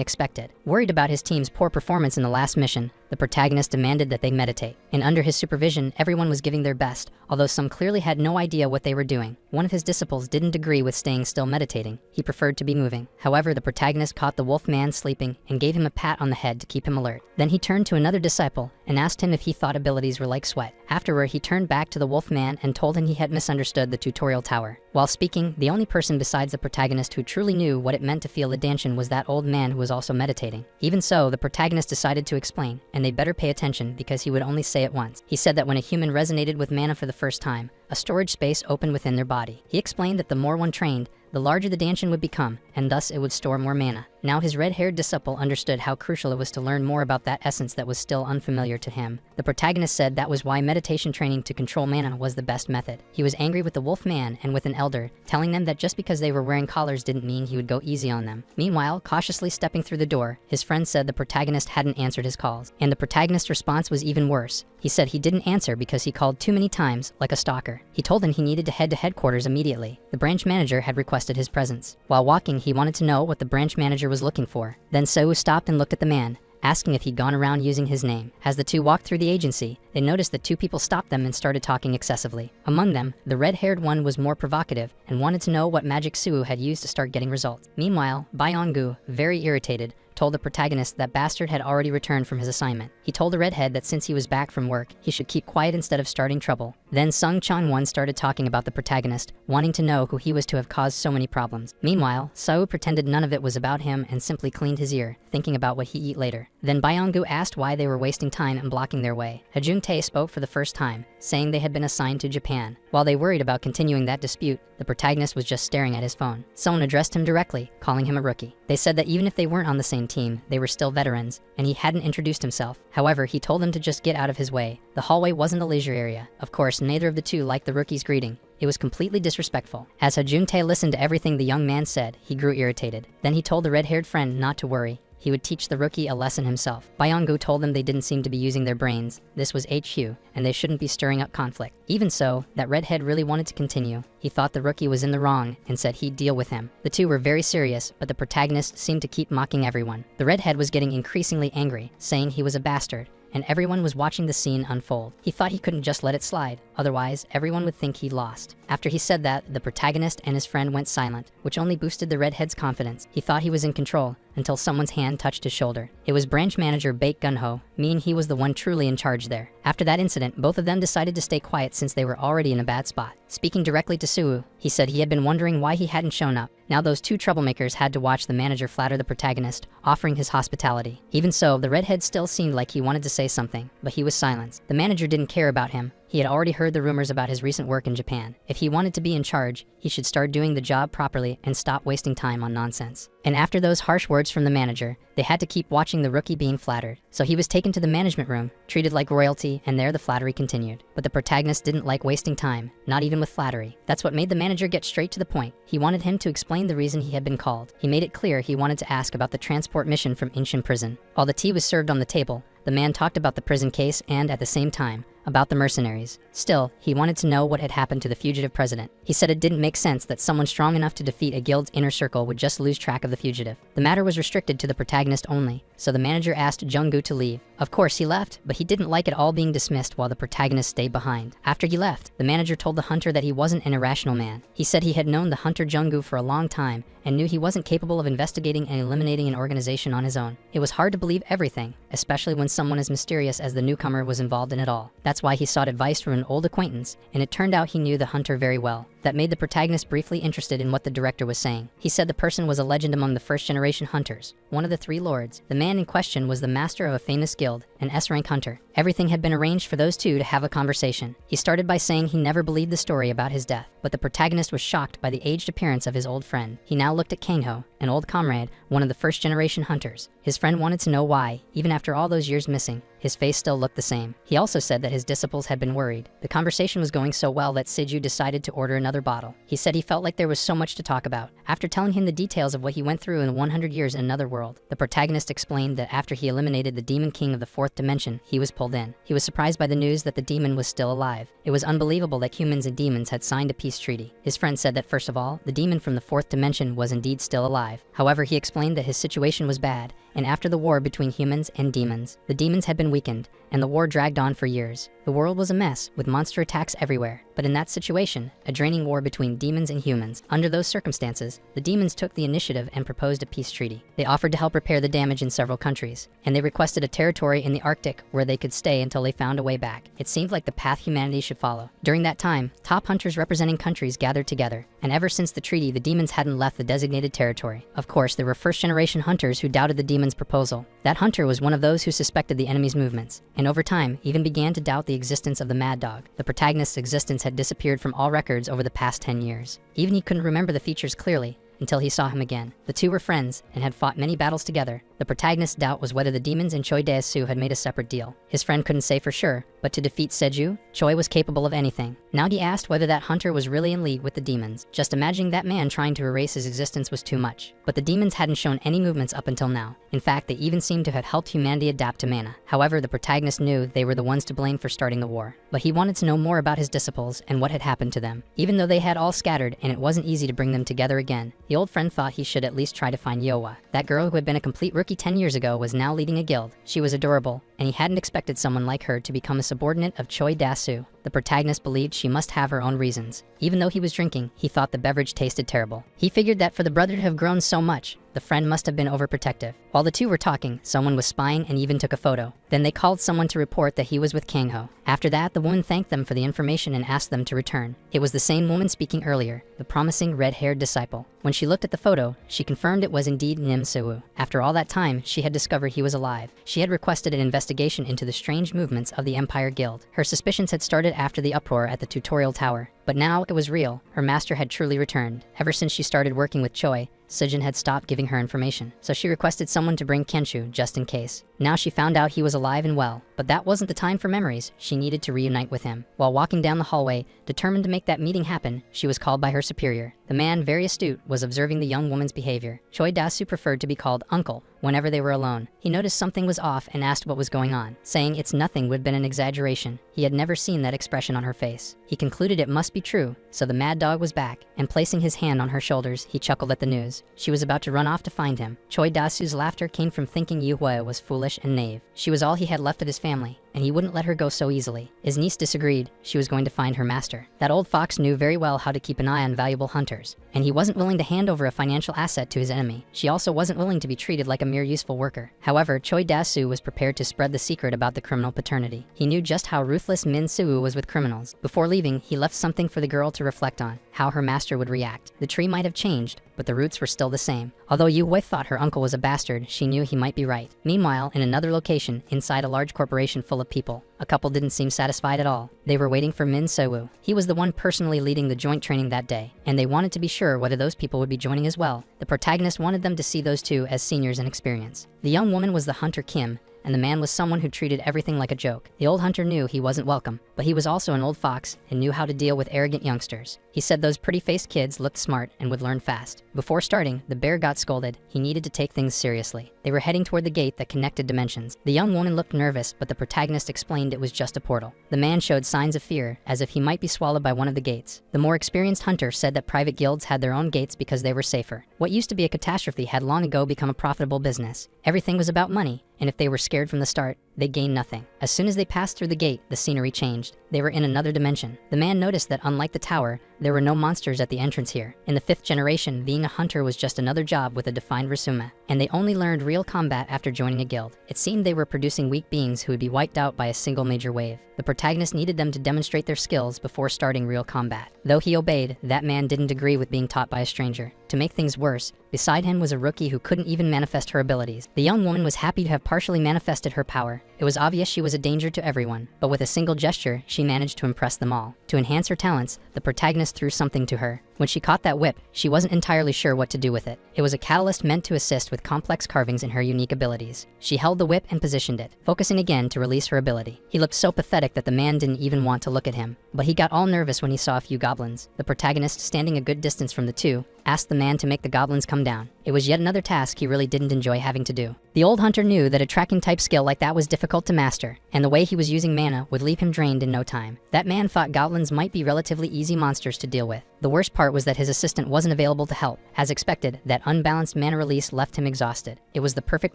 expected. Worried about his team's poor performance in the last mission, the protagonist demanded that they meditate. And under his supervision, everyone was giving their best, although some clearly had no idea what they were doing. One of his disciples didn't agree with staying still meditating. He preferred to be moving. However, the protagonist caught the wolf man sleeping and gave him a pat on the head to keep him alert. Then he turned to another disciple and asked him if he thought abilities were like sweat. Afterward, he turned back to the wolf man and told him he had misunderstood the tutorial tower. While speaking, the only person besides the protagonist who truly knew what it meant to feel a danshin was that old man who was also meditating. Even so, the protagonist decided to explain, and they better pay attention because he would only say it once. He said that when a human resonated with mana for the first time, a storage space opened within their body. He explained that the more one trained, the larger the danshin would become, and thus it would store more mana. Now his red-haired disciple understood how crucial it was to learn more about that essence that was still unfamiliar to him. The protagonist said that was why meditation training to control mana was the best method. He was angry with the wolf man and with an elder, telling them that just because they were wearing collars didn't mean he would go easy on them. Meanwhile, cautiously stepping through the door, his friend said the protagonist hadn't answered his calls. And the protagonist's response was even worse. He said he didn't answer because he called too many times, like a stalker. He told him he needed to head to headquarters immediately. The branch manager had requested his presence. While walking, he wanted to know what the branch manager was looking for. Then Seu stopped and looked at the man, asking if he'd gone around using his name. As the two walked through the agency, they noticed that two people stopped them and started talking excessively. Among them, the red-haired one was more provocative and wanted to know what magic Seu had used to start getting results. Meanwhile, Byong-gu, very irritated, told the protagonist that Bastard had already returned from his assignment. He told the redhead that since he was back from work, he should keep quiet instead of starting trouble. Then Sung Chang-won started talking about the protagonist, wanting to know who he was to have caused so many problems. Meanwhile, Sao pretended none of it was about him and simply cleaned his ear, thinking about what he'd eat later. Then Byong-gu asked why they were wasting time and blocking their way. Hajun-tae spoke for the first time, saying they had been assigned to Japan. While they worried about continuing that dispute, the protagonist was just staring at his phone. Someone addressed him directly, calling him a rookie. They said that even if they weren't on the same team, they were still veterans, and he hadn't introduced himself. However, he told them to just get out of his way. The hallway wasn't a leisure area. Of course, neither of the two liked the rookie's greeting. It was completely disrespectful. As Hajun-tae listened to everything the young man said, he grew irritated. Then he told the red-haired friend not to worry. He would teach the rookie a lesson himself. Byong-gu told them they didn't seem to be using their brains. This was HQ, and they shouldn't be stirring up conflict. Even so, that redhead really wanted to continue. He thought the rookie was in the wrong and said he'd deal with him. The two were very serious, but the protagonist seemed to keep mocking everyone. The redhead was getting increasingly angry, saying he was a bastard, and everyone was watching the scene unfold. He thought he couldn't just let it slide, otherwise everyone would think he'd lost. After he said that, the protagonist and his friend went silent, which only boosted the redhead's confidence. He thought he was in control, until someone's hand touched his shoulder. It was branch manager Baek Gun-ho, meaning he was the one truly in charge there. After that incident, both of them decided to stay quiet since they were already in a bad spot. Speaking directly to Suu, he said he had been wondering why he hadn't shown up. Now those two troublemakers had to watch the manager flatter the protagonist, offering his hospitality. Even so, the redhead still seemed like he wanted to say something, but he was silenced. The manager didn't care about him. He had already heard the rumors about his recent work in Japan. If he wanted to be in charge, he should start doing the job properly and stop wasting time on nonsense. And after those harsh words from the manager, they had to keep watching the rookie being flattered. So he was taken to the management room, treated like royalty, and there the flattery continued. But the protagonist didn't like wasting time, not even with flattery. That's what made the manager get straight to the point. He wanted him to explain the reason he had been called. He made it clear he wanted to ask about the transport mission from Inshin prison. While the tea was served on the table, the man talked about the prison case and, at the same time, about the mercenaries. Still, he wanted to know what had happened to the fugitive president. He said it didn't make sense that someone strong enough to defeat a guild's inner circle would just lose track of the fugitive. The matter was restricted to the protagonist only, so the manager asked Jung-gu to leave. Of course, he left, but he didn't like it all being dismissed while the protagonist stayed behind. After he left, the manager told the hunter that he wasn't an irrational man. He said he had known the hunter Jung-gu for a long time and knew he wasn't capable of investigating and eliminating an organization on his own. It was hard to believe everything, especially when someone as mysterious as the newcomer was involved in it all. That's why he sought advice from an old acquaintance, and it turned out he knew the hunter very well. That made the protagonist briefly interested in what the director was saying. He said the person was a legend among the first-generation hunters, one of the three lords. The man in question was the master of a famous guild, an S-rank hunter. Everything had been arranged for those two to have a conversation. He started by saying he never believed the story about his death, but the protagonist was shocked by the aged appearance of his old friend. He now looked at Kangho, an old comrade, one of the first-generation hunters. His friend wanted to know why, even after all those years missing, his face still looked the same. He also said that his disciples had been worried. The conversation was going so well that Siju decided to order another bottle. He said he felt like there was so much to talk about. After telling him the details of what he went through in 100 years in another world, the protagonist explained that after he eliminated the demon king of the fourth dimension, he was pulled in. He was surprised by the news that the demon was still alive. It was unbelievable that humans and demons had signed a peace treaty. His friend said that first of all, the demon from the fourth dimension was indeed still alive. However, he explained that his situation was bad, and after the war between humans and demons, the demons had been weakened, and the war dragged on for years. The world was a mess, with monster attacks everywhere. But in that situation, a draining war between demons and humans, under those circumstances, the demons took the initiative and proposed a peace treaty. They offered to help repair the damage in several countries, and they requested a territory in the Arctic where they could stay until they found a way back. It seemed like the path humanity should follow. During that time, top hunters representing countries gathered together, and ever since the treaty, the demons hadn't left the designated territory. Of course, there were first-generation hunters who doubted the demon's proposal. That hunter was one of those who suspected the enemy's movements, and over time, even began to doubt the existence of the Mad Dog. The protagonist's existence had disappeared from all records over the past 10 years. Even he couldn't remember the features clearly until he saw him again. The two were friends and had fought many battles together. The protagonist's doubt was whether the demons and Choi Dae-soo had made a separate deal. His friend couldn't say for sure, but to defeat Seju, Choi was capable of anything. Now he asked whether that hunter was really in league with the demons. Just imagining that man trying to erase his existence was too much. But the demons hadn't shown any movements up until now. In fact, they even seemed to have helped humanity adapt to mana. However, the protagonist knew they were the ones to blame for starting the war. But he wanted to know more about his disciples and what had happened to them. Even though they had all scattered and it wasn't easy to bring them together again, the old friend thought he should at least try to find Yowa. That girl who had been a complete rookie 10 years ago was now leading a guild. She was adorable, and he hadn't expected someone like her to become a subordinate of Choi Dae-soo. The protagonist believed she must have her own reasons. Even though he was drinking, he thought the beverage tasted terrible. He figured that for the brother to have grown so much, the friend must have been overprotective. While the two were talking, someone was spying and even took a photo. Then they called someone to report that he was with Kangho. After that, the woman thanked them for the information and asked them to return. It was the same woman speaking earlier, the promising red-haired disciple. When she looked at the photo, she confirmed it was indeed Nim Soo. After all that time, she had discovered he was alive. She had requested an investigation into the strange movements of the Empire Guild. Her suspicions had started after the uproar at the tutorial tower, but now it was real. Her master had truly returned. Ever since she started working with Choi, Sejin had stopped giving her information, so she requested someone to bring Kenshu just in case. Now she found out he was alive and well, but that wasn't the time for memories. She needed to reunite with him. While walking down the hallway, determined to make that meeting happen, she was called by her superior. The man, very astute, was observing the young woman's behavior. Choi Dae-soo preferred to be called uncle whenever they were alone. He noticed something was off and asked what was going on, saying it's nothing would have been an exaggeration. He had never seen that expression on her face. He concluded it must be true, so the mad dog was back, and placing his hand on her shoulders, he chuckled at the news. She was about to run off to find him. Choi Dae-soo's laughter came from thinking Yu Hua was foolish and naive. She was all he had left of his family, and he wouldn't let her go so easily. His niece disagreed. She was going to find her master. That old fox knew very well how to keep an eye on valuable hunters, and he wasn't willing to hand over a financial asset to his enemy. She also wasn't willing to be treated like a mere useful worker. However, Choi Dae-soo was prepared to spread the secret about the criminal paternity. He knew just how ruthless Min Soo was with criminals. Before leaving, he left something for the girl to reflect on, how her master would react. The tree might have changed, but the roots were still the same. Although Yu Wei thought her uncle was a bastard, she knew he might be right. Meanwhile, in another location, inside a large corporation full of people, a couple didn't seem satisfied at all. They were waiting for Min Soo. He was the one personally leading the joint training that day, and they wanted to be sure whether those people would be joining as well. The protagonist wanted them to see those two as seniors in experience. The young woman was the hunter Kim, and the man was someone who treated everything like a joke. The old hunter knew he wasn't welcome, but he was also an old fox and knew how to deal with arrogant youngsters. He said those pretty-faced kids looked smart and would learn fast. Before starting, the bear got scolded. He needed to take things seriously. They were heading toward the gate that connected dimensions. The young woman looked nervous, but the protagonist explained it was just a portal. The man showed signs of fear, as if he might be swallowed by one of the gates. The more experienced hunter said that private guilds had their own gates because they were safer. What used to be a catastrophe had long ago become a profitable business. Everything was about money, and if they were scared from the start, they gained nothing. As soon as they passed through the gate, the scenery changed. They were in another dimension. The man noticed that unlike the tower, there were no monsters at the entrance here. In the 5th generation, being a hunter was just another job with a defined resume, and they only learned real combat after joining a guild. It seemed they were producing weak beings who would be wiped out by a single major wave. The protagonist needed them to demonstrate their skills before starting real combat. Though he obeyed, that man didn't agree with being taught by a stranger. To make things worse, beside him was a rookie who couldn't even manifest her abilities. The young woman was happy to have partially manifested her power. It was obvious she was a danger to everyone, but with a single gesture, she managed to impress them all. To enhance her talents, the protagonist threw something to her. When she caught that whip, she wasn't entirely sure what to do with it. It was a catalyst meant to assist with complex carvings in her unique abilities. She held the whip and positioned it, focusing again to release her ability. He looked so pathetic that the man didn't even want to look at him, but he got all nervous when he saw a few goblins. The protagonist, standing a good distance from the two, asked the man to make the goblins come down. It was yet another task he really didn't enjoy having to do. The old hunter knew that a tracking type skill like that was difficult to master, and the way he was using mana would leave him drained in no time. That man thought goblins might be relatively easy monsters to deal with. The worst part was that his assistant wasn't available to help. As expected, that unbalanced mana release left him exhausted. It was the perfect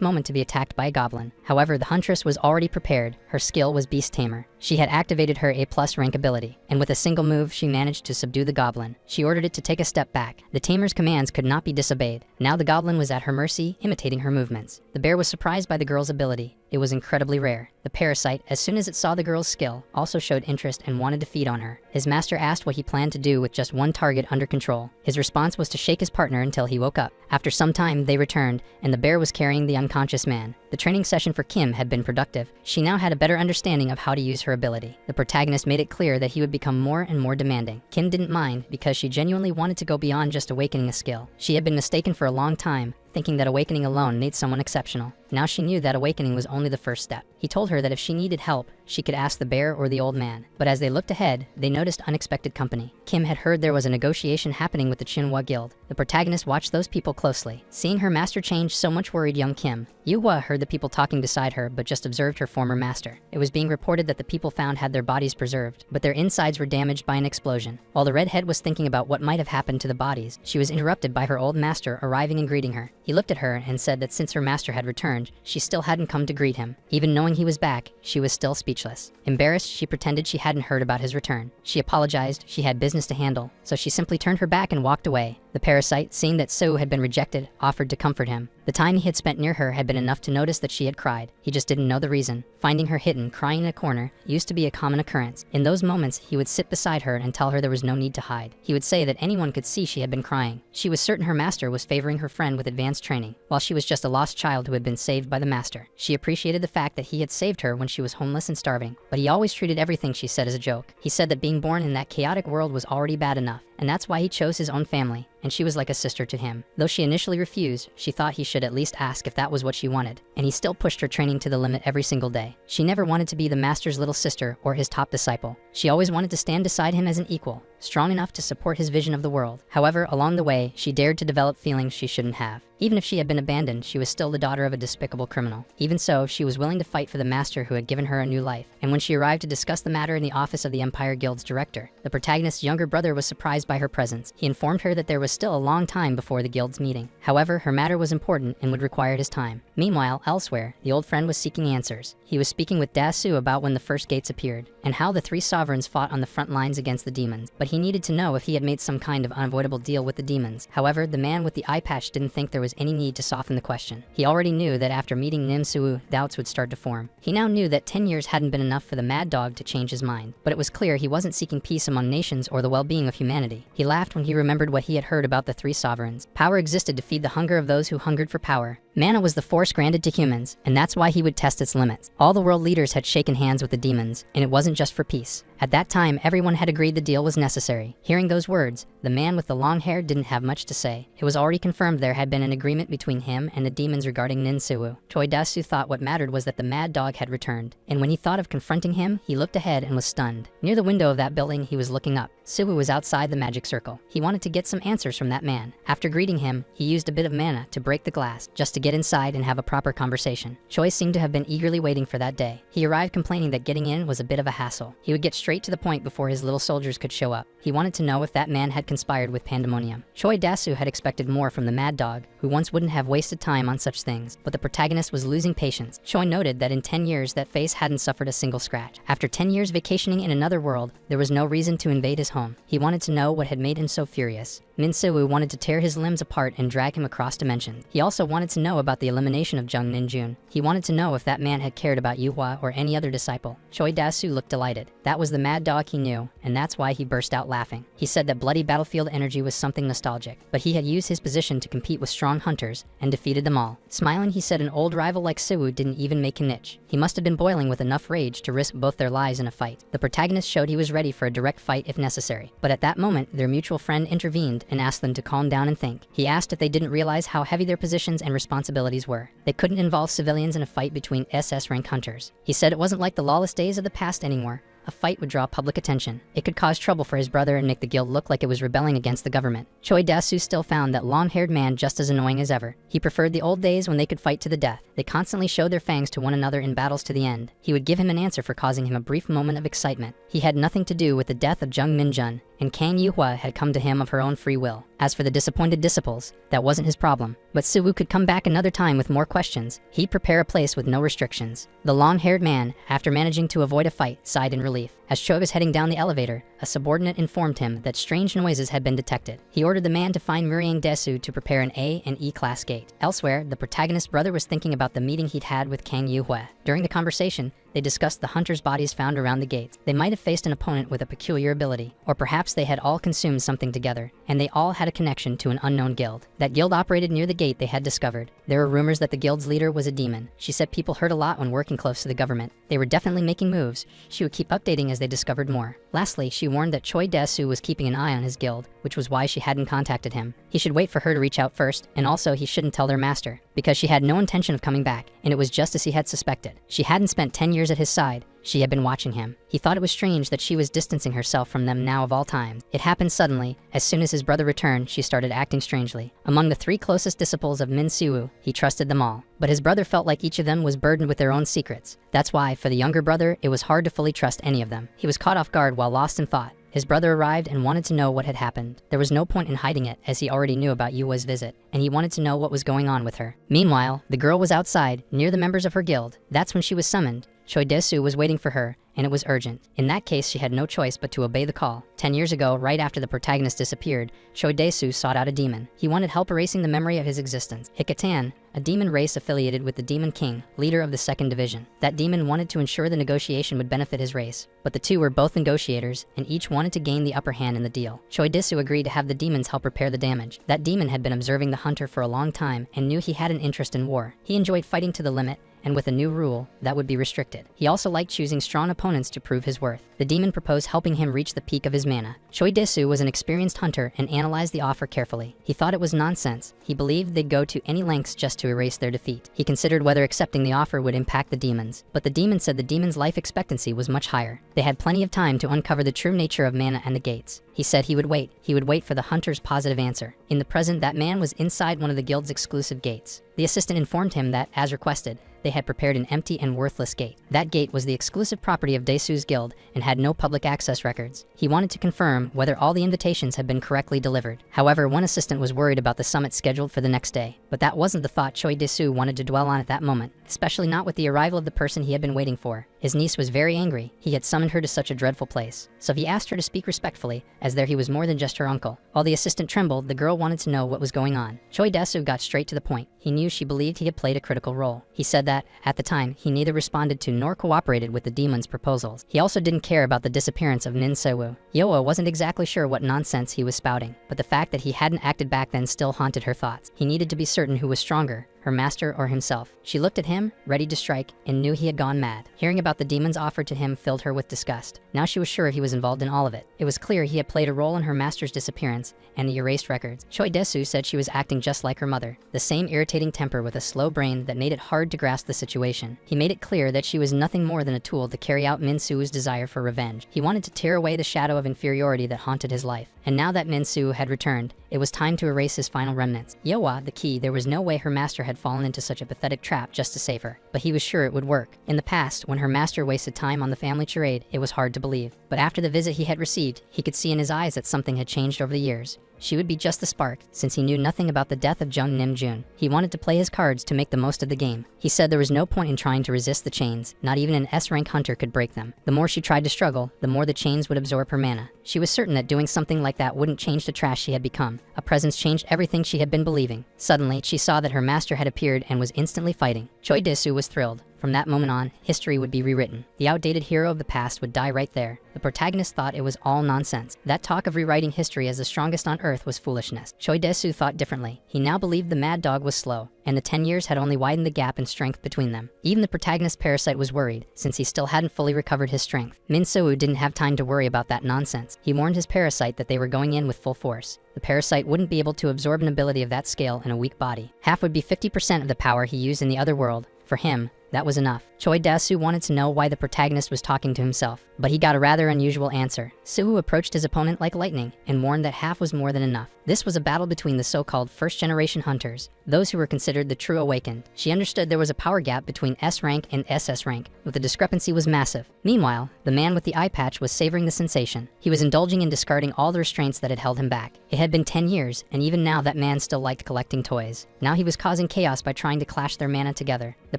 moment to be attacked by a goblin. However, the huntress was already prepared. Her skill was Beast Tamer. She had activated her A+ rank ability, and with a single move, she managed to subdue the goblin. She ordered it to take a step back. The tamer's commands could not be disobeyed. Now the goblin was at her mercy, imitating her movements. The bear was surprised by the girl's ability. It was incredibly rare. The parasite, as soon as it saw the girl's skill, also showed interest and wanted to feed on her. His master asked what he planned to do with just one target under control. His response was to shake his partner until he woke up. After some time, they returned, and the bear was carrying the unconscious man. The training session for Kim had been productive. She now had a better understanding of how to use her ability. The protagonist made it clear that he would become more and more demanding. Kim didn't mind because she genuinely wanted to go beyond just awakening a skill. She had been mistaken for a long time, thinking that awakening alone made someone exceptional. Now she knew that awakening was only the first step. He told her that if she needed help, she could ask the bear or the old man. But as they looked ahead, they noticed unexpected company. Kim had heard there was a negotiation happening with the Chinhua Guild. The protagonist watched those people closely. Seeing her master change so much worried young Kim. Yuhua heard the people talking beside her, but just observed her former master. It was being reported that the people found had their bodies preserved, but their insides were damaged by an explosion. While the redhead was thinking about what might have happened to the bodies, she was interrupted by her old master arriving and greeting her. He looked at her and said that since her master had returned, she still hadn't come to greet him. Even knowing he was back, she was still speechless. Embarrassed, she pretended she hadn't heard about his return. She apologized, she had business to handle, so she simply turned her back and walked away. The parasite, seeing that Sue had been rejected, offered to comfort him. The time he had spent near her had been enough to notice that she had cried. He just didn't know the reason. Finding her hidden, crying in a corner, used to be a common occurrence. In those moments, he would sit beside her and tell her there was no need to hide. He would say that anyone could see she had been crying. She was certain her master was favoring her friend with advanced training, while she was just a lost child who had been saved by the master. She appreciated the fact that he had saved her when she was homeless and starving, but he always treated everything she said as a joke. He said that being born in that chaotic world was already bad enough, and that's why he chose his own family, and she was like a sister to him. Though she initially refused, she thought he should at least ask if that was what she wanted, and he still pushed her training to the limit every single day. She never wanted to be the master's little sister or his top disciple. She always wanted to stand beside him as an equal, strong enough to support his vision of the world. However, along the way, she dared to develop feelings she shouldn't have. Even if she had been abandoned, she was still the daughter of a despicable criminal. Even so, she was willing to fight for the master who had given her a new life. And when she arrived to discuss the matter in the office of the Empire Guild's director, the protagonist's younger brother was surprised by her presence. He informed her that there was still a long time before the guild's meeting. However, her matter was important and would require his time. Meanwhile, elsewhere, the old friend was seeking answers. He was speaking with Dasu about when the first gates appeared, and how the three sovereigns fought on the front lines against the demons. But he needed to know if he had made some kind of unavoidable deal with the demons. However, the man with the eye patch didn't think there was any need to soften the question. He already knew that after meeting Nim Suu, doubts would start to form. He now knew that 10 years hadn't been enough for the mad dog to change his mind. But it was clear he wasn't seeking peace among nations or the well-being of humanity. He laughed when he remembered what he had heard about the three sovereigns. Power existed to feed the hunger of those who hungered for power. Mana was the force granted to humans, and that's why he would test its limits. All the world leaders had shaken hands with the demons, and it wasn't just for peace. At that time, everyone had agreed the deal was necessary. Hearing those words, the man with the long hair didn't have much to say. It was already confirmed there had been an agreement between him and the demons regarding Ninsuwu. Choi Dasu thought what mattered was that the mad dog had returned, and when he thought of confronting him, he looked ahead and was stunned. Near the window of that building, he was looking up. Suwu was outside the magic circle. He wanted to get some answers from that man. After greeting him, he used a bit of mana to break the glass, just to get inside and have a proper conversation. Choi seemed to have been eagerly waiting for that day. He arrived complaining that getting in was a bit of a hassle. He would get straight to the point before his little soldiers could show up. He wanted to know if that man had conspired with Pandemonium. Choi Dasu had expected more from the mad dog, who once wouldn't have wasted time on such things, but the protagonist was losing patience. Choi noted that in 10 years that face hadn't suffered a single scratch. After 10 years vacationing in another world, there was no reason to invade his home. He wanted to know what had made him so furious. Minsuwu wanted to tear his limbs apart and drag him across dimensions. He also wanted to know know about the elimination of Jung Ninjun. He wanted to know if that man had cared about Yuhua or any other disciple. Choi Dasu looked delighted. That was the mad dog he knew, and that's why he burst out laughing. He said that bloody battlefield energy was something nostalgic, but he had used his position to compete with strong hunters and defeated them all. Smiling, he said an old rival like Siwoo didn't even make him itch. He must have been boiling with enough rage to risk both their lives in a fight. The protagonist showed he was ready for a direct fight if necessary, but at that moment, their mutual friend intervened and asked them to calm down and think. He asked if they didn't realize how heavy their positions and responsibilities were. They couldn't involve civilians in a fight between SS rank hunters. He said it wasn't like the lawless days of the past anymore. A fight would draw public attention. It could cause trouble for his brother and make the guild look like it was rebelling against the government. Choi Dasu still found that long-haired man just as annoying as ever. He preferred the old days when they could fight to the death. They constantly showed their fangs to one another in battles to the end. He would give him an answer for causing him a brief moment of excitement. He had nothing to do with the death of Jung Minjun, and Kang Yuhua had come to him of her own free will. As for the disappointed disciples, that wasn't his problem. But Siwoo could come back another time with more questions. He'd prepare a place with no restrictions. The long-haired man, after managing to avoid a fight, sighed in relief. As Choi was heading down the elevator, a subordinate informed him that strange noises had been detected. He ordered the man to find Muriang Desu to prepare an A and E class gate. Elsewhere, the protagonist's brother was thinking about the meeting he'd had with Kang Yuhua. During the conversation, they discussed the hunters' bodies found around the gates. They might have faced an opponent with a peculiar ability, or perhaps they had all consumed something together, and they all had a connection to an unknown guild. That guild operated near the gate they had discovered. There were rumors that the guild's leader was a demon. She said people heard a lot when working close to the government. They were definitely making moves. She would keep updating as they discovered more. Lastly, she warned that Choi Dasu was keeping an eye on his guild, which was why she hadn't contacted him. He should wait for her to reach out first, and also he shouldn't tell their master, because she had no intention of coming back, and it was just as he had suspected. She hadn't spent 10 years at his side. She had been watching him. He thought it was strange that she was distancing herself from them now of all times. It happened suddenly. As soon as his brother returned, she started acting strangely. Among the 3 closest disciples of Min Siwoo, he trusted them all. But his brother felt like each of them was burdened with their own secrets. That's why, for the younger brother, it was hard to fully trust any of them. He was caught off guard while lost in thought. His brother arrived and wanted to know what had happened. There was no point in hiding it, as he already knew about Yua's visit, and he wanted to know what was going on with her. Meanwhile, the girl was outside, near the members of her guild. That's when she was summoned. Choi Desu was waiting for her, and it was urgent. In that case, she had no choice but to obey the call. 10 years ago, right after the protagonist disappeared, Choi Desu sought out a demon. He wanted help erasing the memory of his existence. Hikatan, a demon race affiliated with the Demon King, leader of the 2nd Division. That demon wanted to ensure the negotiation would benefit his race, but the two were both negotiators, and each wanted to gain the upper hand in the deal. Choi Desu agreed to have the demons help repair the damage. That demon had been observing the hunter for a long time and knew he had an interest in war. He enjoyed fighting to the limit, and with a new rule, that would be restricted. He also liked choosing strong opponents to prove his worth. The demon proposed helping him reach the peak of his mana. Choi Desu was an experienced hunter and analyzed the offer carefully. He thought it was nonsense. He believed they'd go to any lengths just to erase their defeat. He considered whether accepting the offer would impact the demons, but the demon said the demon's life expectancy was much higher. They had plenty of time to uncover the true nature of mana and the gates. He said he would wait. He would wait for the hunter's positive answer. In the present, that man was inside one of the guild's exclusive gates. The assistant informed him that, as requested, they had prepared an empty and worthless gate. That gate was the exclusive property of Desu's guild and had no public access records. He wanted to confirm whether all the invitations had been correctly delivered. However, one assistant was worried about the summit scheduled for the next day. But that wasn't the thought Choi Desu wanted to dwell on at that moment, especially not with the arrival of the person he had been waiting for. His niece was very angry. He had summoned her to such a dreadful place. So he asked her to speak respectfully, as there he was more than just her uncle. While the assistant trembled, the girl wanted to know what was going on. Choi Desu got straight to the point. He knew she believed he had played a critical role. He said that, at the time, he neither responded to nor cooperated with the demon's proposals. He also didn't care about the disappearance of Min Sewoo. Yoa wasn't exactly sure what nonsense he was spouting, but the fact that he hadn't acted back then still haunted her thoughts. He needed to be certain who was stronger, her master or himself. She looked at him, ready to strike, and knew he had gone mad. Hearing about the demons offered to him filled her with disgust. Now she was sure he was involved in all of it. It was clear he had played a role in her master's disappearance and the erased records. Choi Desu said she was acting just like her mother, the same irritating temper with a slow brain that made it hard to grasp the situation. He made it clear that she was nothing more than a tool to carry out Min Soo's desire for revenge. He wanted to tear away the shadow of inferiority that haunted his life. And now that Min Soo had returned, it was time to erase his final remnants. Yoa, the key, there was no way her master had fallen into such a pathetic trap just to save her. But he was sure it would work. In the past, when her master wasted time on the family charade, it was hard to believe. But after the visit he had received, he could see in his eyes that something had changed over the years. She would be just the spark, since he knew nothing about the death of Jung Nim Jun. He wanted to play his cards to make the most of the game. He said there was no point in trying to resist the chains, not even an S-rank hunter could break them. The more she tried to struggle, the more the chains would absorb her mana. She was certain that doing something like that wouldn't change the trash she had become. A presence changed everything she had been believing. Suddenly, she saw that her master had appeared and was instantly fighting. Choi Desu was thrilled. From that moment on, history would be rewritten. The outdated hero of the past would die right there. The protagonist thought it was all nonsense. That talk of rewriting history as the strongest on Earth was foolishness. Choi Desu thought differently. He now believed the mad dog was slow, and the 10 years had only widened the gap in strength between them. Even the protagonist parasite was worried, since he still hadn't fully recovered his strength. Min Soo didn't have time to worry about that nonsense. He warned his parasite that they were going in with full force. The parasite wouldn't be able to absorb an ability of that scale in a weak body. Half would be 50% of the power he used in the other world. For him, that was enough. Choi Dasu wanted to know why the protagonist was talking to himself, but he got a rather unusual answer. Suhu approached his opponent like lightning and warned that half was more than enough. This was a battle between the so-called first-generation hunters, those who were considered the true awakened. She understood there was a power gap between S rank and SS rank, but the discrepancy was massive. Meanwhile, the man with the eye patch was savoring the sensation. He was indulging in discarding all the restraints that had held him back. It had been 10 years, and even now that man still liked collecting toys. Now he was causing chaos by trying to clash their mana together. The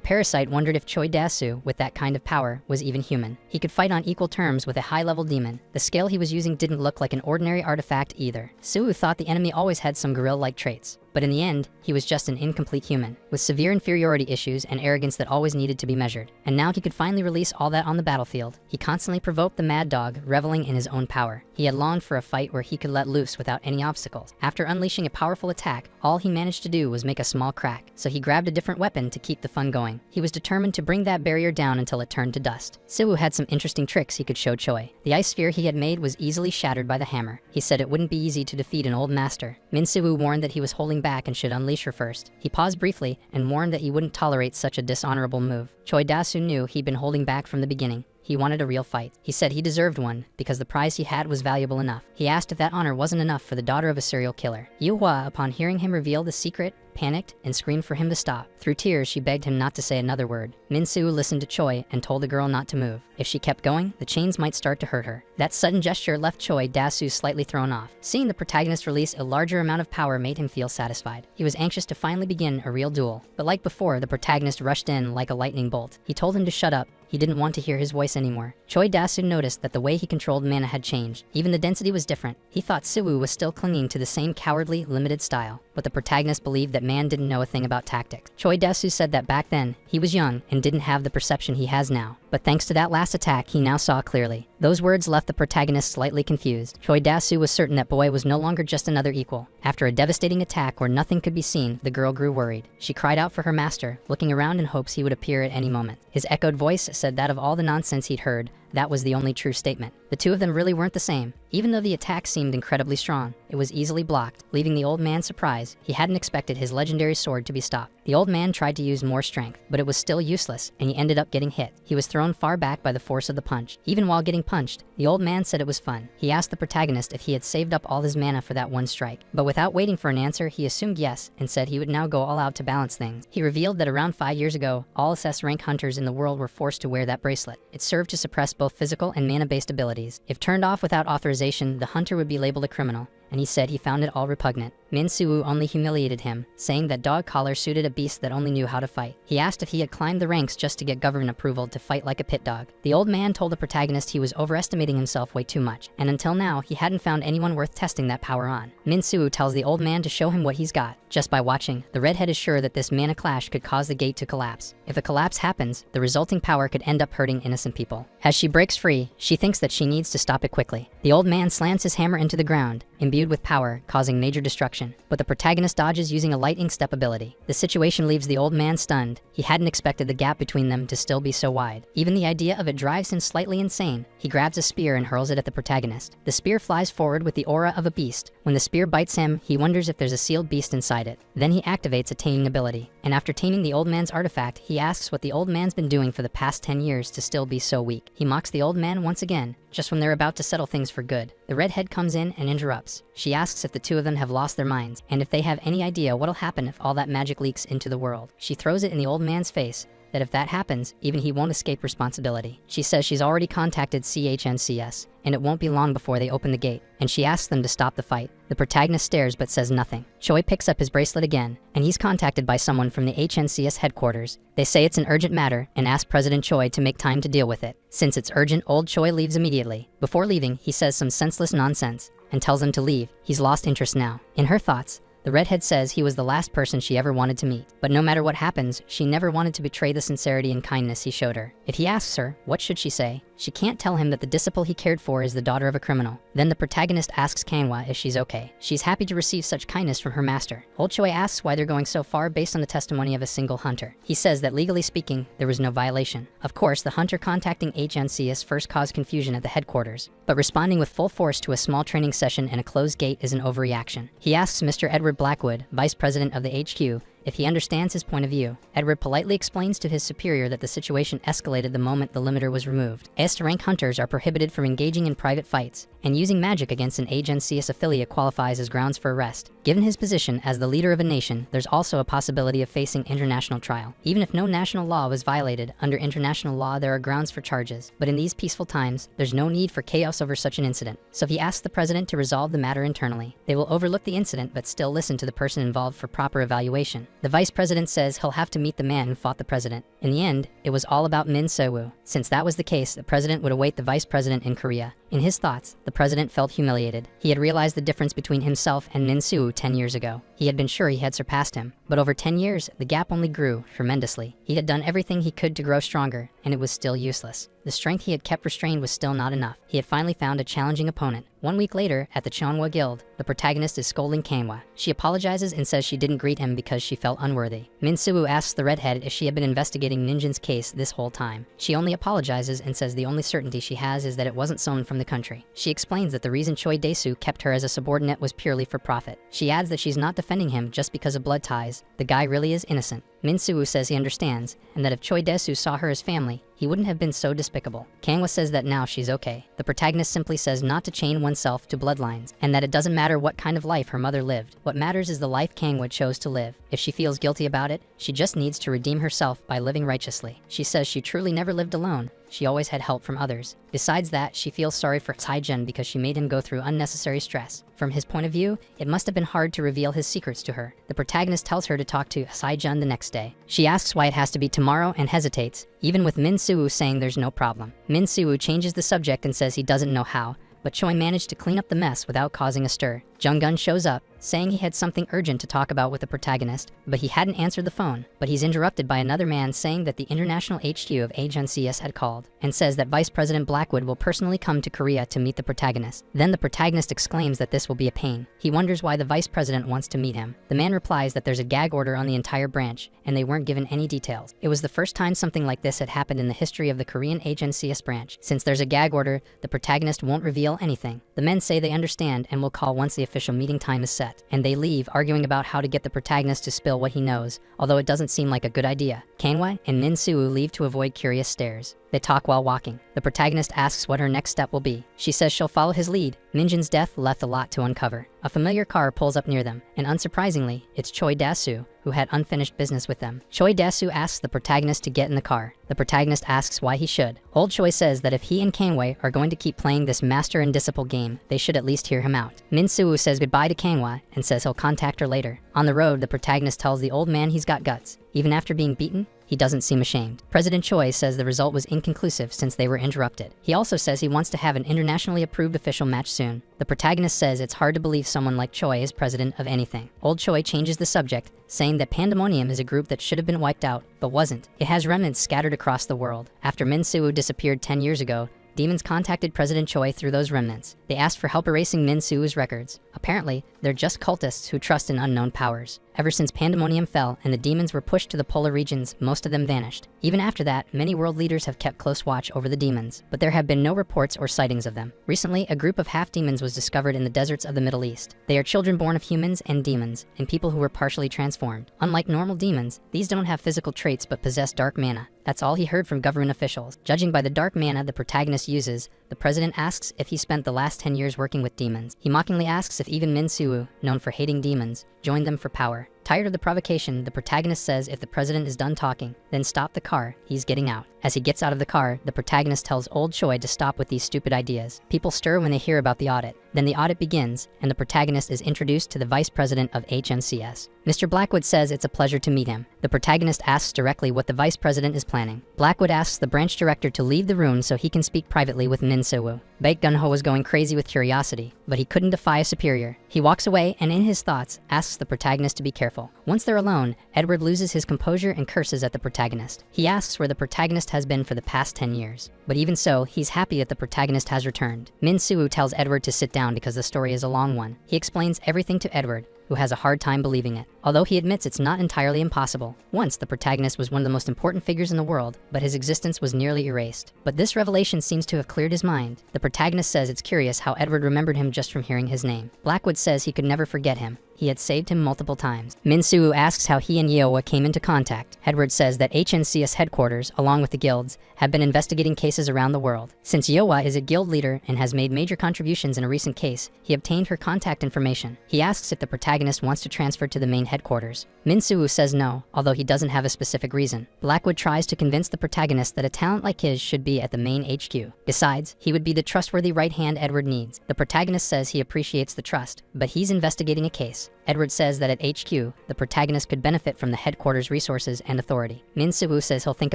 parasite wondered if Choi Dasu, with that kind of power, was even human. He could fight on equal terms with a high-level demon. The scale he was using didn't look like an ordinary artifact either. Suhu thought the enemy always had some gorilla-like traits, but in the end, he was just an incomplete human, with severe inferiority issues and arrogance that always needed to be measured. And now he could finally release all that on the battlefield. He constantly provoked the mad dog, reveling in his own power. He had longed for a fight where he could let loose without any obstacles. After unleashing a powerful attack, all he managed to do was make a small crack, so he grabbed a different weapon to keep the fun going. He was determined to bring that barrier down until it turned to dust. Suhu had some interesting tricks he could show Choi. The ice sphere he had made was easily shattered by the hammer. He said it wouldn't be easy to defeat an old master. Min Suhu warned that he was holding back and should unleash her first. He paused briefly and warned that he wouldn't tolerate such a dishonorable move. Choi Dasu knew he'd been holding back from the beginning. He wanted a real fight. He said he deserved one because the prize he had was valuable enough. He asked if that honor wasn't enough for the daughter of a serial killer. Yuhua, upon hearing him reveal the secret, panicked and screamed for him to stop. Through tears, she begged him not to say another word. Min Soo listened to Choi and told the girl not to move. If she kept going, the chains might start to hurt her. That sudden gesture left Choi Dasu slightly thrown off. Seeing the protagonist release a larger amount of power made him feel satisfied. He was anxious to finally begin a real duel. But like before, the protagonist rushed in like a lightning bolt. He told him to shut up. He didn't want to hear his voice anymore. Choi Dasu noticed that the way he controlled mana had changed. Even the density was different. He thought Suwoo was still clinging to the same cowardly, limited style. But the protagonist believed that man didn't know a thing about tactics. Choi Dasu said that back then, he was young and didn't have the perception he has now. But thanks to that last attack, he now saw clearly. Those words left the protagonist slightly confused. Choi Dasu was certain that boy was no longer just another equal. After a devastating attack where nothing could be seen, the girl grew worried. She cried out for her master, looking around in hopes he would appear at any moment. His echoed voice said that of all the nonsense he'd heard, that was the only true statement. The two of them really weren't the same. Even though the attack seemed incredibly strong, it was easily blocked, leaving the old man surprised. He hadn't expected his legendary sword to be stopped. The old man tried to use more strength, but it was still useless, and he ended up getting hit. He was thrown far back by the force of the punch. Even while getting punched, the old man said it was fun. He asked the protagonist if he had saved up all his mana for that one strike, but without waiting for an answer, he assumed yes, and said he would now go all out to balance things. He revealed that around 5 years ago, all SS rank hunters in the world were forced to wear that bracelet. It served to suppress both physical and mana-based abilities. If turned off without authorization, the hunter would be labeled a criminal, and he said he found it all repugnant. Min Suwoo only humiliated him, saying that dog collar suited a beast that only knew how to fight. He asked if he had climbed the ranks just to get government approval to fight like a pit dog. The old man told the protagonist he was overestimating himself way too much, and until now, he hadn't found anyone worth testing that power on. Min Suwoo tells the old man to show him what he's got. Just by watching, the redhead is sure that this mana clash could cause the gate to collapse. If a collapse happens, the resulting power could end up hurting innocent people. As she breaks free, she thinks that she needs to stop it quickly. The old man slams his hammer into the ground, imbued with power, causing major destruction. But the protagonist dodges using a lightning step ability. The situation leaves the old man stunned. He hadn't expected the gap between them to still be so wide. Even the idea of it drives him slightly insane. He grabs a spear and hurls it at the protagonist. The spear flies forward with the aura of a beast. When the spear bites him, he wonders if there's a sealed beast inside it. Then he activates a taming ability. And after taming the old man's artifact, he asks what the old man's been doing for the past 10 years to still be so weak. He mocks the old man once again, just when they're about to settle things for good. The redhead comes in and interrupts. She asks if the two of them have lost their minds, and if they have any idea what'll happen if all that magic leaks into the world. She throws it in the old man's face, that if that happens, even he won't escape responsibility. She says she's already contacted CHNCS, and it won't be long before they open the gate, and she asks them to stop the fight. The protagonist stares but says nothing. Choi picks up his bracelet again, and he's contacted by someone from the HNCS headquarters. They say it's an urgent matter and ask President Choi to make time to deal with it. Since it's urgent, old Choi leaves immediately. Before leaving, he says some senseless nonsense and tells them to leave. He's lost interest now. In her thoughts, the redhead says he was the last person she ever wanted to meet. But no matter what happens, she never wanted to betray the sincerity and kindness he showed her. If he asks her, what should she say? She can't tell him that the disciple he cared for is the daughter of a criminal. Then the protagonist asks Kanhwa if she's okay. She's happy to receive such kindness from her master. Old Choi asks why they're going so far based on the testimony of a single hunter. He says that legally speaking, there was no violation. Of course, the hunter contacting HNCS first caused confusion at the headquarters, but responding with full force to a small training session and a closed gate is an overreaction. He asks Mr. Edward Blackwood, vice president of the HQ, if he understands his point of view. Edward politely explains to his superior that the situation escalated the moment the limiter was removed. S-rank hunters are prohibited from engaging in private fights, and using magic against an HNCS affiliate qualifies as grounds for arrest. Given his position as the leader of a nation, there's also a possibility of facing international trial. Even if no national law was violated, under international law there are grounds for charges. But in these peaceful times, there's no need for chaos over such an incident. So he asks the president to resolve the matter internally. They will overlook the incident but still listen to the person involved for proper evaluation. The vice president says he'll have to meet the man who fought the president. In the end, it was all about Min Seo-woo. Since that was the case, the president would await the vice president in Korea. In his thoughts, the president felt humiliated. He had realized the difference between himself and Min Seo-woo 10 years ago. He had been sure he had surpassed him, but over 10 years, the gap only grew tremendously. He had done everything he could to grow stronger, and it was still useless. The strength he had kept restrained was still not enough. He had finally found a challenging opponent. 1 week later, at the Chonhwa Guild, the protagonist is scolding Kanhwa. She apologizes and says she didn't greet him because she felt unworthy. Min Seo-woo asks the redhead if she had been investigating Ninjin's case this whole time. She only apologizes and says the only certainty she has is that it wasn't someone from the country. She explains that the reason Choi Dae-soo kept her as a subordinate was purely for profit. She adds that she's not defending him just because of blood ties. The guy really is innocent. Min Seo-woo says he understands, and that if Choi Dae-soo saw her as family, he wouldn't have been so despicable. Kanhwa says that now she's okay. The protagonist simply says not to chain oneself to bloodlines, and that it doesn't matter what kind of life her mother lived. What matters is the life Kanhwa chose to live. If she feels guilty about it, she just needs to redeem herself by living righteously. She says she truly never lived alone. She always had help from others. Besides that, she feels sorry for Tae-jun because she made him go through unnecessary stress. From his point of view, it must have been hard to reveal his secrets to her. The protagonist tells her to talk to Tae-jun the next day. She asks why it has to be tomorrow and hesitates, even with Min Seo-woo saying there's no problem. Min Seo-woo changes the subject and says he doesn't know how, but Choi managed to clean up the mess without causing a stir. Jung-gun shows up, saying he had something urgent to talk about with the protagonist, but he hadn't answered the phone. But he's interrupted by another man saying that the international HQ of HNCS had called, and says that Vice President Blackwood will personally come to Korea to meet the protagonist. Then the protagonist exclaims that this will be a pain. He wonders why the vice president wants to meet him. The man replies that there's a gag order on the entire branch, and they weren't given any details. It was the first time something like this had happened in the history of the Korean HNCS branch. Since there's a gag order, the protagonist won't reveal anything. The men say they understand and will call once the official meeting time is set, and they leave, arguing about how to get the protagonist to spill what he knows, although it doesn't seem like a good idea. Kanhwa and Min Seo-woo leave to avoid curious stares. They talk while walking. The protagonist asks what her next step will be. She says she'll follow his lead. Minjin's death left a lot to uncover. A familiar car pulls up near them, and unsurprisingly, it's Choi Dae-soo, who had unfinished business with them. Choi Dae-soo asks the protagonist to get in the car. The protagonist asks why he should. Old Choi says that if he and Kanhwa are going to keep playing this master and disciple game, they should at least hear him out. Min Seo-woo says goodbye to Kanhwa and says he'll contact her later. On the road, the protagonist tells the old man he's got guts. Even after being beaten, he doesn't seem ashamed. President Choi says the result was inconclusive since they were interrupted. He also says he wants to have an internationally approved official match soon. The protagonist says it's hard to believe someone like Choi is president of anything. Old Choi changes the subject, saying that Pandemonium is a group that should have been wiped out, but wasn't. It has remnants scattered across the world. After Min Seo-woo disappeared 10 years ago, demons contacted President Choi through those remnants. They asked for help erasing Min Seo-woo's records. Apparently, they're just cultists who trust in unknown powers. Ever since Pandemonium fell and the demons were pushed to the polar regions, most of them vanished. Even after that, many world leaders have kept close watch over the demons, but there have been no reports or sightings of them. Recently, a group of half-demons was discovered in the deserts of the Middle East. They are children born of humans and demons, and people who were partially transformed. Unlike normal demons, these don't have physical traits but possess dark mana. That's all he heard from government officials. Judging by the dark mana the protagonist uses, the president asks if he spent the last 10 years working with demons. He mockingly asks if even Min Seo-woo, known for hating demons, joined them for power. Tired of the provocation, the protagonist says if the president is done talking, then stop the car, he's getting out. As he gets out of the car, the protagonist tells old Choi to stop with these stupid ideas. People stir when they hear about the audit. Then the audit begins, and the protagonist is introduced to the vice president of HNCS. Mr. Blackwood says it's a pleasure to meet him. The protagonist asks directly what the vice president is planning. Blackwood asks the branch director to leave the room so he can speak privately with Min Soo-woo. Baek Gun-ho was going crazy with curiosity, but he couldn't defy a superior. He walks away and in his thoughts asks the protagonist to be careful. Once they're alone, Edward loses his composure and curses at the protagonist. He asks where the protagonist has been for the past 10 years. But even so, he's happy that the protagonist has returned. Min Soo-woo tells Edward to sit down because the story is a long one. He explains everything to Edward, who has a hard time believing it, although he admits it's not entirely impossible. Once, the protagonist was one of the most important figures in the world, but his existence was nearly erased. But this revelation seems to have cleared his mind. The protagonist says it's curious how Edward remembered him just from hearing his name. Blackwood says he could never forget him. He had saved him multiple times. Min Soo-woo asks how he and Yeowa came into contact. Edward says that HNCS headquarters, along with the guilds, have been investigating cases around the world. Since Yeowa is a guild leader and has made major contributions in a recent case, he obtained her contact information. He asks if the protagonist wants to transfer to the main headquarters. Min Soo-woo says no, although he doesn't have a specific reason. Blackwood tries to convince the protagonist that a talent like his should be at the main HQ. Besides, he would be the trustworthy right hand Edward needs. The protagonist says he appreciates the trust, but he's investigating a case. Edward says that at HQ, the protagonist could benefit from the headquarters' resources and authority. Min Soo-woo says he'll think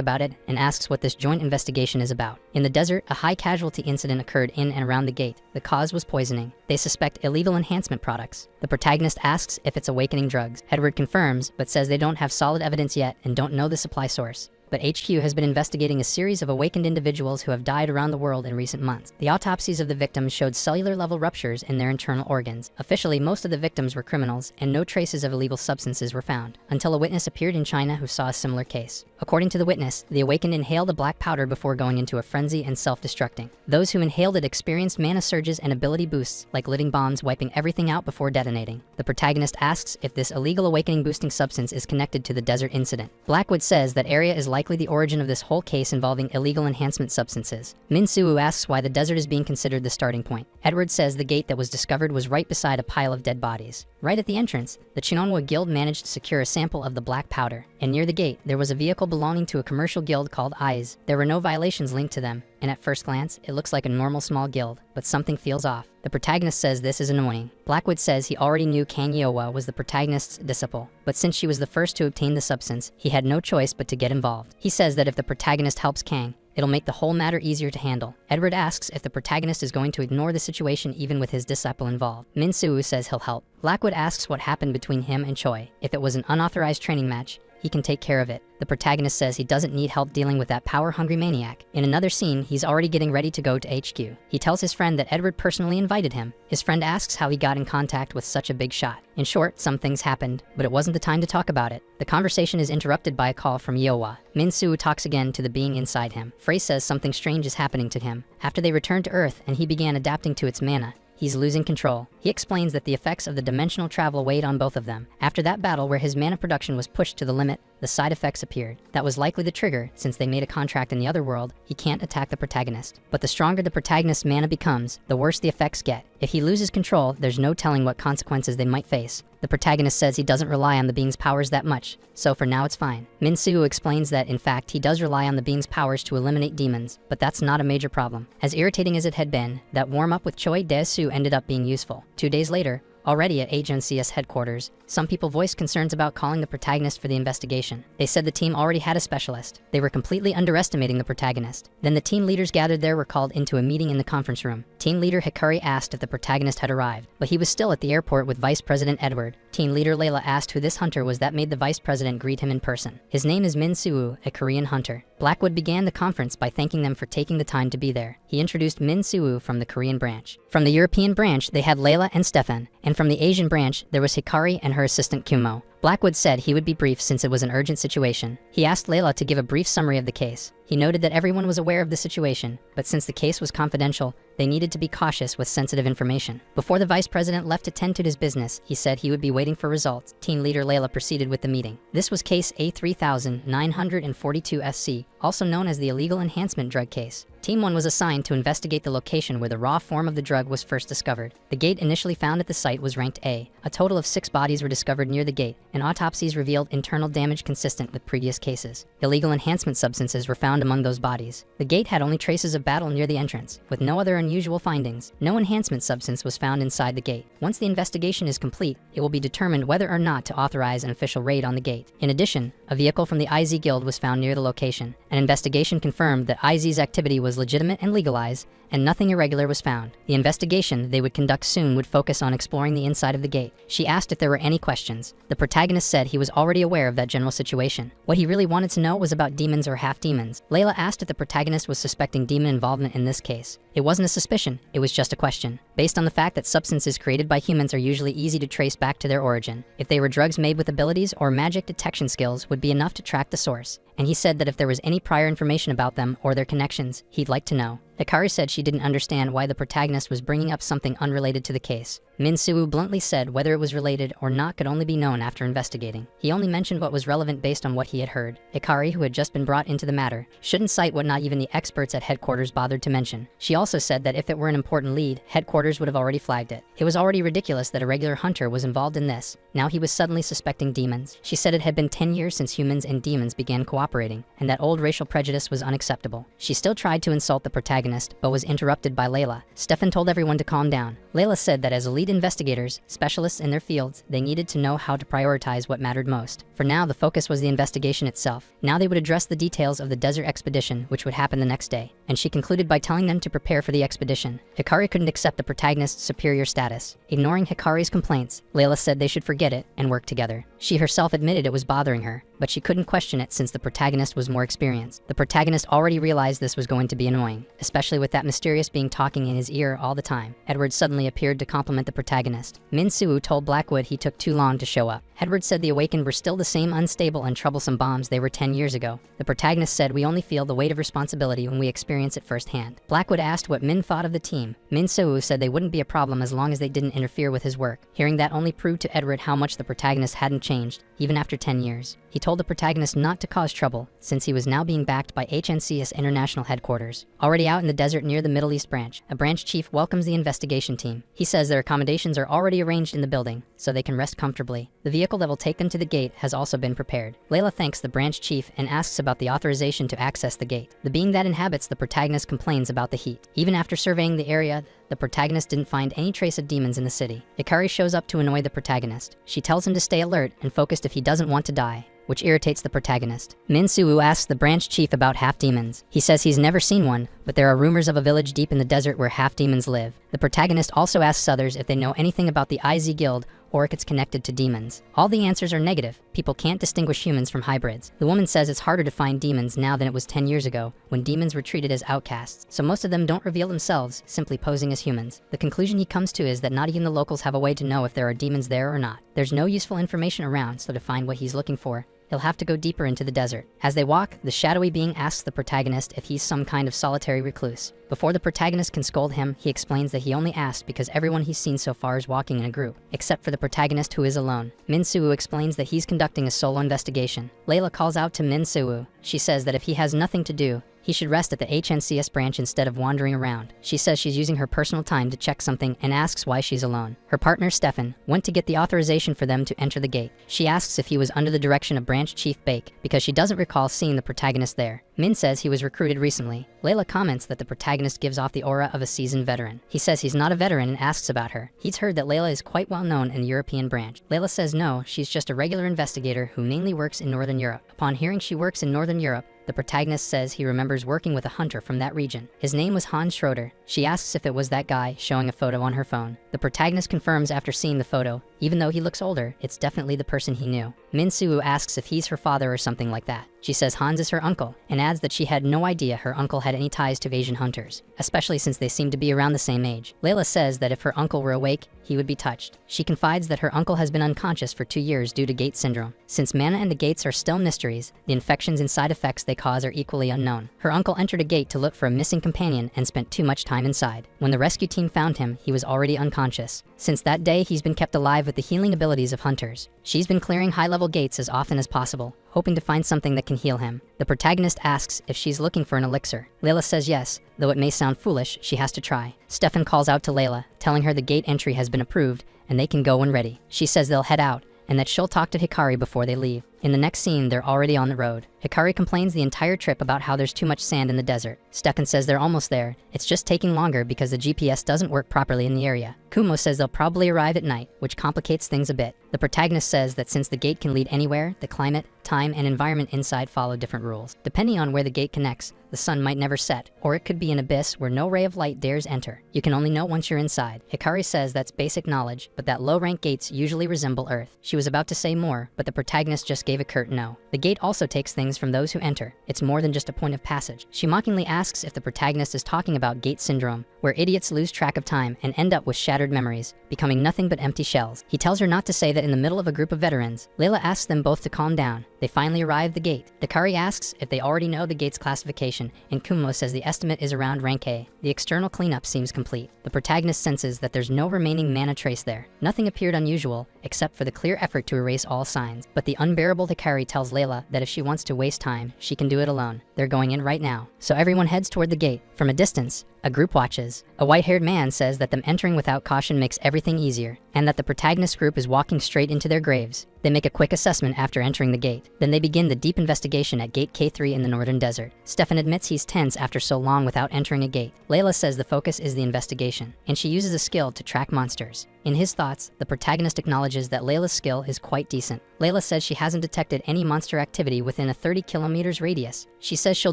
about it and asks what this joint investigation is about. In the desert, a high casualty incident occurred in and around the gate. The cause was poisoning. They suspect illegal enhancement products. The protagonist asks if it's awakening drugs. Edward confirms, but says they don't have solid evidence yet and don't know the supply source. But HQ has been investigating a series of awakened individuals who have died around the world in recent months. The autopsies of the victims showed cellular-level ruptures in their internal organs. Officially, most of the victims were criminals, and no traces of illegal substances were found, until a witness appeared in China who saw a similar case. According to the witness, the awakened inhaled a black powder before going into a frenzy and self-destructing. Those who inhaled it experienced mana surges and ability boosts, like lighting bombs, wiping everything out before detonating. The protagonist asks if this illegal awakening-boosting substance is connected to the desert incident. Blackwood says that area is likely the origin of this whole case involving illegal enhancement substances. Min Soo-woo asks why the desert is being considered the starting point. Edward says the gate that was discovered was right beside a pile of dead bodies. Right at the entrance, the Chinonwa Guild managed to secure a sample of the black powder, and near the gate, there was a vehicle belonging to a commercial guild called Eyes. There were no violations linked to them, and at first glance, it looks like a normal small guild, but something feels off. The protagonist says this is annoying. Blackwood says he already knew Kang Yeowa was the protagonist's disciple, but since she was the first to obtain the substance, he had no choice but to get involved. He says that if the protagonist helps Kang, it'll make the whole matter easier to handle. Edward asks if the protagonist is going to ignore the situation even with his disciple involved. Min Soo-woo says he'll help. Blackwood asks what happened between him and Choi. If it was an unauthorized training match, he can take care of it. The protagonist says he doesn't need help dealing with that power-hungry maniac. In another scene, he's already getting ready to go to HQ. He tells his friend that Edward personally invited him. His friend asks how he got in contact with such a big shot. In short, some things happened, but it wasn't the time to talk about it. The conversation is interrupted by a call from Yeowa. Min Soo talks again to the being inside him. Frey says something strange is happening to him. After they returned to Earth and he began adapting to its mana, he's losing control. He explains that the effects of the dimensional travel weighed on both of them. After that battle where his mana production was pushed to the limit, the side effects appeared. That was likely the trigger, since they made a contract in the other world, he can't attack the protagonist. But the stronger the protagonist's mana becomes, the worse the effects get. If he loses control, there's no telling what consequences they might face. The protagonist says he doesn't rely on the being's powers that much, so for now it's fine. Min Soo explains that, in fact, he does rely on the being's powers to eliminate demons, but that's not a major problem. As irritating as it had been, that warm-up with Choi Dae-soo ended up being useful. 2 days later, already at HNCS headquarters, some people voiced concerns about calling the protagonist for the investigation. They said the team already had a specialist. They were completely underestimating the protagonist. Then the team leaders gathered there were called into a meeting in the conference room. Team leader Hikari asked if the protagonist had arrived, but he was still at the airport with Vice President Edward. Team leader Layla asked who this hunter was that made the Vice President greet him in person. His name is Min Soo, a Korean hunter. Blackwood began the conference by thanking them for taking the time to be there. He introduced Min Soo from the Korean branch. From the European branch, they had Layla and Stefan, and from the Asian branch, there was Hikari and her assistant Kumo. Blackwood said he would be brief since it was an urgent situation. He asked Layla to give a brief summary of the case. He noted that everyone was aware of the situation, but since the case was confidential, they needed to be cautious with sensitive information. Before the vice president left to tend to his business, he said he would be waiting for results. Team leader Layla proceeded with the meeting. This was case A3942 SC, also known as the illegal enhancement drug case. Team 1 was assigned to investigate the location where the raw form of the drug was first discovered. The gate initially found at the site was ranked A. A total of 6 bodies were discovered near the gate, and autopsies revealed internal damage consistent with previous cases. Illegal enhancement substances were found among those bodies. The gate had only traces of battle near the entrance, with no other unusual findings. No enhancement substance was found inside the gate. Once the investigation is complete, it will be determined whether or not to authorize an official raid on the gate. In addition, a vehicle from the IZ Guild was found near the location. An investigation confirmed that IZ's activity was legitimate and legalized, and nothing irregular was found. The investigation they would conduct soon would focus on exploring the inside of the gate. She asked if there were any questions. The protagonist said he was already aware of that general situation. What he really wanted to know was about demons or half-demons. Layla asked if the protagonist was suspecting demon involvement in this case. It wasn't a suspicion, it was just a question. Based on the fact that substances created by humans are usually easy to trace back to their origin. If they were drugs made with abilities or magic detection skills would be enough to track the source. And he said that if there was any prior information about them or their connections, he'd like to know. Hikari said she didn't understand why the protagonist was bringing up something unrelated to the case. Min-Soo bluntly said whether it was related or not could only be known after investigating. He only mentioned what was relevant based on what he had heard. Hikari, who had just been brought into the matter, shouldn't cite what not even the experts at headquarters bothered to mention. She also said that if it were an important lead, headquarters would have already flagged it. It was already ridiculous that a regular hunter was involved in this. Now he was suddenly suspecting demons. She said it had been 10 years since humans and demons began cooperating, and that old racial prejudice was unacceptable. She still tried to insult the protagonist, but was interrupted by Layla. Stefan told everyone to calm down. Layla said that as elite investigators, specialists in their fields, they needed to know how to prioritize what mattered most. For now, the focus was the investigation itself. Now they would address the details of the desert expedition, which would happen the next day. And she concluded by telling them to prepare for the expedition. Hikari couldn't accept the protagonist's superior status. Ignoring Hikari's complaints, Layla said they should forget it and work together. She herself admitted it was bothering her, but she couldn't question it since the protagonist was more experienced. The protagonist already realized this was going to be annoying, especially with that mysterious being talking in his ear all the time. Edward suddenly appeared to compliment the protagonist. Min-Soo told Blackwood he took too long to show up. Edward said the Awakened were still the same unstable and troublesome bombs they were 10 years ago. The protagonist said we only feel the weight of responsibility when we experience it firsthand. Blackwood asked what Min thought of the team. Min-Soo said they wouldn't be a problem as long as they didn't interfere with his work. Hearing that only proved to Edward how much the protagonist hadn't changed, even after 10 years. He told the protagonist not to cause trouble, since he was now being backed by HNCS International Headquarters. Already out in the desert near the Middle East branch, a branch chief welcomes the investigation team. He says their accommodations are already arranged in the building, so they can rest comfortably. The vehicle that will take them to the gate has also been prepared. Layla thanks the branch chief and asks about the authorization to access the gate. The being that inhabits the protagonist complains about the heat. Even after surveying the area, the protagonist didn't find any trace of demons in the city. Hikari shows up to annoy the protagonist. She tells him to stay alert and focused if he doesn't want to die, which irritates the protagonist. Min-Soo asks the branch chief about half-demons. He says he's never seen one, but there are rumors of a village deep in the desert where half-demons live. The protagonist also asks others if they know anything about the IZ Guild or if it's connected to demons. All the answers are negative. People can't distinguish humans from hybrids. The woman says it's harder to find demons now than it was 10 years ago, when demons were treated as outcasts, so most of them don't reveal themselves, simply posing as humans. The conclusion he comes to is that not even the locals have a way to know if there are demons there or not. There's no useful information around, so to find what he's looking for, he'll have to go deeper into the desert. As they walk, the shadowy being asks the protagonist if he's some kind of solitary recluse. Before the protagonist can scold him, he explains that he only asked because everyone he's seen so far is walking in a group, except for the protagonist who is alone. Min-Soo explains that he's conducting a solo investigation. Layla calls out to Min-Soo. She says that if he has nothing to do, he should rest at the HNCS branch instead of wandering around. She says she's using her personal time to check something and asks why she's alone. Her partner, Stefan, went to get the authorization for them to enter the gate. She asks if he was under the direction of Branch Chief Bake, because she doesn't recall seeing the protagonist there. Min says he was recruited recently. Layla comments that the protagonist gives off the aura of a seasoned veteran. He says he's not a veteran and asks about her. He's heard that Layla is quite well known in the European branch. Layla says no, she's just a regular investigator who mainly works in Northern Europe. Upon hearing she works in Northern Europe, the protagonist says he remembers working with a hunter from that region. His name was Hans Schroeder. She asks if it was that guy, showing a photo on her phone. The protagonist confirms after seeing the photo, even though he looks older, it's definitely the person he knew. Min-Soo asks if he's her father or something like that. She says Hans is her uncle, and adds that she had no idea her uncle had any ties to Asian hunters, especially since they seem to be around the same age. Layla says that if her uncle were awake, he would be touched. She confides that her uncle has been unconscious for 2 years due to gate syndrome. Since mana and the gates are still mysteries, the infections and side effects they they cause are equally unknown. Her uncle entered a gate to look for a missing companion and spent too much time inside. When the rescue team found him, he was already unconscious. Since that day, he's been kept alive with the healing abilities of hunters. She's been clearing high-level gates as often as possible, hoping to find something that can heal him. The protagonist asks if she's looking for an elixir. Layla says yes, though it may sound foolish, she has to try. Stefan calls out to Layla, telling her the gate entry has been approved and they can go when ready. She says they'll head out and that she'll talk to Hikari before they leave. In the next scene, they're already on the road. Hikari complains the entire trip about how there's too much sand in the desert. Stefan says they're almost there. It's just taking longer because the GPS doesn't work properly in the area. Kumo says they'll probably arrive at night, which complicates things a bit. The protagonist says that since the gate can lead anywhere, the climate, time, and environment inside follow different rules. Depending on where the gate connects, the sun might never set, or it could be an abyss where no ray of light dares enter. You can only know once you're inside. Hikari says that's basic knowledge, but that low-rank gates usually resemble Earth. She was about to say more, but the protagonist just gave a curt no. The gate also takes things from those who enter. It's more than just a point of passage. She mockingly asks if the protagonist is talking about gate syndrome, where idiots lose track of time and end up with shattered memories, becoming nothing but empty shells. He tells her not to say that in the middle of a group of veterans. Layla asks them both to calm down. They finally arrive at the gate. Hikari asks if they already know the gate's classification, and Kumo says the estimate is around rank A. The external cleanup seems complete. The protagonist senses that there's no remaining mana trace there. Nothing appeared unusual, except for the clear effort to erase all signs. But the unbearable Hikari tells Layla that if she wants to waste time, she can do it alone. They're going in right now. So everyone heads toward the gate. From a distance, a group watches. A white-haired man says that them entering without caution makes everything easier, and that the protagonist group is walking straight into their graves. They make a quick assessment after entering the gate. Then they begin the deep investigation at Gate K3 in the northern desert. Stefan admits he's tense after so long without entering a gate. Layla says the focus is the investigation, and she uses a skill to track monsters. In his thoughts, the protagonist acknowledges that Layla's skill is quite decent. Layla says she hasn't detected any monster activity within a 30 kilometers radius. She says she'll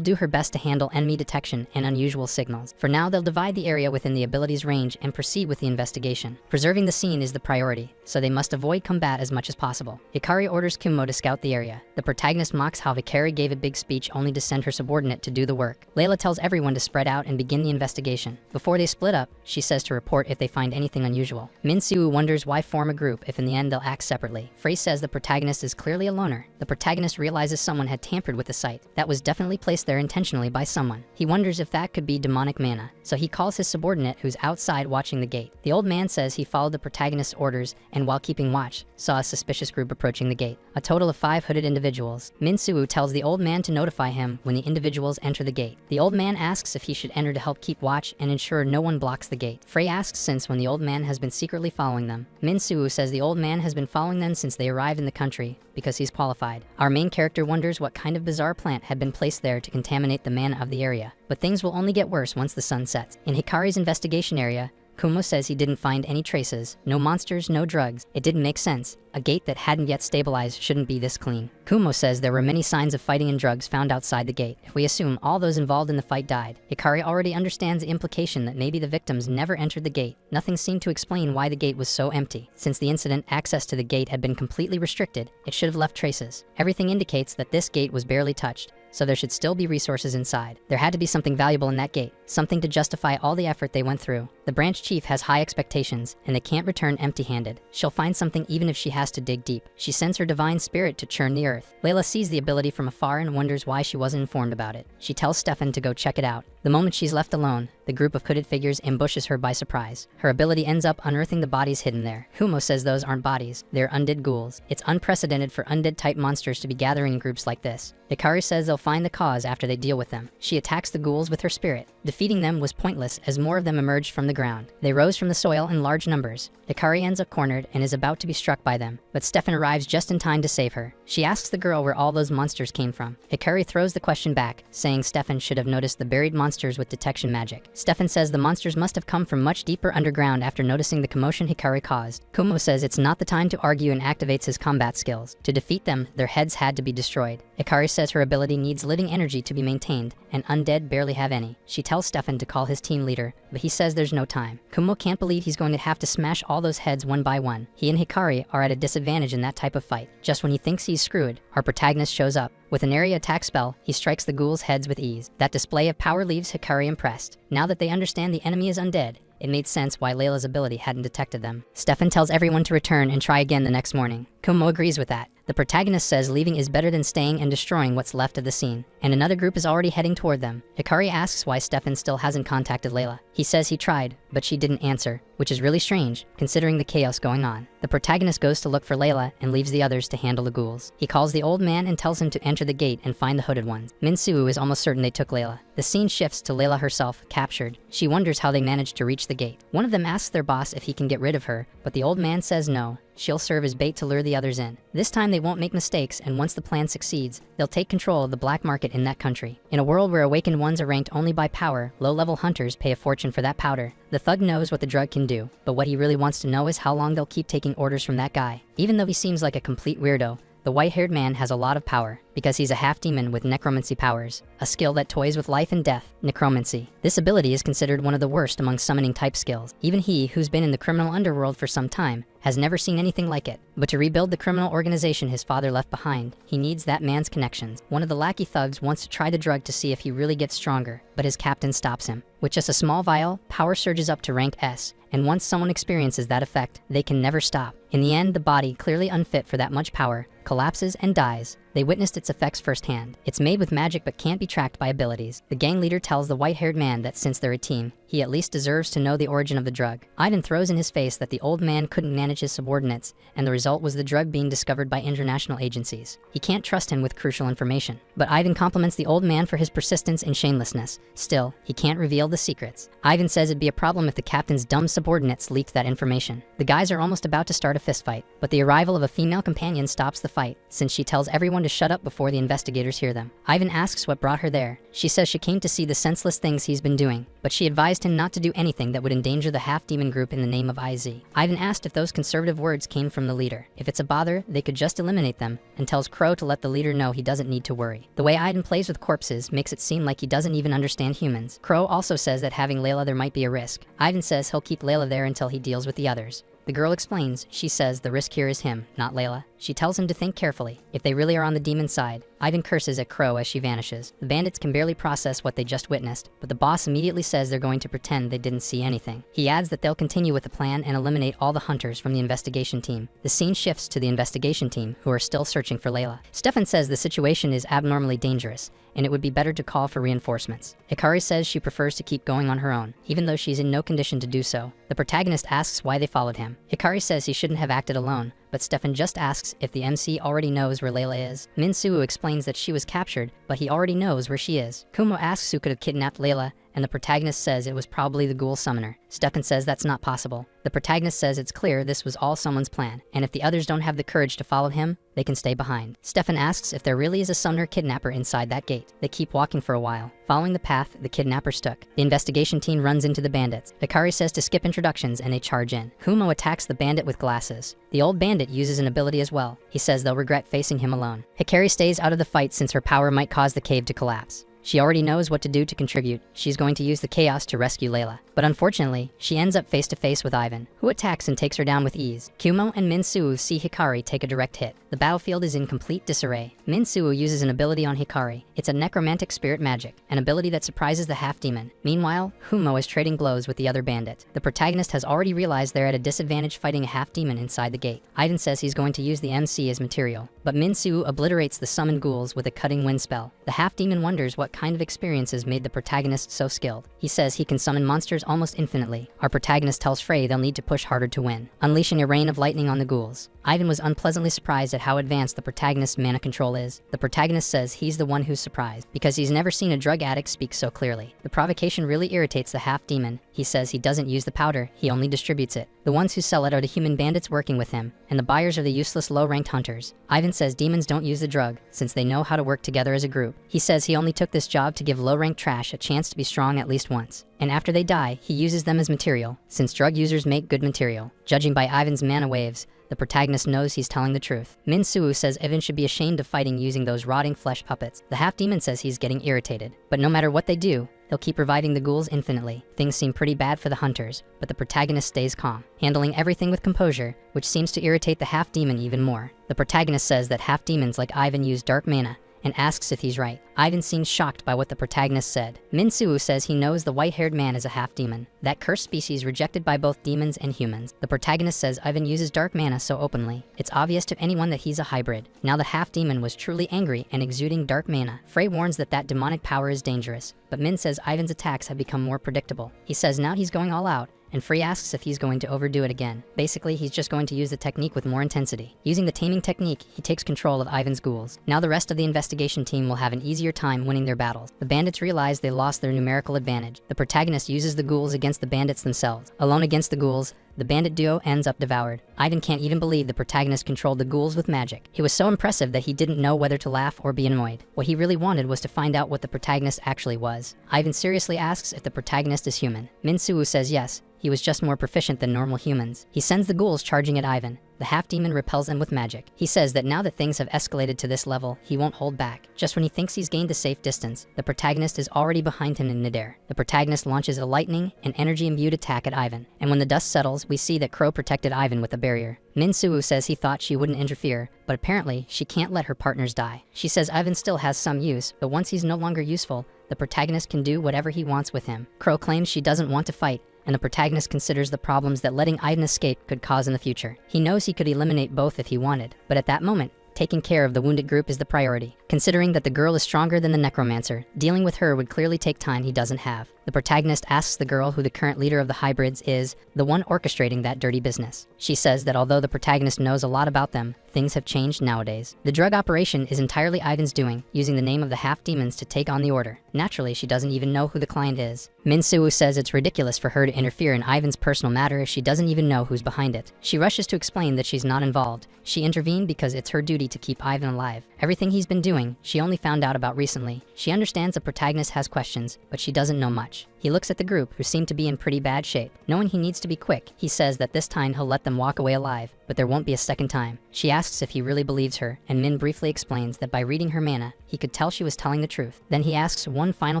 do her best to handle enemy detection and unusual signals. For now, they'll divide the area within the ability's range and proceed with the investigation. Preserving the scene is the priority, so they must avoid combat as much as possible. Hikari orders Kumo to scout the area. The protagonist mocks how Hikari gave a big speech only to send her subordinate to do the work. Layla tells everyone to spread out and begin the investigation. Before they split up, she says to report if they find anything unusual. Min-Siwoo wonders why form a group if in the end they'll act separately. Frey says the protagonist is clearly a loner. The protagonist realizes someone had tampered with the site. That was definitely placed there intentionally by someone. He wonders if that could be demonic mana, so he calls his subordinate who's outside watching the gate. The old man says he followed the protagonist's orders and while keeping watch, saw a suspicious group approaching the gate. A total of 5 hooded individuals. Min-Siwoo tells the old man to notify him when the individuals enter the gate. The old man asks if he should enter to help keep watch and ensure no one blocks the gate. Frey asks since when the old man has been secretly following them. Min-Siwoo says the old man has been following them since they arrived in the country because he's qualified. Our main character wonders what kind of bizarre plant had been placed there to contaminate the mana of the area. But things will only get worse once the sun sets. In Hikari's investigation area, Kumo says he didn't find any traces. No monsters, no drugs. It didn't make sense. A gate that hadn't yet stabilized shouldn't be this clean. Kumo says there were many signs of fighting and drugs found outside the gate. If we assume all those involved in the fight died, Hikari already understands the implication that maybe the victims never entered the gate. Nothing seemed to explain why the gate was so empty. Since the incident, access to the gate had been completely restricted. It should have left traces. Everything indicates that this gate was barely touched, so there should still be resources inside. There had to be something valuable in that gate, something to justify all the effort they went through. The branch chief has high expectations, and they can't return empty-handed. She'll find something even if she has to dig deep. She sends her divine spirit to churn the earth. Layla sees the ability from afar and wonders why she wasn't informed about it. She tells Stefan to go check it out. The moment she's left alone, the group of hooded figures ambushes her by surprise. Her ability ends up unearthing the bodies hidden there. Kumo says those aren't bodies, they're undead ghouls. It's unprecedented for undead-type monsters to be gathering in groups like this. Hikari says they'll find the cause after they deal with them. She attacks the ghouls with her spirit. Defeating them was pointless as more of them emerged from the ground. They rose from the soil in large numbers. Hikari ends up cornered and is about to be struck by them, but Stefan arrives just in time to save her. She asks the girl where all those monsters came from. Hikari throws the question back, saying Stefan should have noticed the buried monsters with detection magic. Stefan says the monsters must have come from much deeper underground after noticing the commotion Hikari caused. Kumo says it's not the time to argue and activates his combat skills. To defeat them, their heads had to be destroyed. Hikari says her ability needs living energy to be maintained, and undead barely have any. She tells Stefan to call his team leader, but he says there's no time. Kumo can't believe he's going to have to smash all those heads one by one. He and Hikari are at a disadvantage in that type of fight. Just when he thinks he's screwed, our protagonist shows up. With an area attack spell, he strikes the ghouls' heads with ease. That display of power leaves Hikari impressed. Now that they understand the enemy is undead, it made sense why Layla's ability hadn't detected them. Stefan tells everyone to return and try again the next morning. Kumo agrees with that. The protagonist says leaving is better than staying and destroying what's left of the scene, and another group is already heading toward them. Hikari asks why Stefan still hasn't contacted Layla. He says he tried, but she didn't answer, which is really strange, considering the chaos going on. The protagonist goes to look for Layla and leaves the others to handle the ghouls. He calls the old man and tells him to enter the gate and find the hooded ones. Minsu is almost certain they took Layla. The scene shifts to Layla herself, captured. She wonders how they managed to reach the gate. One of them asks their boss if he can get rid of her, but the old man says no. She'll serve as bait to lure the others in. This time they won't make mistakes, and once the plan succeeds, they'll take control of the black market in that country. In a world where awakened ones are ranked only by power, low-level hunters pay a fortune for that powder. The thug knows what the drug can do, but what he really wants to know is how long they'll keep taking orders from that guy. Even though he seems like a complete weirdo, the white-haired man has a lot of power, because he's a half-demon with necromancy powers, a skill that toys with life and death, necromancy. This ability is considered one of the worst among summoning-type skills. Even he, who's been in the criminal underworld for some time, has never seen anything like it. But to rebuild the criminal organization his father left behind, he needs that man's connections. One of the lackey thugs wants to try the drug to see if he really gets stronger, but his captain stops him. With just a small vial, power surges up to rank S, and once someone experiences that effect, they can never stop. In the end, the body, clearly unfit for that much power, collapses and dies. They witnessed its effects firsthand. It's made with magic but can't be tracked by abilities. The gang leader tells the white-haired man that since they're a team, he at least deserves to know the origin of the drug. Ivan throws in his face that the old man couldn't manage his subordinates, and the result was the drug being discovered by international agencies. He can't trust him with crucial information. But Ivan compliments the old man for his persistence and shamelessness. Still, he can't reveal the secrets. Ivan says it'd be a problem if the captain's dumb subordinates leaked that information. The guys are almost about to start a fistfight, but the arrival of a female companion stops the fight, since she tells everyone to shut up before the investigators hear them. Ivan asks what brought her there. She says she came to see the senseless things he's been doing, but she advised him not to do anything that would endanger the half-demon group in the name of IZ. Ivan asked if those conservative words came from the leader. If it's a bother, they could just eliminate them, and tells Crow to let the leader know he doesn't need to worry. The way Ivan plays with corpses makes it seem like he doesn't even understand humans. Crow also says that having Layla there might be a risk. Ivan says he'll keep Layla there until he deals with the others. The girl explains. She says the risk here is him, not Layla. She tells him to think carefully, if they really are on the demon side. Ivan curses at Crow as she vanishes. The bandits can barely process what they just witnessed, but the boss immediately says they're going to pretend they didn't see anything. He adds that they'll continue with the plan and eliminate all the hunters from the investigation team. The scene shifts to the investigation team, who are still searching for Layla. Stefan says the situation is abnormally dangerous, and it would be better to call for reinforcements. Hikari says she prefers to keep going on her own, even though she's in no condition to do so. The protagonist asks why they followed him. Hikari says he shouldn't have acted alone, but Stefan just asks if the MC already knows where Layla is. Minsu explains that she was captured, but he already knows where she is. Kumo asks who could have kidnapped Layla, and the protagonist says it was probably the ghoul summoner. Stefan says that's not possible. The protagonist says it's clear this was all someone's plan, and if the others don't have the courage to follow him, they can stay behind. Stefan asks if there really is a summoner kidnapper inside that gate. They keep walking for a while. Following the path, the kidnappers took. The investigation team runs into the bandits. Hikari says to skip introductions and they charge in. Kumo attacks the bandit with glasses. The old bandit uses an ability as well. He says they'll regret facing him alone. Hikari stays out of the fight since her power might cause the cave to collapse. She already knows what to do to contribute. She's going to use the chaos to rescue Layla. But unfortunately, she ends up face to face with Ivan, who attacks and takes her down with ease. Kumo and Minsu see Hikari take a direct hit. The battlefield is in complete disarray. Minsu uses an ability on Hikari. It's a necromantic spirit magic, an ability that surprises the half-demon. Meanwhile, Kumo is trading blows with the other bandit. The protagonist has already realized they're at a disadvantage fighting a half-demon inside the gate. Ivan says he's going to use the MC as material, but Minsu obliterates the summoned ghouls with a cutting wind spell. The half-demon wonders what kind of experiences made the protagonist so skilled. He says he can summon monsters almost infinitely. Our protagonist tells Frey they'll need to push harder to win, unleashing a rain of lightning on the ghouls. Ivan was unpleasantly surprised at how advanced the protagonist's mana control is. The protagonist says he's the one who's surprised, because he's never seen a drug addict speak so clearly. The provocation really irritates the half-demon. He says he doesn't use the powder, he only distributes it. The ones who sell it are the human bandits working with him, and the buyers are the useless low-ranked hunters. Ivan says demons don't use the drug, since they know how to work together as a group. He says he only took this job to give low-ranked trash a chance to be strong at least once. And after they die, he uses them as material, since drug users make good material. Judging by Ivan's mana waves, the protagonist knows he's telling the truth. Minsu says Ivan should be ashamed of fighting using those rotting flesh puppets. The half-demon says he's getting irritated, but no matter what they do, they'll keep reviving the ghouls infinitely. Things seem pretty bad for the hunters, but the protagonist stays calm, handling everything with composure, which seems to irritate the half-demon even more. The protagonist says that half-demons like Ivan use dark mana, and asks if he's right. Ivan seems shocked by what the protagonist said. Min-soo says he knows the white-haired man is a half-demon, that cursed species rejected by both demons and humans. The protagonist says Ivan uses dark mana so openly, it's obvious to anyone that he's a hybrid. Now the half-demon was truly angry and exuding dark mana. Frey warns that demonic power is dangerous, but Min says Ivan's attacks have become more predictable. He says now he's going all out, and Frey asks if he's going to overdo it again. Basically, he's just going to use the technique with more intensity. Using the taming technique, he takes control of Ivan's ghouls. Now the rest of the investigation team will have an easier time winning their battles. The bandits realize they lost their numerical advantage. The protagonist uses the ghouls against the bandits themselves. Alone against the ghouls, the bandit duo ends up devoured. Ivan can't even believe the protagonist controlled the ghouls with magic. He was so impressive that he didn't know whether to laugh or be annoyed. What he really wanted was to find out what the protagonist actually was. Ivan seriously asks if the protagonist is human. Min-soo says yes. He was just more proficient than normal humans. He sends the ghouls charging at Ivan. The half-demon repels them with magic. He says that now that things have escalated to this level, he won't hold back. Just when he thinks he's gained a safe distance, the protagonist is already behind him in midair. The protagonist launches a lightning and energy-imbued attack at Ivan, and when the dust settles, we see that Crow protected Ivan with a barrier. Min-soo says he thought she wouldn't interfere, but apparently she can't let her partners die. She says Ivan still has some use, but once he's no longer useful, the protagonist can do whatever he wants with him. Crow claims she doesn't want to fight, and the protagonist considers the problems that letting Ivan escape could cause in the future. He knows he could eliminate both if he wanted, but at that moment, taking care of the wounded group is the priority. Considering that the girl is stronger than the necromancer, dealing with her would clearly take time he doesn't have. The protagonist asks the girl who the current leader of the hybrids is, the one orchestrating that dirty business. She says that although the protagonist knows a lot about them, things have changed nowadays. The drug operation is entirely Ivan's doing, using the name of the half-demons to take on the order. Naturally, she doesn't even know who the client is. Min-soo says it's ridiculous for her to interfere in Ivan's personal matter if she doesn't even know who's behind it. She rushes to explain that she's not involved. She intervened because it's her duty to keep Ivan alive. Everything he's been doing, she only found out about recently. She understands the protagonist has questions, but she doesn't know much. He looks at the group, who seem to be in pretty bad shape. Knowing he needs to be quick, he says that this time he'll let them walk away alive, but there won't be a second time. She asks if he really believes her, and Min briefly explains that by reading her mana, he could tell she was telling the truth. Then he asks one final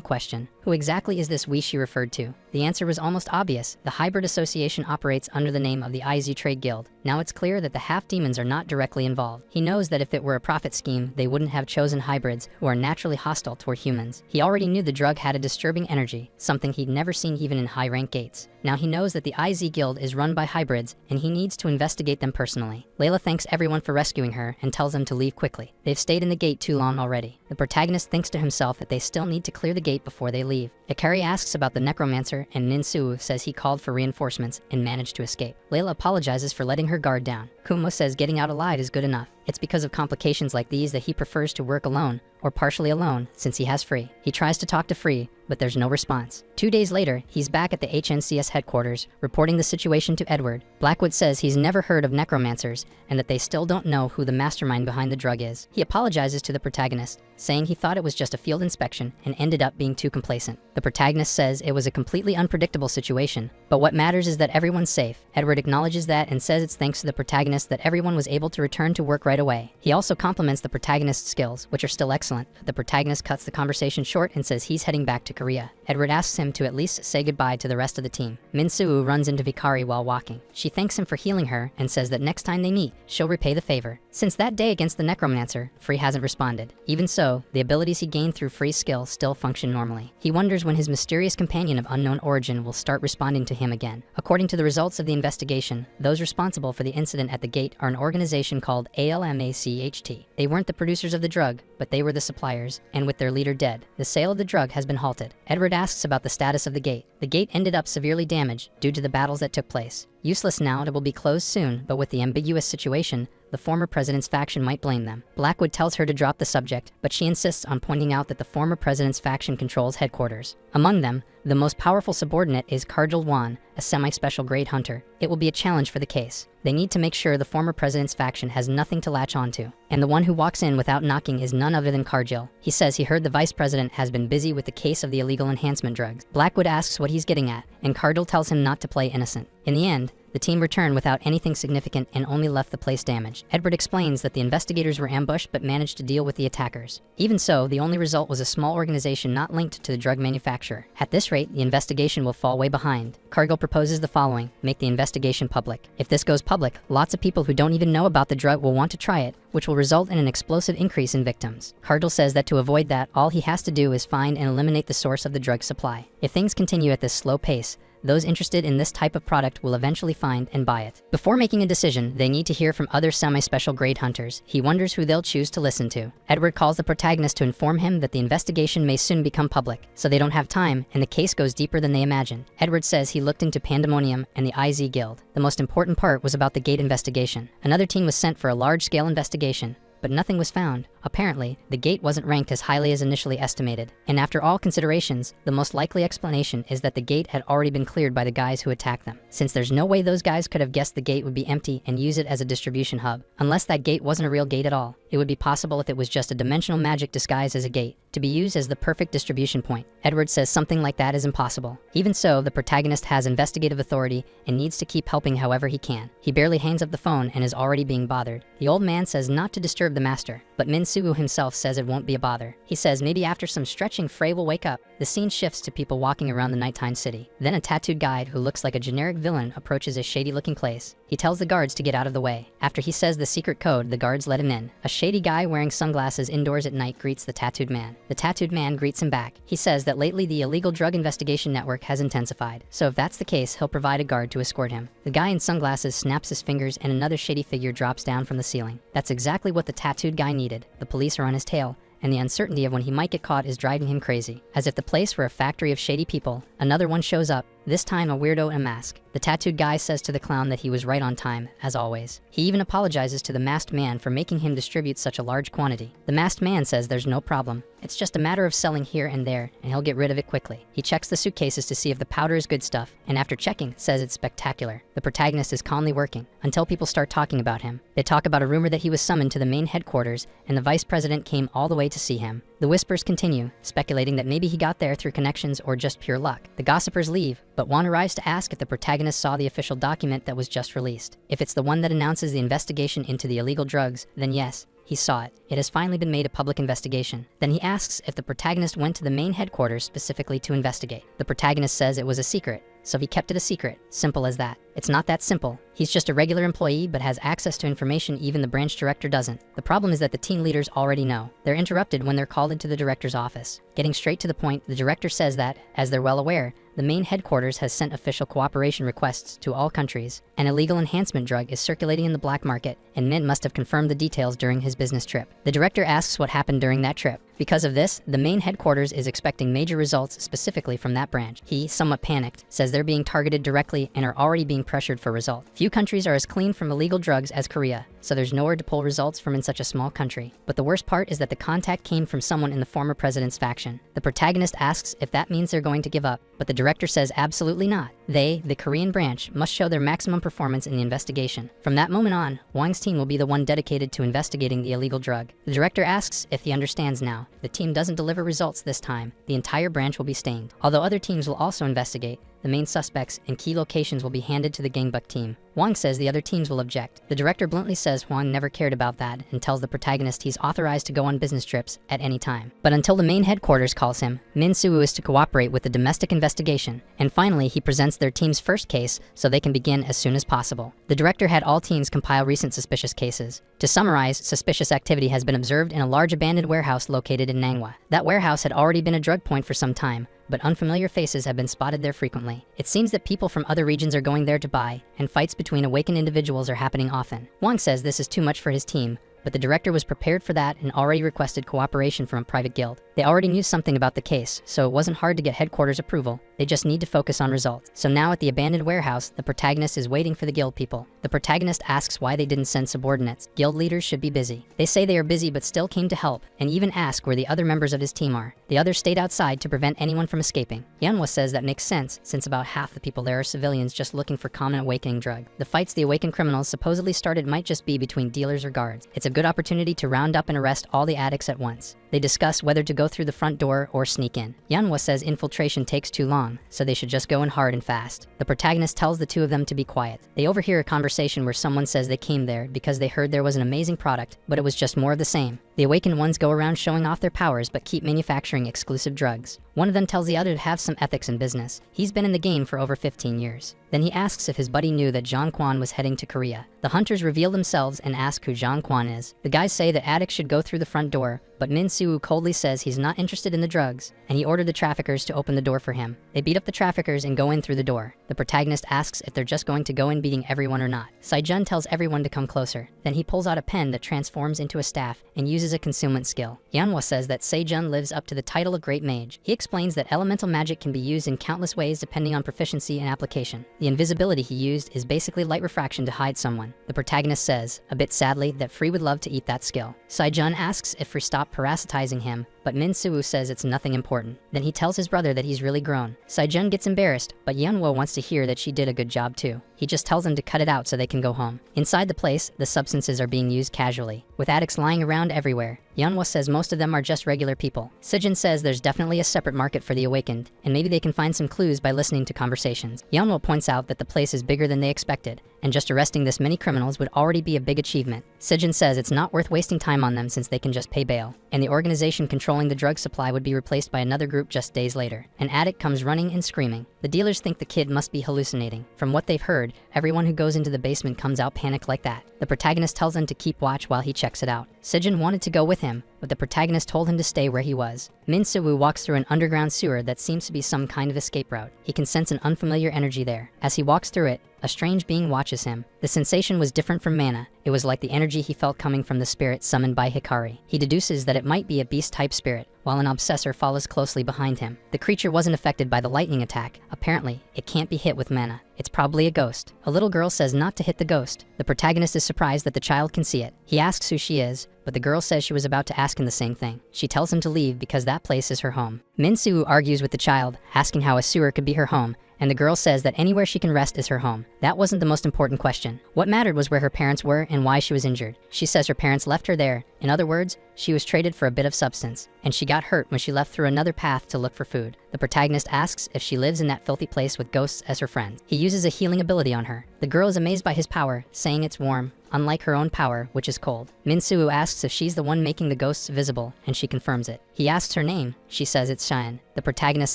question. Who exactly is this we she referred to? The answer was almost obvious. The Hybrid Association operates under the name of the IZ Trade Guild. Now it's clear that the half-demons are not directly involved. He knows that if it were a profit scheme, they wouldn't have chosen hybrids who are naturally hostile toward humans. He already knew the drug had a disturbing energy, something he'd never seen even in high-rank gates. Now he knows that the IZ Guild is run by hybrids, and he needs to investigate them personally. Layla thanks everyone for rescuing her and tells them to leave quickly. They've stayed in the gate too long already. The protagonist thinks to himself that they still need to clear the gate before they leave. Ikari asks about the necromancer, and Min-soo says he called for reinforcements and managed to escape. Layla apologizes for letting her guard down. Kumo says getting out alive is good enough. It's because of complications like these that he prefers to work alone, or partially alone, since he has Free. He tries to talk to Free, but there's no response. 2 days later, he's back at the HNCS headquarters, reporting the situation to Edward. Blackwood says he's never heard of necromancers, and that they still don't know who the mastermind behind the drug is. He apologizes to the protagonist, saying he thought it was just a field inspection and ended up being too complacent. The protagonist says it was a completely unpredictable situation, but what matters is that everyone's safe. Edward acknowledges that and says it's thanks to the protagonist that everyone was able to return to work right away. He also compliments the protagonist's skills, which are still excellent. The protagonist cuts the conversation short and says he's heading back to Korea. Edward asks him to at least say goodbye to the rest of the team. Min-soo runs into Vikari while walking. She thanks him for healing her and says that next time they meet, she'll repay the favor. Since that day against the necromancer, Free hasn't responded. Even so, the abilities he gained through Free's skill still function normally. He wonders when his mysterious companion of unknown origin will start responding to him again. According to the results of the investigation, those responsible for the incident at the gate are an organization called ALMACHT. They weren't the producers of the drug, but they were the suppliers, and with their leader dead, the sale of the drug has been halted. Edward asks about the status of the gate. The gate ended up severely damaged due to the battles that took place. Useless now, it will be closed soon, but with the ambiguous situation, the former president's faction might blame them. Blackwood tells her to drop the subject, but she insists on pointing out that the former president's faction controls headquarters. Among them, the most powerful subordinate is Karjal Wan, a semi-special grade hunter. It will be a challenge for the case. They need to make sure the former president's faction has nothing to latch onto. And the one who walks in without knocking is none other than Karjal. He says he heard the vice president has been busy with the case of the illegal enhancement drugs. Blackwood asks what he's getting at, and Karjal tells him not to play innocent. In the end, The team returned without anything significant and only left the place damaged. Edward explains that the investigators were ambushed but managed to deal with the attackers. Even so, the only result was a small organization not linked to the drug manufacturer. At this rate, the investigation will fall way behind. Cargill proposes the following: make the investigation public. If this goes public, lots of people who don't even know about the drug will want to try it, which will result in an explosive increase in victims. Cargill says that to avoid that, all he has to do is find and eliminate the source of the drug supply. If things continue at this slow pace, those interested in this type of product will eventually find and buy it. Before making a decision, they need to hear from other semi-special grade hunters. He wonders who they'll choose to listen to. Edward calls the protagonist to inform him that the investigation may soon become public, so they don't have time, and the case goes deeper than they imagine. Edward says he looked into Pandemonium and the IZ Guild. The most important part was about the gate investigation. Another team was sent for a large-scale investigation, but nothing was found. Apparently, the gate wasn't ranked as highly as initially estimated. And after all considerations, the most likely explanation is that the gate had already been cleared by the guys who attacked them, since there's no way those guys could have guessed the gate would be empty and use it as a distribution hub. Unless that gate wasn't a real gate at all, it would be possible if it was just a dimensional magic disguised as a gate, to be used as the perfect distribution point. Edward says something like that is impossible. Even so, the protagonist has investigative authority and needs to keep helping however he can. He barely hangs up the phone and is already being bothered. The old man says not to disturb the master, but Minsugu himself says it won't be a bother. He says maybe after some stretching Frey will wake up. The scene shifts to people walking around the nighttime city. Then a tattooed guide who looks like a generic villain approaches a shady looking place. He tells the guards to get out of the way. After he says the secret code, the guards let him in. A shady guy wearing sunglasses indoors at night greets the tattooed man. The tattooed man greets him back. He says that lately the illegal drug investigation network has intensified, so if that's the case, he'll provide a guard to escort him. The guy in sunglasses snaps his fingers and another shady figure drops down from the ceiling. That's exactly what the tattooed guy needed. The police are on his tail, and the uncertainty of when he might get caught is driving him crazy. As if the place were a factory of shady people, another one shows up, this time a weirdo in a mask. The tattooed guy says to the clown that he was right on time, as always. He even apologizes to the masked man for making him distribute such a large quantity. The masked man says there's no problem. It's just a matter of selling here and there, and he'll get rid of it quickly. He checks the suitcases to see if the powder is good stuff, and after checking, says it's spectacular. The protagonist is calmly working, until people start talking about him. They talk about a rumor that he was summoned to the main headquarters, and the vice president came all the way to see him. The whispers continue, speculating that maybe he got there through connections or just pure luck. The gossipers leave, but Juan arrives to ask if the protagonist saw the official document that was just released. If it's the one that announces the investigation into the illegal drugs, then yes, he saw it. It has finally been made a public investigation. Then he asks if the protagonist went to the main headquarters specifically to investigate. The protagonist says it was a secret, so he kept it a secret. Simple as that. It's not that simple. He's just a regular employee but has access to information even the branch director doesn't. The problem is that the team leaders already know. They're interrupted when they're called into the director's office. Getting straight to the point, the director says that, as they're well aware, the main headquarters has sent official cooperation requests to all countries. An illegal enhancement drug is circulating in the black market, and Mint must have confirmed the details during his business trip. The director asks what happened during that trip. Because of this, the main headquarters is expecting major results specifically from that branch. He, somewhat panicked, says they're being targeted directly and are already being pressured for results. Few countries are as clean from illegal drugs as Korea, so there's nowhere to pull results from in such a small country. But the worst part is that the contact came from someone in the former president's faction. The protagonist asks if that means they're going to give up, but the director says absolutely not. They, the Korean branch, must show their maximum performance in the investigation. From that moment on, Wang's team will be the one dedicated to investigating the illegal drug. The director asks if he understands now. If the team doesn't deliver results this time, the entire branch will be stained. Although other teams will also investigate, the main suspects and key locations will be handed to the Gangbuk team. Wang says the other teams will object. The director bluntly says Wang never cared about that and tells the protagonist he's authorized to go on business trips at any time. But until the main headquarters calls him, Min Soo is to cooperate with the domestic investigation. And finally, he presents their team's first case so they can begin as soon as possible. The director had all teams compile recent suspicious cases. To summarize, suspicious activity has been observed in a large abandoned warehouse located in Manhwa. That warehouse had already been a drug point for some time, but unfamiliar faces have been spotted there frequently. It seems that people from other regions are going there to buy, and fights between awakened individuals are happening often. Wang says this is too much for his team, but the director was prepared for that and already requested cooperation from a private guild. They already knew something about the case, so it wasn't hard to get headquarters approval. They just need to focus on results. So now at the abandoned warehouse, the protagonist is waiting for the guild people. The protagonist asks why they didn't send subordinates. Guild leaders should be busy. They say they are busy but still came to help, and even ask where the other members of his team are. The others stayed outside to prevent anyone from escaping. Manhwa says that makes sense, since about half the people there are civilians just looking for common awakening drug. The fights the awakened criminals supposedly started might just be between dealers or guards. It's a good opportunity to round up and arrest all the addicts at once. They discuss whether to go through the front door or sneak in. Manhwa says infiltration takes too long, so they should just go in hard and fast. The protagonist tells the two of them to be quiet. They overhear a conversation where someone says they came there because they heard there was an amazing product, but it was just more of the same. The awakened ones go around showing off their powers but keep manufacturing exclusive drugs. One of them tells the other to have some ethics in business. He's been in the game for over 15 years. Then he asks if his buddy knew that Zhang Quan was heading to Korea. The hunters reveal themselves and ask who Zhang Quan is. The guys say that addicts should go through the front door, but Min Soo coldly says he's not interested in the drugs, and he ordered the traffickers to open the door for him. They beat up the traffickers and go in through the door. The protagonist asks if they're just going to go in beating everyone or not. Saijun tells everyone to come closer. Then he pulls out a pen that transforms into a staff and uses a concealment skill. Manhwa says that Saijun lives up to the title of Great Mage. He explains that elemental magic can be used in countless ways depending on proficiency and application. The invisibility he used is basically light refraction to hide someone. The protagonist says, a bit sadly, that Free would love to eat that skill. Saijun asks if Free stopped parasitizing him, but Min Soo says it's nothing important. Then he tells his brother that he's really grown. Saijun gets embarrassed, but Manhwa wants to hear that she did a good job too. He just tells them to cut it out so they can go home. Inside the place, the substances are being used casually, with addicts lying around everywhere. Manhwa says most of them are just regular people. Sijin says there's definitely a separate market for the awakened, and maybe they can find some clues by listening to conversations. Manhwa points out that the place is bigger than they expected, and just arresting this many criminals would already be a big achievement. Sijin says it's not worth wasting time on them since they can just pay bail, and the organization controlling the drug supply would be replaced by another group just days later. An addict comes running and screaming. The dealers think the kid must be hallucinating. From what they've heard, everyone who goes into the basement comes out panicked like that. The protagonist tells them to keep watch while he checks it out. Sijin wanted to go with him, but the protagonist told him to stay where he was. Min Soo walks through an underground sewer that seems to be some kind of escape route. He can sense an unfamiliar energy there. As he walks through it, a strange being watches him. The sensation was different from mana. It was like the energy he felt coming from the spirit summoned by Hikari. He deduces that it might be a beast-type spirit, while an obsessor follows closely behind him. The creature wasn't affected by the lightning attack. Apparently, it can't be hit with mana. It's probably a ghost. A little girl says not to hit the ghost. The protagonist is surprised that the child can see it. He asks who she is, but the girl says she was about to ask him the same thing. She tells him to leave because that place is her home. Min Soo argues with the child, asking how a sewer could be her home, and the girl says that anywhere she can rest is her home. That wasn't the most important question. What mattered was where her parents were and why she was injured. She says her parents left her there. In other words, she was traded for a bit of substance, and she got hurt when she left through another path to look for food. The protagonist asks if she lives in that filthy place with ghosts as her friends. He uses a healing ability on her. The girl is amazed by his power, saying it's warm, unlike her own power, which is cold. Min Soo asks if she's the one making the ghosts visible, and she confirms it. He asks her name. She says it's Cheyenne. The protagonist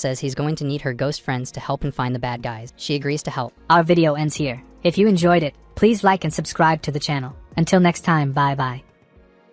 says he's going to need her ghost friends to help him find the bad guys. She agrees to help. Our video ends here. If you enjoyed it, please like and subscribe to the channel. Until next time, bye bye.